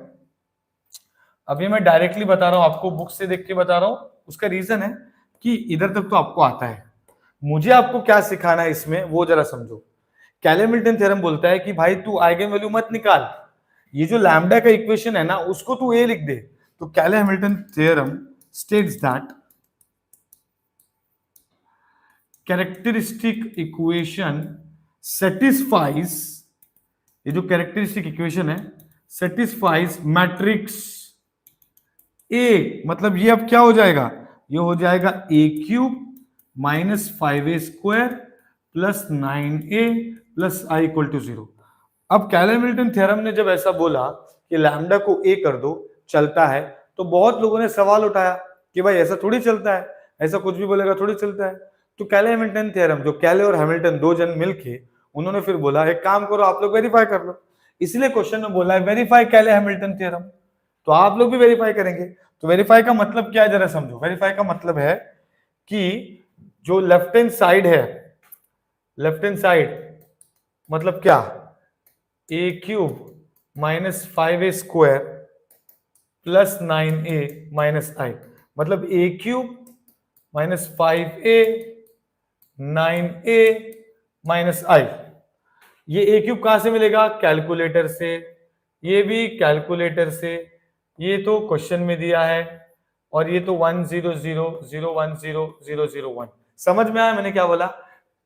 Speaker 1: अभी मैं डायरेक्टली बता रहा हूं आपको, बुक से देख के बता रहा हूं, उसका रीजन है कि इधर तक तो आपको आता है, मुझे आपको क्या सिखाना है इसमें वो जरा समझो। कैले हैमिल्टन थ्योरम बोलता है कि भाई तू आइगन वैल्यू मत निकाल, ये जो लैम्डा का इक्वेशन है ना उसको तू ए लिख दे। तो Cayley Hamilton theorem states that characteristic equation satisfies, ये जो कैरेक्टरिस्टिक इक्वेशन है, सेटिस्फाइज मैट्रिक्स ए, मतलब ये अब क्या हो जाएगा, ये हो जाएगा A cube minus 5a² plus 9a plus I equal to 0। अब कैले-हैमिल्टन थ्योरम ने जब ऐसा बोला कि लैम्डा को ए कर दो चलता है, तो बहुत लोगों ने सवाल उठाया कि भाई ऐसा थोड़ी चलता है, ऐसा कुछ भी बोलेगा थोड़ी चलता है। तो कैले-हैमिल्टन थ्योरम, जो कैले और हैमिल्टन दो जन मिलके उन्होंने फिर बोला एक काम करो आप लोग वेरीफाई कर लो, इसलिए क्वेश्चन में बोला है वेरीफाई कैले-हैमिल्टन थ्योरम। तो आप लोग भी वेरीफाई करेंगे। तो वेरीफाई का मतलब क्या है जरा समझो। वेरीफाई का मतलब है कि जो लेफ्ट हैंड साइड है, लेफ्ट हैंड साइड मतलब क्या, A cube minus 5a² plus 9a minus I, मतलब A cube minus 5a 9a minus I. ये ए क्यूब कहां से मिलेगा, कैलकुलेटर से, ये भी कैलकुलेटर से, ये तो क्वेश्चन में दिया है, और ये तो 10000100001। समझ में आया मैंने क्या बोला,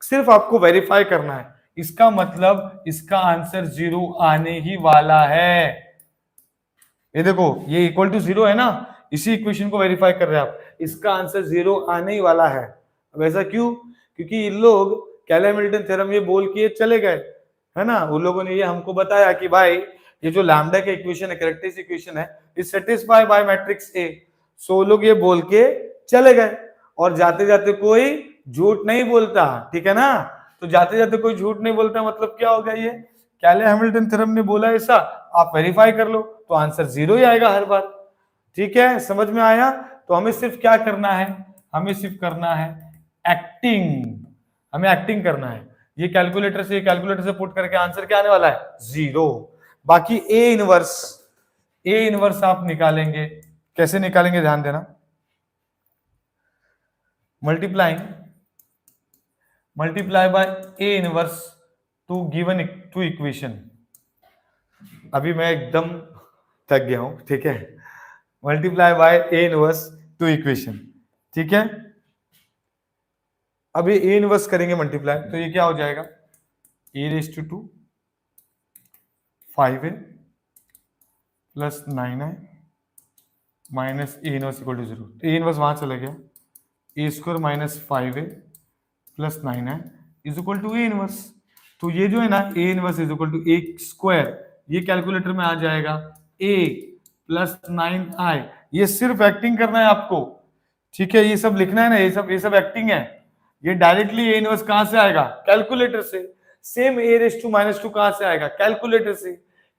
Speaker 1: सिर्फ आपको वेरीफाई करना है। इसका मतलब इसका आंसर 0 आने ही वाला है। ये देखो ये इक्वल टू 0 है ना, इसी इक्वेशन को वेरीफाई कर रहे हैं आप, इसका आंसर 0 आने ही वाला है। अब ऐसा क्यों, क्योंकि इन लोग कैले-हैमिल्टन थ्योरम ये बोल के चले गए, है ना, उन लोगों ने ये हमको बताया कि भाई ये जो लैम्डा का इक्वेशन है, कैरेक्टरिस्टिक इक्वेशन है, is satisfied by matrix A. So लोग ये बोल के चले गए, और जाते जाते कोई झूठ नहीं बोलता, ठीक है ना। तो जाते जाते कोई झूठ नहीं बोलता मतलब क्या हो गया, ये कैले-हैमिल्टन थ्योरम ने बोला ऐसा, आप वेरीफाई कर लो तो आंसर 0 ही आएगा हर बार। ठीक है, समझ में आया। तो हमें सिर्फ क्या करना है, हमें सिर्फ करना है एक्टिंग, हमें एक्टिंग करना है। ये कैलकुलेटर से पुट करके आंसर क्या आने वाला है, 0। बाकी ए इनवर्स आप निकालेंगे, कैसे निकालेंगे ध्यान देना, multiply by A inverse to given to equation. अभी मैं एकदम थक गया हूं, ठीक है। Multiply by A inverse to equation, ठीक है। अभी ए इनवर्स करेंगे मल्टीप्लाई, तो ये क्या हो जाएगा, A raise to 2 5a plus 9a minus A inverse equal to 0। A inverse वहां चला गया, A square minus 5a plus 9a is equal to A inverse. तो ये जो है ना A inverse is equal to A square, ये कैलकुलेटर में आ जाएगा a प्लस 9i। ये सिर्फ एक्टिंग करना है आपको, ठीक है, ये सब लिखना है ना, ये सब एक्टिंग है। ये डायरेक्टली ए इनवर्स कहां से आएगा, कैलकुलेटर से। Same A raise to minus 2 कहां से आएगा, कैलकुलेटर से।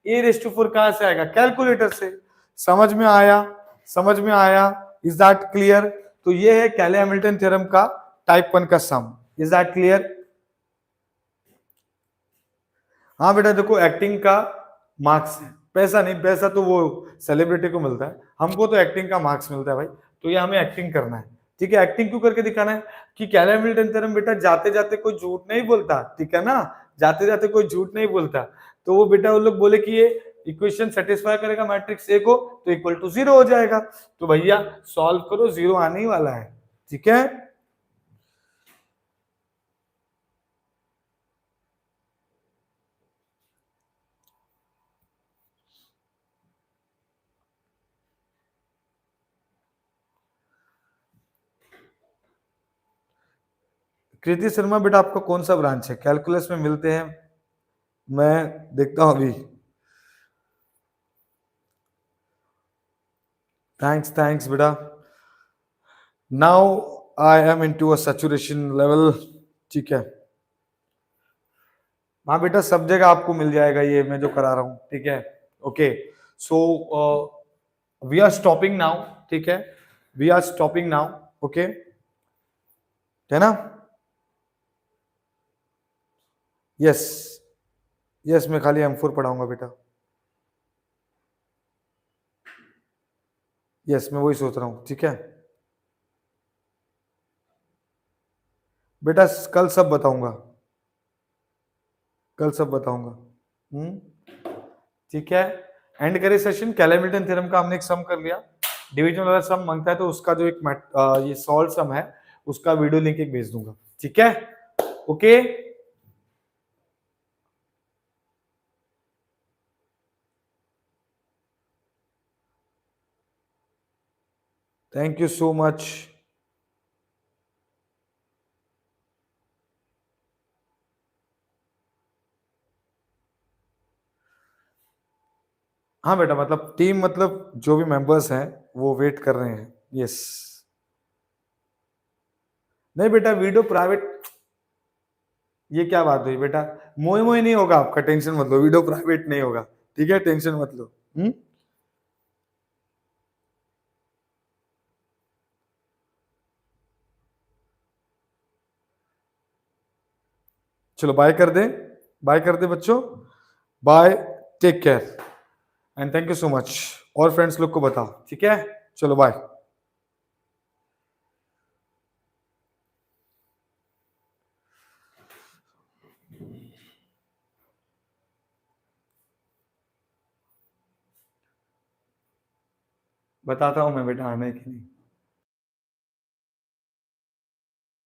Speaker 1: ए रेस टू 4 कहां से आएगा, कैलकुलेटर से। समझ में आया, समझ में आया, इज दैट क्लियर। तो ये है कैले-हैमिल्टन थ्योरम का टाइप 1 का सम, इज दैट क्लियर। हाँ बेटा देखो, एक्टिंग का मार्क्स है, पैसा नहीं, पैसा तो वो सेलिब्रिटी को मिलता है, हमको तो एक्टिंग का मार्क्स मिलता है भाई। तो ये हमें एक्टिंग करना है, ठीक है। एक्टिंग क्यों करके दिखाना है कि कैले-हैमिल्टन थ्योरम बेटा जाते जाते कोई झूठ नहीं बोलता, ठीक है ना, जाते जाते कोई झूठ नहीं बोलता। तो वो बेटा वो लोग बोले कि ये इक्वेशन सेटिस्फाई करेगा मैट्रिक्स ए को, तो इक्वल टू 0 हो जाएगा। तो भैया सॉल्व करो, 0 आने ही वाला है, ठीक है। कृति शर्मा बेटा आपका कौन सा ब्रांच है, कैलकुलस में मिलते हैं, मैं देखता हूं अभी। थैंक्स बेटा। Now I am into a saturation level, ठीक है। हाँ बेटा सब जगह आपको मिल जाएगा ये मैं जो करा रहा हूं, ठीक है। Okay, so we are stopping now, ठीक है, we are stopping now, okay, है ना। यस यस, मैं खाली M4 पढ़ाऊंगा बेटा, यस मैं वही सोच रहा हूं, ठीक है बेटा, कल सब बताऊंगा, कल सब बताऊंगा। ठीक है, एंड करे सेशन। कैले-हैमिल्टन थ्योरम का हमने एक सम कर लिया, डिवीजन वाला सम मांगता है तो उसका जो एक ये सॉल्व सम है उसका वीडियो लिंक एक भेज दूंगा, ठीक है। Okay thank you so much. हाँ बेटा, मतलब टीम, मतलब जो भी मेंबर्स हैं वो वेट कर रहे हैं। यस। नहीं बेटा, वीडियो प्राइवेट, ये क्या बात हुई बेटा? मोए मोए नहीं होगा आपका, टेंशन मत लो, वीडियो प्राइवेट नहीं होगा। ठीक है, टेंशन मत लो। चलो बाय कर दे, बाय कर दे बच्चों। Bye, take care and thank you so much. और फ्रेंड्स लोग को बताओ, ठीक है? चलो बाय। बताता हूँ मैं बेटा, आने की नहीं।